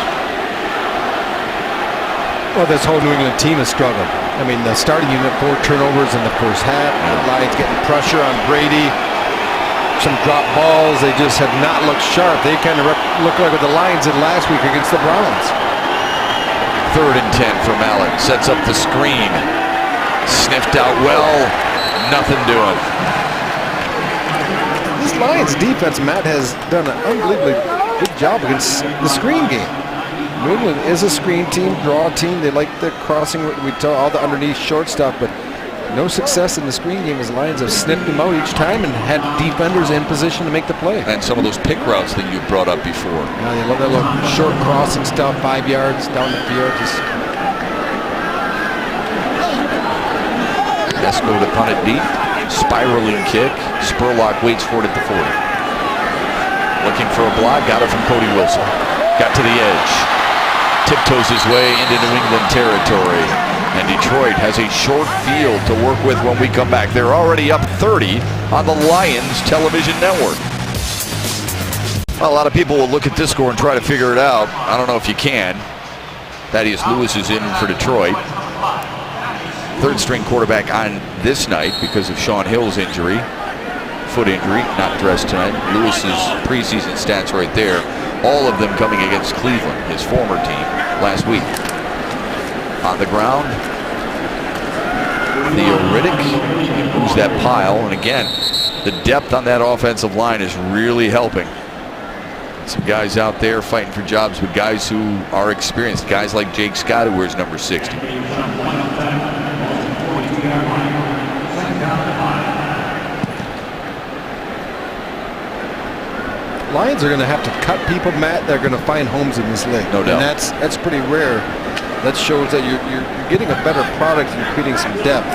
Well, this whole New England team has struggled. I mean, the starting unit, 4 turnovers in the first half. The Lions getting pressure on Brady. Some drop balls. They just have not looked sharp. They kind of look like what the Lions did last week against the Browns. 3rd and 10 for Mallett. Sets up the screen. Sniffed out well. Nothing doing. This Lions defense, Matt, has done an unbelievably good job against the screen game. New England is a screen team, draw team. They like the crossing. We tell all the underneath short stuff, but no success in the screen game as Lions have sniffed them out each time and had defenders in position to make the play. And some of those pick routes that you brought up before. Yeah, they love that little short crossing stuff, 5 yards down the field. Esco to punt it deep. Spiraling kick. Spurlock waits for it at the 40. Looking for a block. Got it from Cody Wilson. Got to the edge. Tiptoes his way into New England territory. And Detroit has a short field to work with when we come back. They're already up 30 on the Lions television network. Well, a lot of people will look at this score and try to figure it out. I don't know if you can. Thaddeus Lewis is in for Detroit. 3rd string quarterback on this night because of Sean Hill's injury. Foot injury, not dressed tonight. Lewis's preseason stats right there. All of them coming against Cleveland, his former team, last week. On the ground, Theo Riddick moves that pile. And again, the depth on that offensive line is really helping. Some guys out there fighting for jobs with guys who are experienced. Guys like Jake Scott, who wears number 60. Lions are going to have to cut people, Matt. They're going to find homes in this league. No doubt. And that's pretty rare. That shows that you're getting a better product and creating some depth.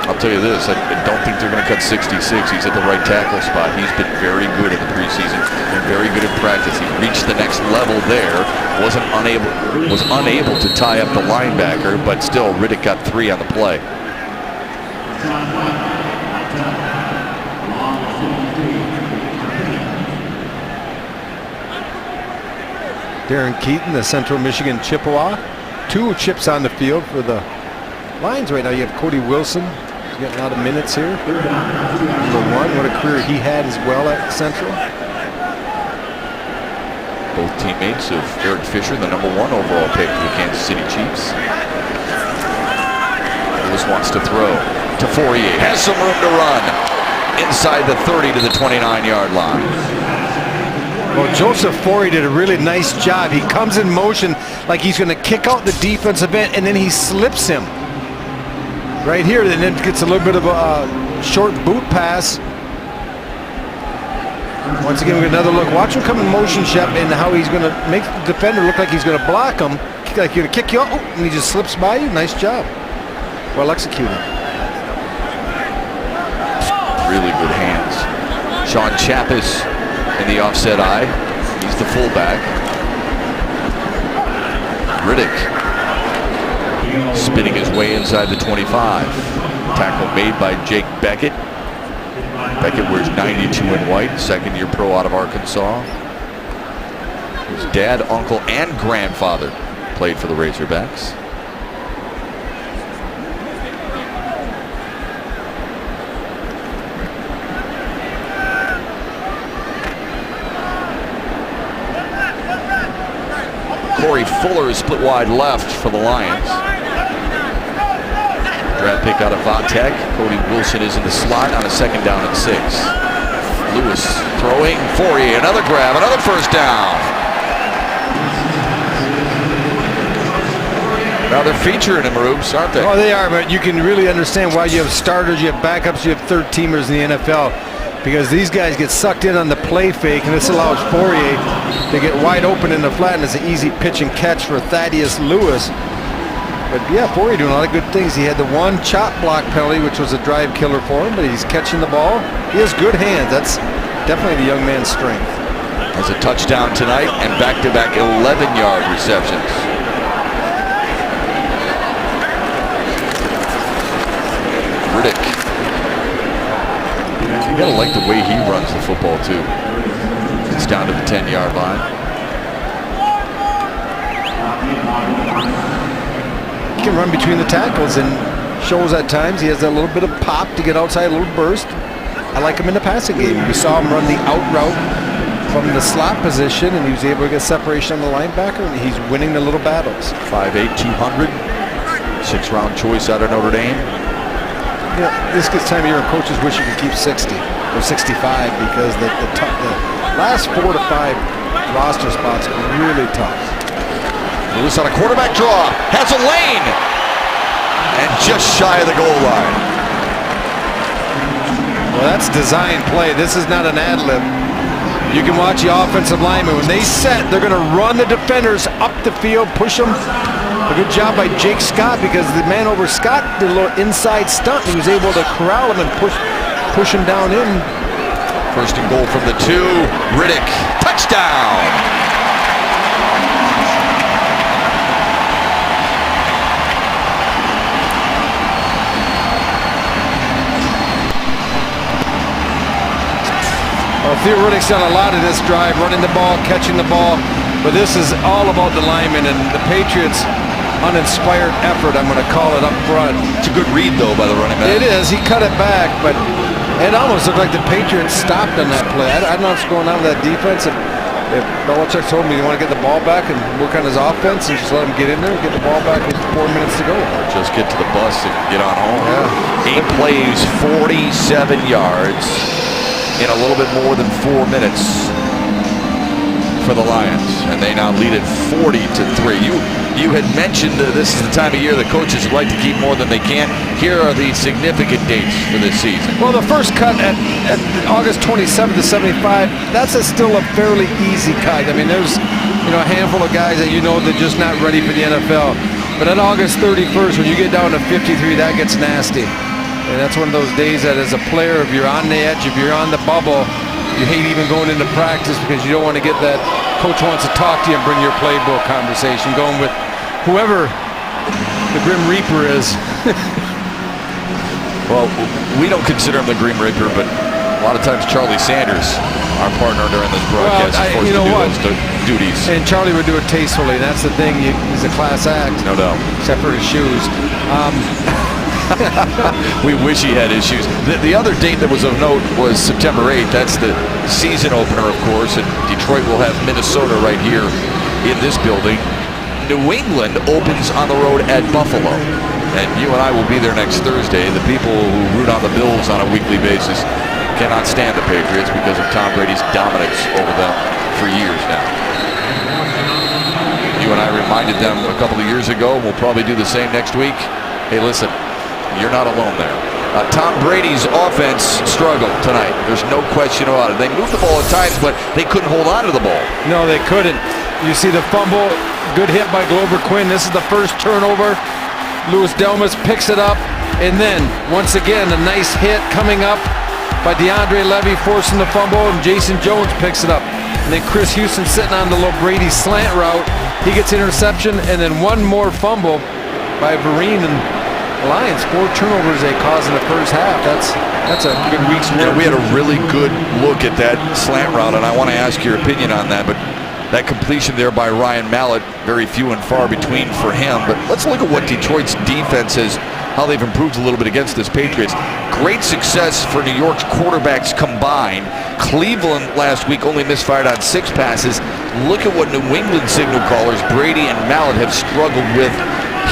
I'll tell you this, I don't think they're going to cut 66. He's at the right tackle spot. He's been very good in the preseason and very good in practice. He reached the next level there. Was unable to tie up the linebacker, but still Riddick got 3 on the play. Darren Keaton, the Central Michigan Chippewa. 2 chips on the field for the Lions right now. You have Cody Wilson. He's getting a lot of minutes here. Number 1, what a career he had as well at Central. Both teammates of Eric Fisher, the number 1 overall pick for the Kansas City Chiefs. Lewis wants to throw to Fourier. Has some room to run. Inside the 30 to the 29-yard line. Well, Joseph Fourier did a really nice job. He comes in motion like he's going to kick out the defensive end, and then he slips him right here, and then gets a little bit of a short boot pass. Once again, we get another look. Watch him come in motion, Shep, and how he's going to make the defender look like he's going to block him, like he's going to kick you out, and he just slips by you. Nice job. Well executed. Really good hands. Sean Chappis in the offset eye. He's the fullback. Riddick spinning his way inside the 25. Tackle made by Jake Beckett. Beckett wears 92 in white, 2nd-year pro out of Arkansas. His dad, uncle, and grandfather played for the Razorbacks. Corey Fuller is split wide left for the Lions. Draft pick out of Vatech. Cody Wilson is in the slot on a 2nd down and 6. Lewis throwing. Fourier, another grab, another 1st down. Now they're featuring him, Rubes, aren't they? Oh, they are, but you can really understand why you have starters, you have backups, you have 3rd-teamers in the NFL. Because these guys get sucked in on the play fake, and this allows Fourier to get wide open in the flat, and it's an easy pitch and catch for Thaddeus Lewis. But yeah, Forey doing a lot of good things. He had the one chop block penalty, which was a drive killer for him, but he's catching the ball. He has good hands. That's definitely the young man's strength. Has a touchdown tonight and back-to-back 11-yard receptions. Riddick. You gotta like the way he runs the football too. It's down to the 10-yard line. He can run between the tackles and shows at times he has that little bit of pop to get outside, a little burst. I like him in the passing game. We saw him run the out route from the slot position, and he was able to get separation on the linebacker, and he's winning the little battles. 5'8", 200. 6th-round choice out of Notre Dame. Yeah, this gets time of year, and coaches wish you could keep 60 or 65 because the last 4 to 5 roster spots are really tough. Lewis on a quarterback draw, has a lane, and just shy of the goal line. Well, that's design play. This is not an ad-lib. You can watch the offensive linemen. When they set, they're going to run the defenders up the field, push them. A good job by Jake Scott because the man over Scott did a little inside stunt. He was able to corral him and push him down in. First and goal from the 2. Riddick, touchdown! Well, Theo Riddick's done a lot of this drive, running the ball, catching the ball, but this is all about the linemen and the Patriots' uninspired effort, I'm going to call it up front. It's a good read, though, by the running back. It is. He cut it back, but it almost looked like the Patriots stopped on that play. I don't know what's going on with that defense. If Belichick told me he want to get the ball back and work on his offense and just let him get in there and get the ball back with 4 minutes to go. Or just get to the bus and get on home. Yeah. 8 plays, 47 yards in a little bit more than 4 minutes for the Lions, and they now lead it 40-3. You had mentioned this is the time of year that coaches would like to keep more than they can. Here are the significant dates for this season. Well, the first cut at August 27th to 75, that's still a fairly easy cut. I mean, there's a handful of guys that they're just not ready for the NFL. But at August 31st, when you get down to 53, that gets nasty. And that's one of those days that as a player, if you're on the edge, if you're on the bubble, you hate even going into practice because you don't want to get that coach wants to talk to you and bring your playbook conversation, going with whoever the Grim Reaper is. Well, we don't consider him the Grim Reaper, but a lot of times Charlie Sanders, our partner during this broadcast, is forced to do those duties. And Charlie would do it tastefully. That's the thing. He's a class act. No doubt. Except for his shoes. We wish he had his shoes. The other date that was of note was September 8th. That's the season opener, of course, and Detroit will have Minnesota right here in this building. New England opens on the road at Buffalo, and you and I will be there next Thursday. The people who root on the Bills on a weekly basis cannot stand the Patriots because of Tom Brady's dominance over them for years now. You and I reminded them a couple of years ago, and we'll probably do the same next week. Hey, listen, you're not alone there. Tom Brady's offense struggled tonight. There's no question about it. They moved the ball at times, but they couldn't hold on to the ball. No, they couldn't. You see the fumble, good hit by Glover Quinn. This is the first turnover. Louis Delmas picks it up, and then once again a nice hit coming up by DeAndre Levy, forcing the fumble, and Jason Jones picks it up. And then Chris Houston sitting on the little Brady slant route. He gets interception, and then one more fumble by Vereen and Lions. 4 turnovers they caused in the first half. That's a good week's work. Yeah, we had a really good look at that slant route, and I want to ask your opinion on that. But that completion there by Ryan Mallett, very few and far between for him. But let's look at what Detroit's defense is, how they've improved a little bit against this Patriots. Great success for New York's quarterbacks combined. Cleveland last week only misfired on 6 passes. Look at what New England signal callers Brady and Mallett have struggled with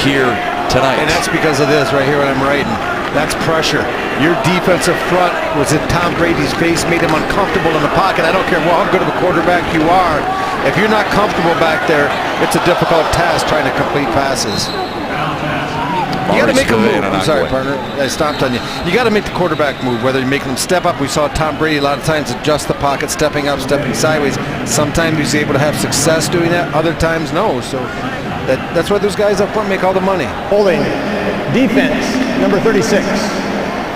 here tonight. And that's because of this right here, what I'm writing. That's pressure. Your defensive front was in Tom Brady's face, made him uncomfortable in the pocket. I don't care how good of a quarterback you are. If you're not comfortable back there, it's a difficult task trying to complete passes. You got to make a move. I'm sorry, partner. I stomped on you. You got to make the quarterback move, whether you make them step up. We saw Tom Brady a lot of times adjust the pocket, stepping up, stepping sideways. Sometimes he's able to have success doing that. Other times, no. So That's why those guys up front make all the money. Holding. Defense, number 36.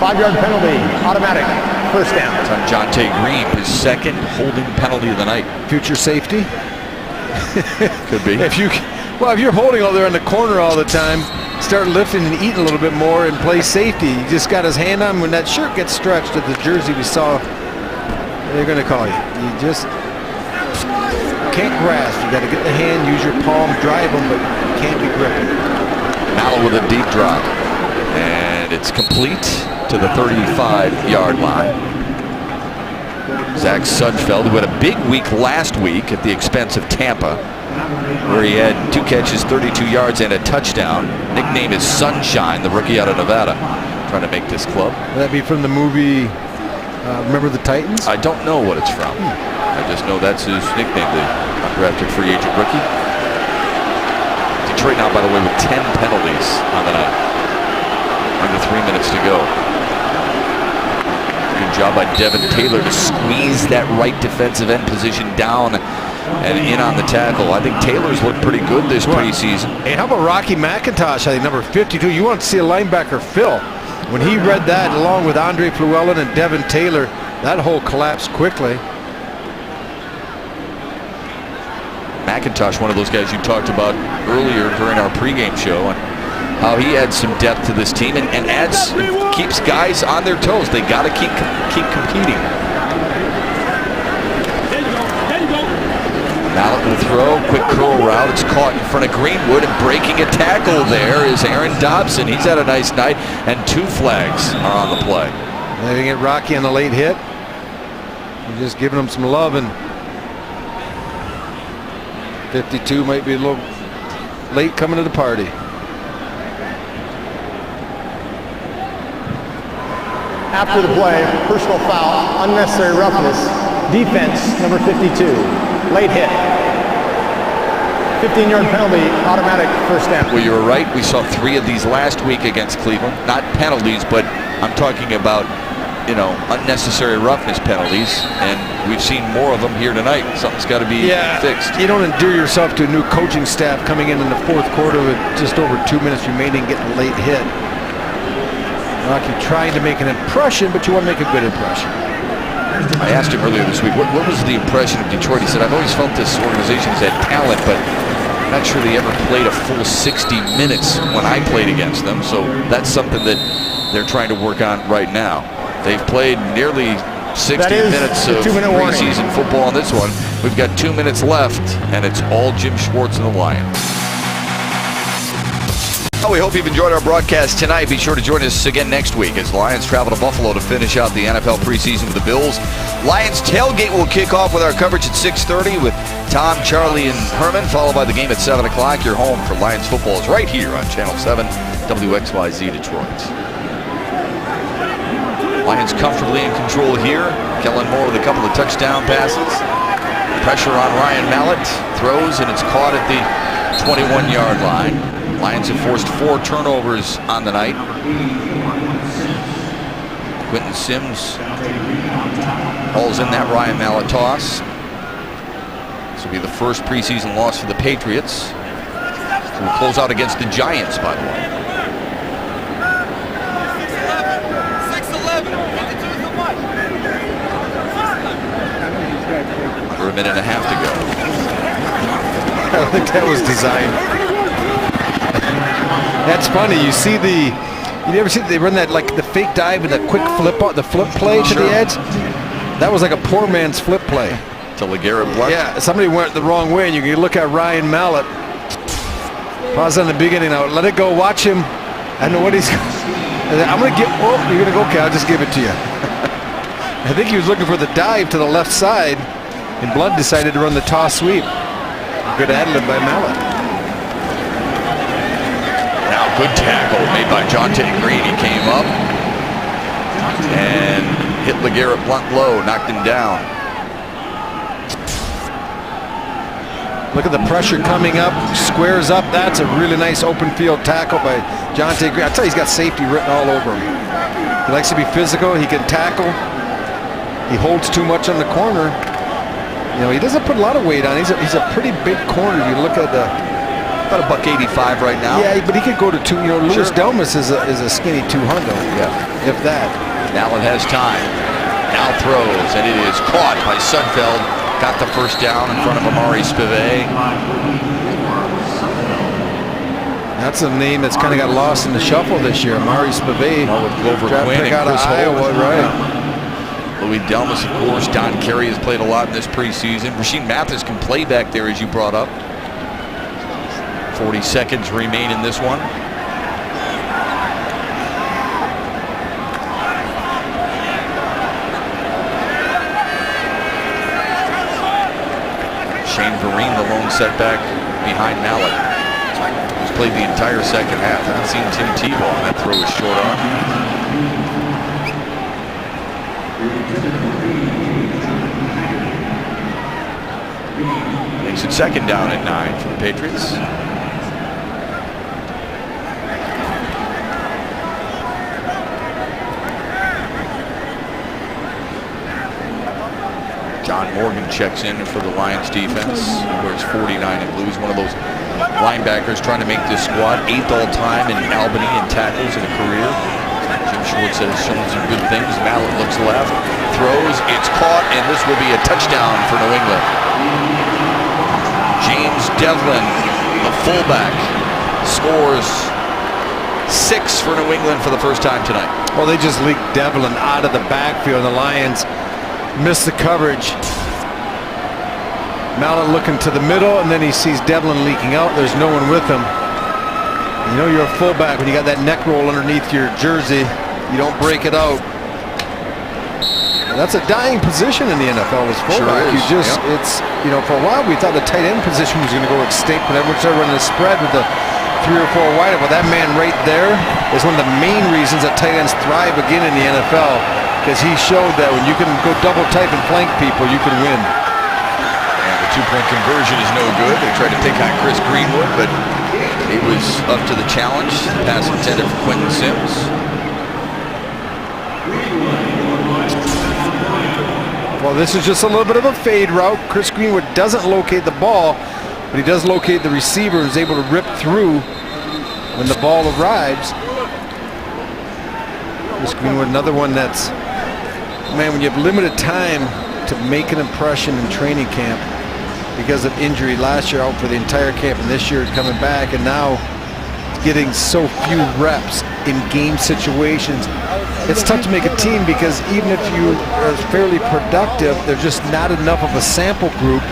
5-yard penalty, automatic, first down. It's on Jonte Green, his second holding penalty of the night. Future safety? Could be. If you're holding all there in the corner all the time, start lifting and eating a little bit more and play safety. He just got his hand on when that shirt gets stretched to the jersey we saw. They're going to call you. You just can't grasp. You got to get the hand, use your palm, drive them, but you can't be gripping. Mallet with a deep drop. And it's complete to the 35-yard line. Zach Sudfeld, who had a big week last week at the expense of Tampa, where he had 2 catches, 32 yards, and a touchdown. Nickname is Sunshine, the rookie out of Nevada, trying to make this club. Would that be from the movie Remember the Titans? I don't know what it's from. I just know that's his nickname, the undrafted free agent rookie. Detroit now, by the way, with 10 penalties on the night. Under 3 minutes to go. Good job by Devin Taylor to squeeze that right defensive end position down and in on the tackle. I think Taylor's looked pretty good this preseason. Hey, how about Rocky McIntosh? I think number 52. You want to see a linebacker fill. When he read that along with Andre Fluellen and Devin Taylor, that hole collapsed quickly. McIntosh, one of those guys you talked about earlier during our pregame show, and how he adds some depth to this team and keeps guys on their toes. They got to keep competing. Mallet will throw, quick curl route. It's caught in front of Greenwood, and breaking a tackle there is Aaron Dobson. He's had a nice night, and 2 flags are on the play. They get Rocky on the late hit. We're just giving him some love, and 52 might be a little late coming to the party. After the play, personal foul, unnecessary roughness, defense, number 52, late hit. 15-yard penalty, automatic first down. Well, you were right. We saw 3 of these last week against Cleveland. Not penalties, but I'm talking about, unnecessary roughness penalties, and we've seen more of them here tonight. Something's got to be fixed. You don't endear yourself to a new coaching staff coming in the 4th quarter with just over 2 minutes remaining, getting a late hit. Rocky trying to make an impression, but you want to make a good impression. I asked him earlier this week, what was the impression of Detroit? He said, I've always felt this organization has had talent, but I'm not sure they ever played a full 60 minutes when I played against them. So that's something that they're trying to work on right now. They've played nearly 60 minutes of preseason football on this one. We've got 2 minutes left, and it's all Jim Schwartz and the Lions. Well, we hope you've enjoyed our broadcast tonight. Be sure to join us again next week as the Lions travel to Buffalo to finish out the NFL preseason with the Bills. Lions tailgate will kick off with our coverage at 6:30 with Tom, Charlie, and Herman, followed by the game at 7 o'clock. Your home for Lions football is right here on Channel 7, WXYZ Detroit. Lions comfortably in control here. Kellen Moore with a couple of touchdown passes. Pressure on Ryan Mallet. Throws, and it's caught at the 21-yard line. Lions have forced 4 turnovers on the night. Quentin Sims hauls in that Ryan Mallet toss. This will be the first preseason loss for the Patriots, who will close out against the Giants, by the way. 6-11. Under a minute and a half to go. I don't think that was designed. That's funny. You see you never see they run that like the fake dive and the quick flip play to the edge. That was like a poor man's flip play. To LeGarrette Blount. Yeah, somebody went the wrong way, and you can look at Ryan Mallet. Pause on the beginning now. Let it go. Watch him. I know what he's. I'm gonna get. Oh, you're gonna go. Okay, I'll just give it to you. I think he was looking for the dive to the left side, and Blount decided to run the toss sweep. Good ad-lib by Mallet. Now good tackle made by Jonte Green. He came up and hit LeGarrette Blount low, knocked him down. Look at the pressure coming up, squares up. That's a really nice open field tackle by Jonte Green. I tell you, he's got safety written all over him. He likes to be physical. He can tackle. He holds too much on the corner. He doesn't put a lot of weight on. He's a pretty big corner. You look at the About $185 right now. Yeah, but he could go to two. You know, Louis Delmas is a skinny 200. Yeah, if that. Allen has time. Now throws, and it is caught by Sudfeld. Got the first down in front of Amari Spivey. That's a name that's kind of got lost in the shuffle this year. Amari Spivey. With Glover Quinn and out of Chris Iowa, Holt. right? Louis Delmas, of course. Don Carey has played a lot in this preseason. Rasheed Mathis can play back there, as you brought up. 40 seconds remain in this one. Shane Vereen, the lone setback behind Mallett. He's played the entire second half. Haven't seen Tim Tebow on that throw is short arm. Makes it second down and 9 for the Patriots. John Morgan checks in for the Lions defense. He wears 49 in blue. He's one of those linebackers trying to make this squad 8th all-time in Albany in tackles in a career. Jim Schwartz has shown some good things. Mallett looks left, throws, it's caught, and this will be a touchdown for New England. James Devlin, the fullback, scores 6 for New England for the first time tonight. Well, they just leaked Devlin out of the backfield. The Lions missed the coverage. Mallett looking to the middle, and then he sees Devlin leaking out. There's no one with him. You know you're a fullback when you got that neck roll underneath your jersey. You don't break it out. And that's a dying position in the NFL as fullback. Sure is. You just, it's, you know, for a while we thought the tight end position was going to go extinct, but everyone started running the spread with the 3 or 4 wide. Well, that man right there is one of the main reasons that tight ends thrive again in the NFL, because he showed that when you can go double type and flank people, you can win. And the 2-point conversion is no good. They tried to pick on Chris Greenwood, but he was up to the challenge. Pass intended for Quentin Sims. Well, this is just a little bit of a fade route. Chris Greenwood doesn't locate the ball, but he does locate the receiver and is able to rip through when the ball arrives. Chris Greenwood, another one that's, man, when you have limited time to make an impression in training camp because of injury, last year out for the entire camp and this year coming back, and now getting so few reps in game situations. It's tough to make a team because even if you are fairly productive, there's just not enough of a sample group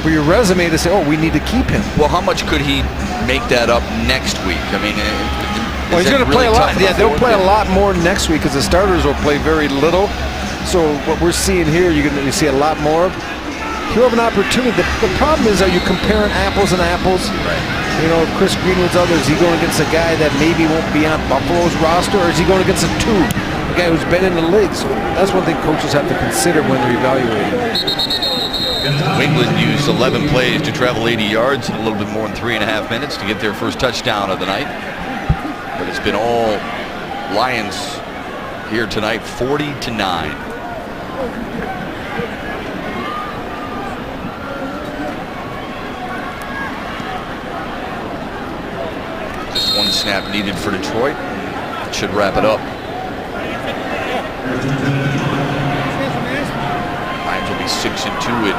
for your resume to say, oh, we need to keep him. Well, how much could he make that up next week? I mean, well, he's going to play a lot. Yeah, they'll play a lot more next week because the starters will play very little. So what we're seeing here, you're going to see a lot more of. He'll have an opportunity. The problem is, are you comparing apples and apples? Right. You know, if Chris Greenwood's out there, is he going against a guy that maybe won't be on Buffalo's roster, or is he going against a guy who's been in the league? So that's one thing coaches have to consider when they're evaluating. New England used 11 plays to travel 80 yards in a little bit more than 3.5 minutes to get their first touchdown of the night. But it's been all Lions here tonight, 40-9. Just one snap needed for Detroit. It should wrap it up. Lions will be 6-2 in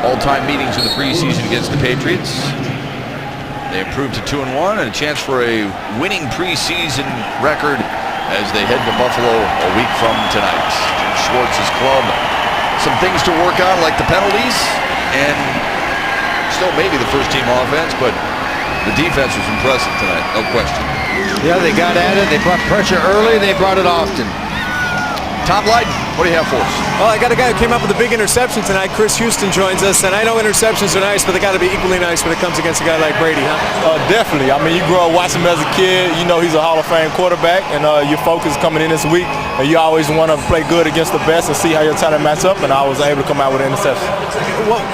all-time meetings in the preseason against the Patriots. They improved to 2-1 and a chance for a winning preseason record as they head to Buffalo a week from tonight. Jim Schwartz's club, some things to work on like the penalties and still maybe the first-team offense, but the defense was impressive tonight, no question. Yeah, they got at it. They brought pressure early. They brought it often. Tom Lydon, what do you have for us? Well, I got a guy who came up with a big interception tonight. Chris Houston joins us, and I know interceptions are nice, but they got to be equally nice when it comes against a guy like Brady, huh? Definitely. I mean, you grow up watching him as a kid. You know he's a Hall of Fame quarterback, and your focus coming in this week, and you always want to play good against the best and see how your talent match up, and I was able to come out with an interception.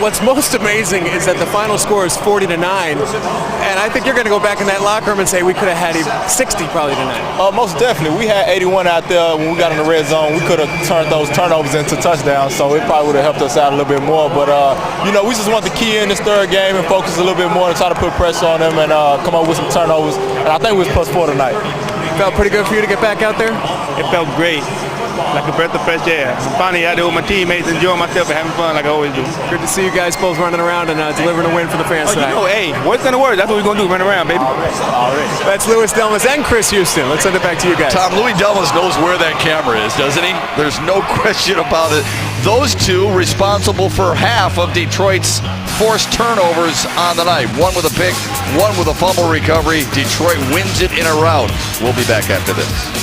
What's most amazing is that the final score is 40-9, and I think you're going to go back in that locker room and say we could have had 60 probably tonight. Most definitely. We had 81 out there when we got in the red zone. We could have turned those turnovers into a touchdown, so it probably would have helped us out a little bit more. But, you know, we just want to key in this third game and focus a little bit more and try to put pressure on them and come up with some turnovers. And I think we was +4 tonight. Felt pretty good for you to get back out there? It felt great, like a breath of fresh air. I'm finally out there with my teammates, enjoying myself and having fun like I always do. Good to see you guys both running around and delivering a win for the fans tonight. You know, hey, worse than the word. That's what we're going to do, run around, baby. That's Louis Delmas and Chris Houston. Let's send it back to you guys. Tom, Louis Delmas knows where that camera is, doesn't he? There's no question about it. Those two responsible for half of Detroit's forced turnovers on the night. One with a pick, one with a fumble recovery. Detroit wins it in a rout. We'll be back after this.